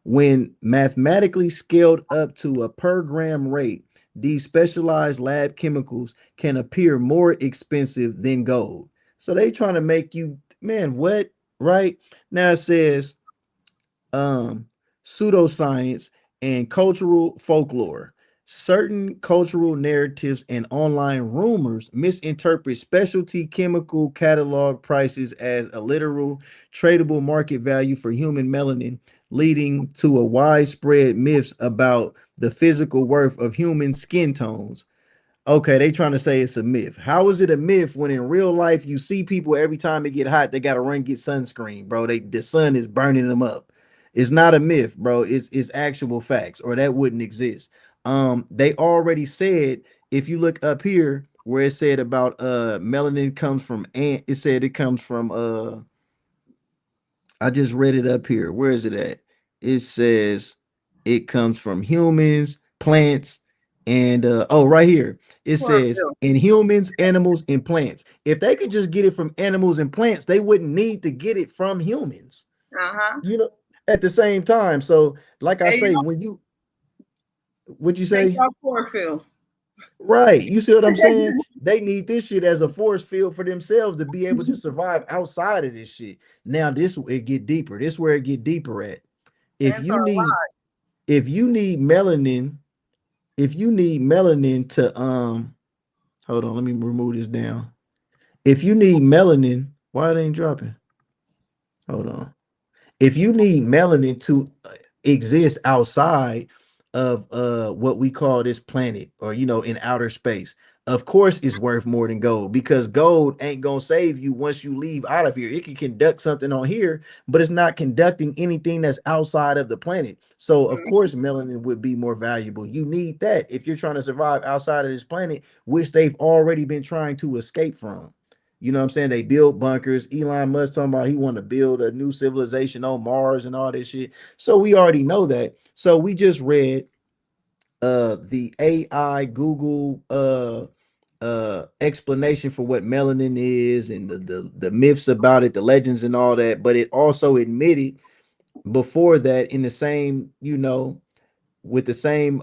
When mathematically scaled up to a per gram rate, these specialized lab chemicals can appear more expensive than gold. So they trying to make you, man, what? Right? Now it says pseudoscience and cultural folklore. Certain cultural narratives and online rumors misinterpret specialty chemical catalog prices as a literal tradable market value for human melanin, leading to a widespread myths about the physical worth of human skin tones. Okay, they trying to say it's a myth. How is it a myth when in real life you see people every time it get hot, they gotta run get sunscreen, bro? The sun is burning them up. It's not a myth, bro. It's actual facts, or that wouldn't exist. They already said if you look up here where it said about melanin comes from ant, it said it comes from I just read it up here. Where is it at? It says it comes from humans, plants, and oh, right here. It says Chlorophyll. in humans, animals, and plants. If they could just get it from animals and plants, they wouldn't need to get it from humans. Uh-huh. You know, at the same time. So, like I Hey, you say, know, when you would you take say? off chlorophyll. Right. You see what I'm saying? They need this shit as a force field for themselves to be able to survive outside of this shit. Now, this it get deeper. This where it get deeper at. If Ants you are need alive. if you need melanin, if you need melanin to hold on, let me remove this down. If you need melanin, why it ain't dropping? Hold on. If you need melanin to exist outside of what we call this planet, or in outer space, of course it's worth more than gold, because gold ain't gonna save you once you leave out of here. It can conduct something on here, but it's not conducting anything that's outside of the planet. So of Mhm. course melanin would be more valuable. You need that if you're trying to survive outside of this planet, which they've already been trying to escape from. You know what I'm saying? They build bunkers. Elon Musk talking about he want to build a new civilization on Mars and all this shit. So we already know that. So we just read the AI Google explanation for what melanin is, and the myths about it, the legends and all that, but it also admitted before that in the same, with the same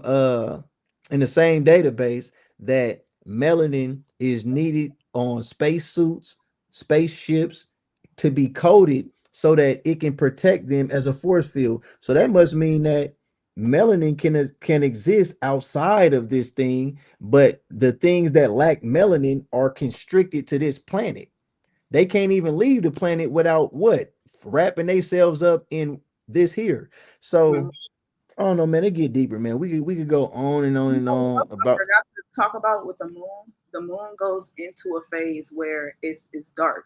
in the same database, that melanin is needed on spacesuits, spaceships, to be coated so that it can protect them as a force field. So that must mean that melanin can exist outside of this thing, but the things that lack melanin are constricted to this planet. They can't even leave the planet without what? Wrapping themselves up in this here. Mhm. So I don't know, man. It get deeper, man. We could go on and on You and know what on else I about. forgot to talk about with the moon? The moon goes into a phase where it's dark,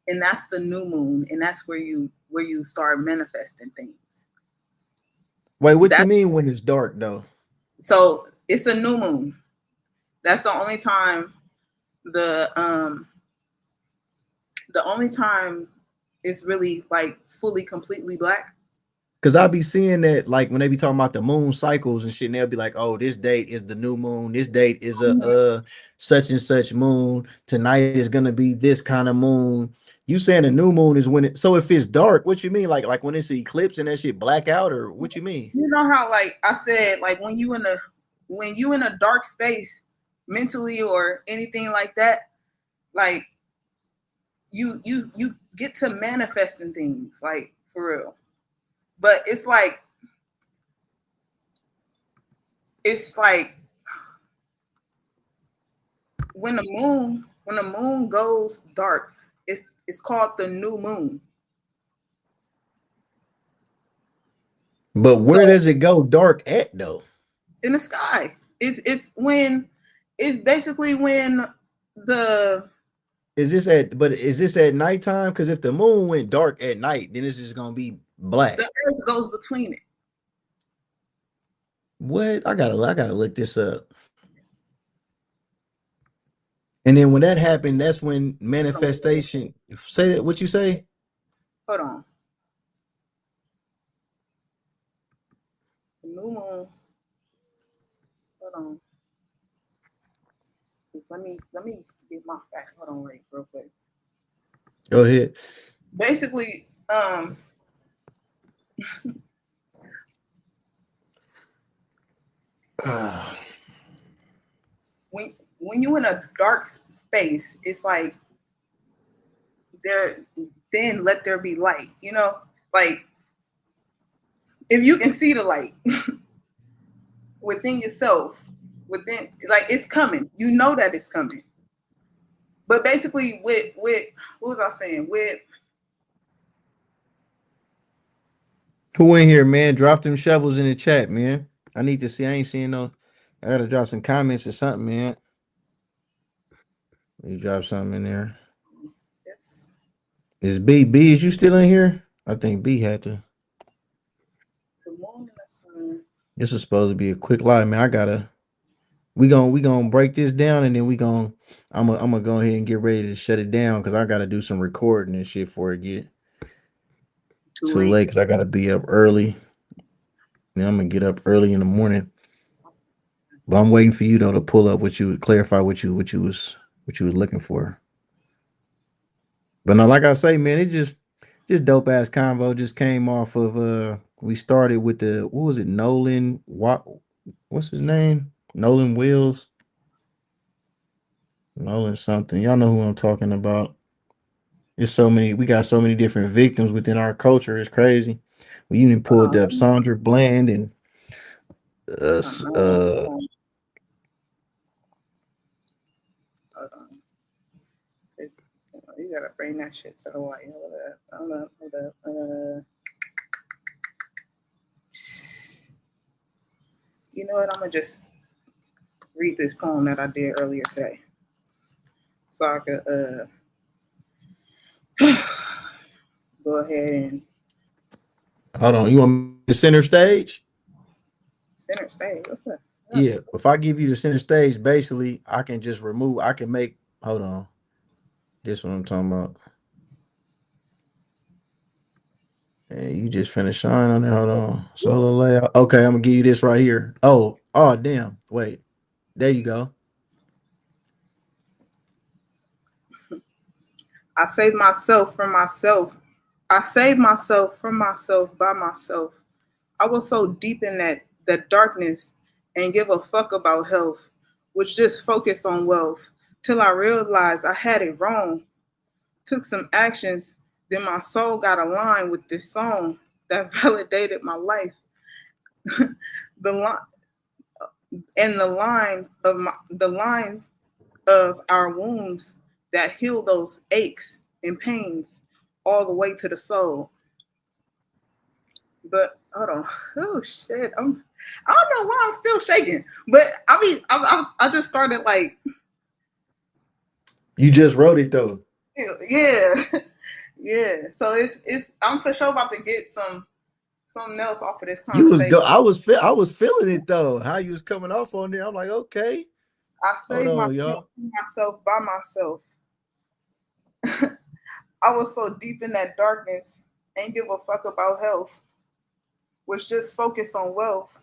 and that's the new moon, and that's where you start manifesting things. Wait, what you That mean when it's dark though? so it's a new moon. That's the the only time it's really like fully completely black. Cause I'll be seeing that, like when they be talking about the moon cycles and shit, and they'll be like, "Oh, this date is the new moon. This date is a such and such moon. Tonight is gonna be this kind of moon." You saying the new moon is when it? So if it's dark, what you mean? Like when it's eclipse and that shit black out, or what you mean? You know how like I said, like when you in a dark space mentally or anything like that, like you get to manifesting things. Like for real. But it's like when the moon goes dark, it's called the new moon. But So where does it go dark at though? in the sky, it's basically when the Is this at nighttime? Because if the moon went dark at night, then it's just gonna be black. earth goes between it. What? I gotta look this up. And then when that happened, that's when manifestation. Say that. What you say? Hold on. The new moon. Hold on. Let me get my fact. Hold on, wait, real quick. Go ahead. Basically, when you in a dark space, it's like then let there be light. You know, like if you can see the light within yourself, within like it's coming. You know that it's coming. But basically, with what was I saying? With Who in here, man? Drop them shovels in the chat, man. I need to see. I ain't seeing no. I gotta drop some comments or something, man. You drop something in there. yes, Is B? Is you still in here? I think B had to. the moon and the sun. This is supposed to be a quick live, man. I gotta. We gonna break this down, and then I'm gonna go ahead and get ready to shut it down because I gotta do some recording and shit before it get too late. Because I gotta be up early. Then I'm gonna get up early in the morning. But I'm waiting for you though to pull up clarify what you was looking for. But no, like I say, man, it just dope ass convo just came off of we started with what was it, Nolan what's his name? Nolan Wills. Nolan something. Y'all know who I'm talking about. We got so many different victims within our culture. It's crazy. We even pulled up Sandra Bland and You gotta bring that shit to the light. Hold up. You know what? I'm gonna just read this poem that I did earlier today, so I could go ahead and hold on. You want the center stage? center stage. What's that? Yeah. If I give you the center stage, basically, I can just remove. I can make. Hold on. This what I'm talking about. And you just finna shine on there. Hold on. Solo layout. Okay, I'm gonna give you this right here. Oh, damn. Wait. There you go. I saved myself from myself. I saved myself from myself by myself. I was so deep in that darkness and give a fuck about health, which just focus on wealth, till I realized I had it wrong. Took some actions, then my soul got aligned with this song that validated my life. the line and the line of our wounds that heal those aches and pains all the way to the soul. But hold on, oh shit, I don't know why I'm still shaking. But I mean, I just started like. You just wrote it though. Yeah, yeah. So it's I'm for sure about to get something else off of this conversation. I was feeling it though. How you was coming off on there. I'm like, okay. I saved myself by myself. I was so deep in that darkness, ain't give a fuck about health. Was just focused on wealth.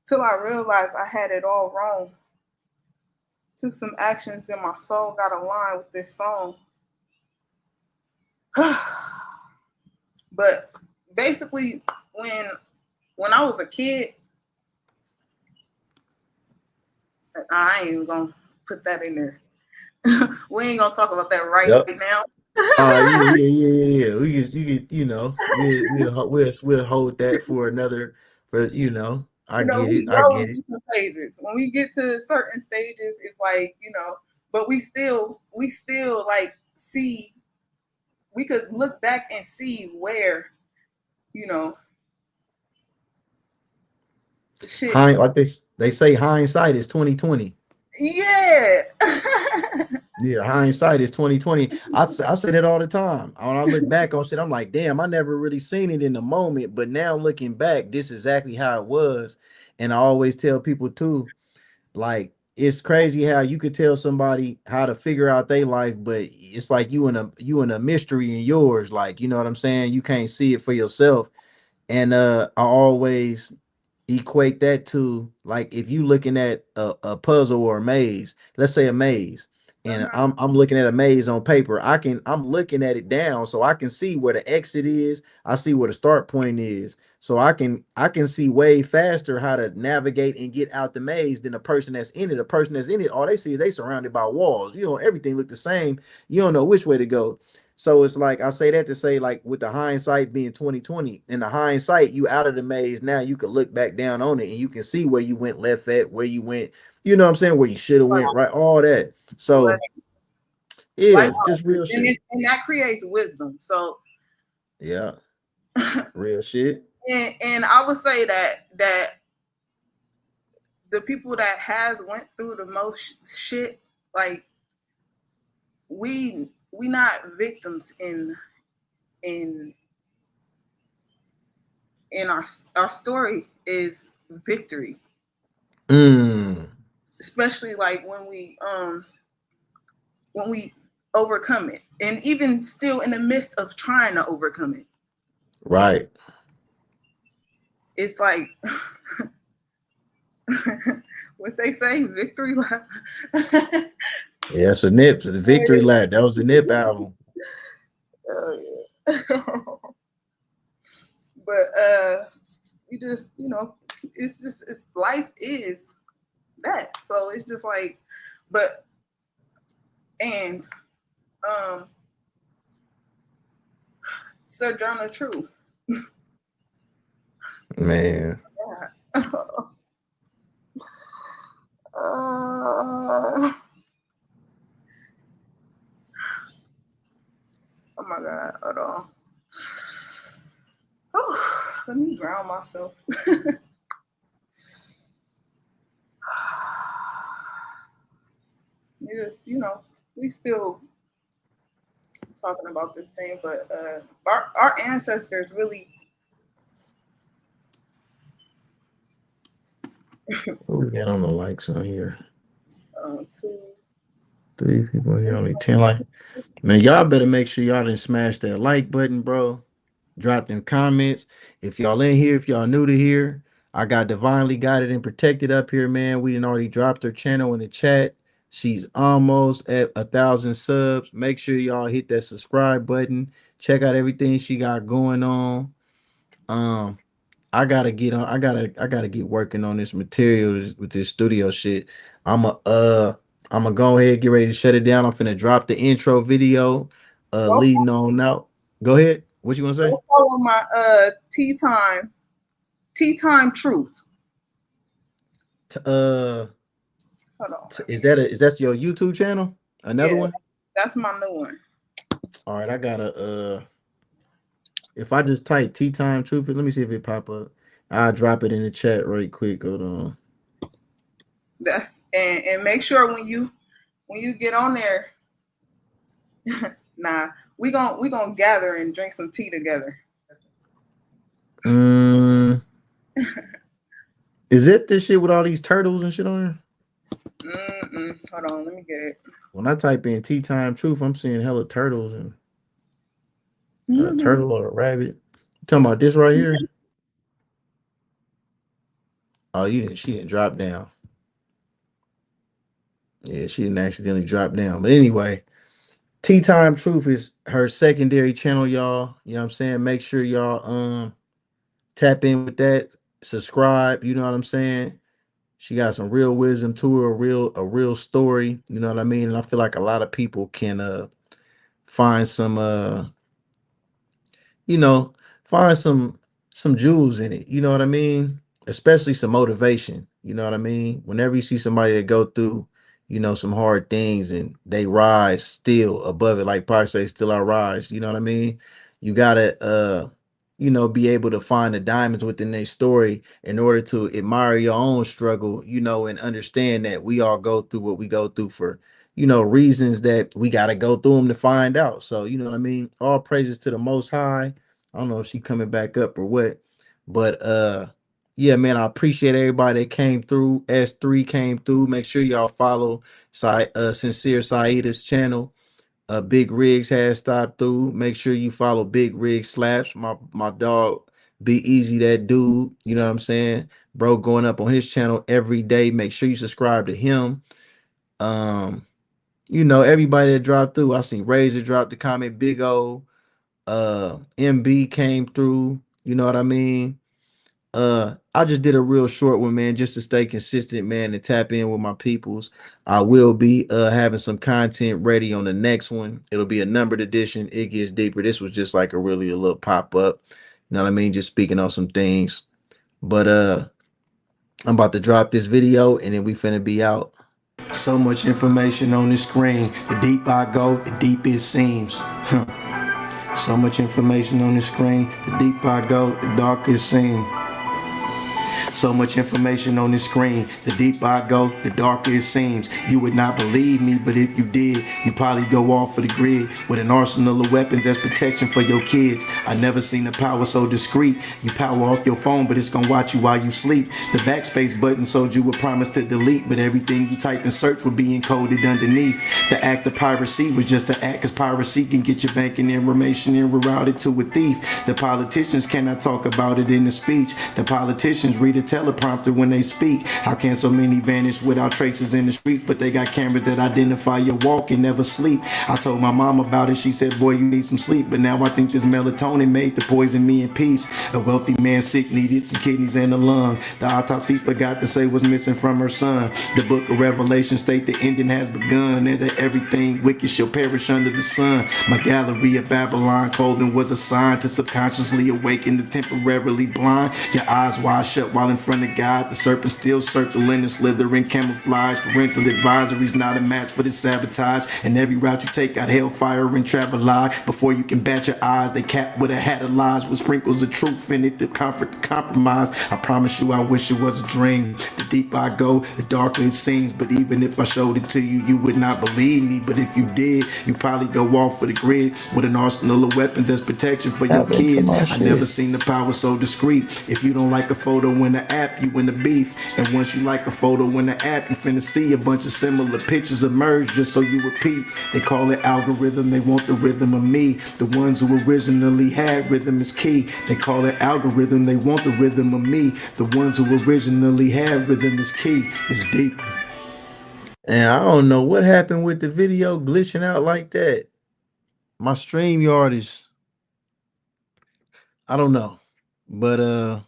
Till I realized I had it all wrong. Took some actions, then my soul got aligned with this song. But basically, when I was a kid, I ain't even gonna put that in there. We ain't gonna talk about that right now. Yeah. We'll hold that for another. I You know, get we it. I grow get in it. different phases. When we get to certain stages, it's like, but we still like see, we could look back and see where, you know, shit. Like they say, hindsight is 2020. Yeah. Yeah, hindsight is 2020. I say that all the time. When I look back on shit, I'm like, damn, I never really seen it in the moment. But now looking back, this is exactly how it was. And I always tell people too, like, it's crazy how you could tell somebody how to figure out their life, but it's like you in a mystery in yours. Like, you know what I'm saying? You can't see it for yourself. And I always equate that to, like, if you looking at a puzzle or a maze, let's say a maze, and Uh-huh. I'm looking at a maze on paper. I'm looking at it down so I can see where the exit is. I see where the start point is. So I can see way faster how to navigate and get out the maze than a person that's in it. A person that's in it, all they see is they surrounded by walls. Everything look the same. You don't know which way to go. So it's like, I say that to say, like, with the hindsight being 2020, in the hindsight, you out of the maze now, you can look back down on it and you can see where you went left at, where you went, you know what I'm saying, where you should have went right, all that. So Like, yeah, just real shit. and that creates wisdom. So, Yeah, real shit. and I would say that the people that has went through the most shit, like, we not victims in in our story is victory, Mm, especially like when we overcome it, and even still in the midst of trying to overcome it, right. it's like what they say, victory lap. Yeah, so Nip, so the Victory Lap, that was the Nip album. Oh yeah. But you just, it's life is that. So it's just like, but and Sojourner Truth. Man. Yeah. Oh my God, hold on. Let me ground myself. Just, we still talking about this thing, but our ancestors really. What we got on the likes on here? 2. 3 people here, only 10 like. Man, y'all better make sure y'all didn't smash that like button, bro. Drop them comments. If y'all in here, if y'all new to here, I got Divinely Guided and Protected up here, man. We didn't already dropped her channel in the chat. She's almost at 1,000 subs. Make sure y'all hit that subscribe button. Check out everything she got going on. Um, I gotta get on. I gotta get working on this material with this studio shit. I'm a I'm gonna go ahead, get ready to shut it down. I'm finna drop the intro video, Go, leading on out. Go ahead. What you gonna say? go follow my tea time truth. T- Hold on. is that your YouTube channel? Another Yeah, one? that's my new one. All right, I gotta if I just type tea time truth, let me see if it pop up. I'll drop it in the chat right quick. Hold on. That's and make sure when you get on there, nah, we gonna gather and drink some tea together. Is it this shit with all these turtles and shit on here? Hold on, let me get it. When I type in tea time truth, I'm seeing hella turtles and a Mm-hmm. turtle or a rabbit. You talking about this right here? Oh, she didn't drop down. Yeah, she didn't accidentally drop down. But anyway, Tea Time Truth is her secondary channel, y'all. You know what I'm saying? Make sure y'all tap in with that, subscribe, you know what I'm saying? She got some real wisdom to her, a real story, you know what I mean? And I feel like a lot of people can find some you know, find some jewels in it. You know what I mean? Especially some motivation. You know what I mean? Whenever you see somebody that go through, some hard things and they rise still above it, like Pac say, still I rise. You know what I mean? You gotta be able to find the diamonds within their story in order to admire your own struggle, and understand that we all go through what we go through for reasons that we got to go through them to find out. So, you know what I mean? All praises to the Most High. I don't know if she coming back up or what, but yeah, man, I appreciate everybody that came through. S3 came through. Make sure y'all follow Sincere Saida's channel. Big Rigs has stopped through. Make sure you follow Big Rig Slaps. My dog, Be Easy, that dude. You know what I'm saying? Bro, going up on his channel every day. Make sure you subscribe to him. Everybody that dropped through. I seen Razor drop the comment. Big O, MB came through. You know what I mean? I just did a real short one, man, just to stay consistent, man, and tap in with my peoples. I will be having some content ready on the next one. It'll be a numbered edition. It gets deeper. This was just like a little pop-up. You know what I mean? Just speaking on some things. But I'm about to drop this video and then we finna be out. So much information on the screen. The deeper I go, the deeper it seems. So much information on the screen. The deeper I go, the darker it seems. So much information on the screen. The deeper I go, the darker it seems. You would not believe me, but if you did, you probably go off of the grid with an arsenal of weapons as protection for your kids. I never seen the power so discreet. You power off your phone, but it's gonna watch you while you sleep. The backspace button showed you a promise to delete, but everything you type in search would be encoded underneath. The act of piracy was just an act, cause piracy can get your banking information and rerouted to a thief. The politicians cannot talk about it in the speech. The politicians read a teleprompter when they speak. How can so many vanish without traces in the streets? But they got cameras that identify your walk and never sleep. I told my mom about it. She said, boy, you need some sleep. But now I think this melatonin made to poison me in peace. A wealthy man sick needed some kidneys and a lung. The autopsy forgot to say what's missing from her son. The book of Revelation state the ending has begun and that everything wicked shall perish under the sun. My gallery of Babylon clothing was a sign to subconsciously awaken the temporarily blind. Your eyes wide shut while in front of God, the serpent still circling and slithering camouflage. Parental advisories not a match for this sabotage. And every route you take got hellfire and travel log. Before you can bat your eyes, they cap with a hat of lies with sprinkles of truth in it to comfort the compromise. I promise you I wish it was a dream. The deeper I go, the darker it seems. But even if I showed it to you, you would not believe me. But if you did, you probably go off of the grid with an arsenal of weapons as protection for your kids. I never seen the power so discreet. If you don't like a photo in the app, you in the beef. And once you like a photo in the app, you finna see a bunch of similar pictures emerge just so you repeat. They call it algorithm, they want the rhythm of me. The ones who originally had rhythm is key. They call it algorithm, they want the rhythm of me. The ones who originally had rhythm is key. It's deep. And I don't know what happened with the video glitching out like that. My StreamYard is, I don't know. But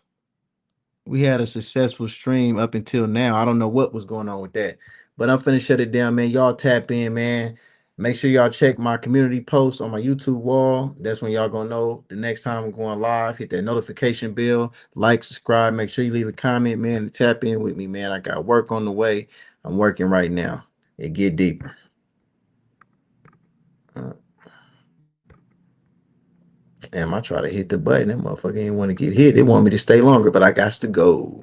we had a successful stream up until now. I don't know what was going on with that. But I'm finna shut it down, man. Y'all tap in, man. Make sure y'all check my community posts on my YouTube wall. That's when y'all gonna know the next time I'm going live. Hit that notification bell, like, subscribe. Make sure you leave a comment, man, and tap in with me, man. I got work on the way. I'm working right now. It get deeper. Damn, I try to hit the button. That motherfucker ain't want to get hit. They want me to stay longer, but I got to go.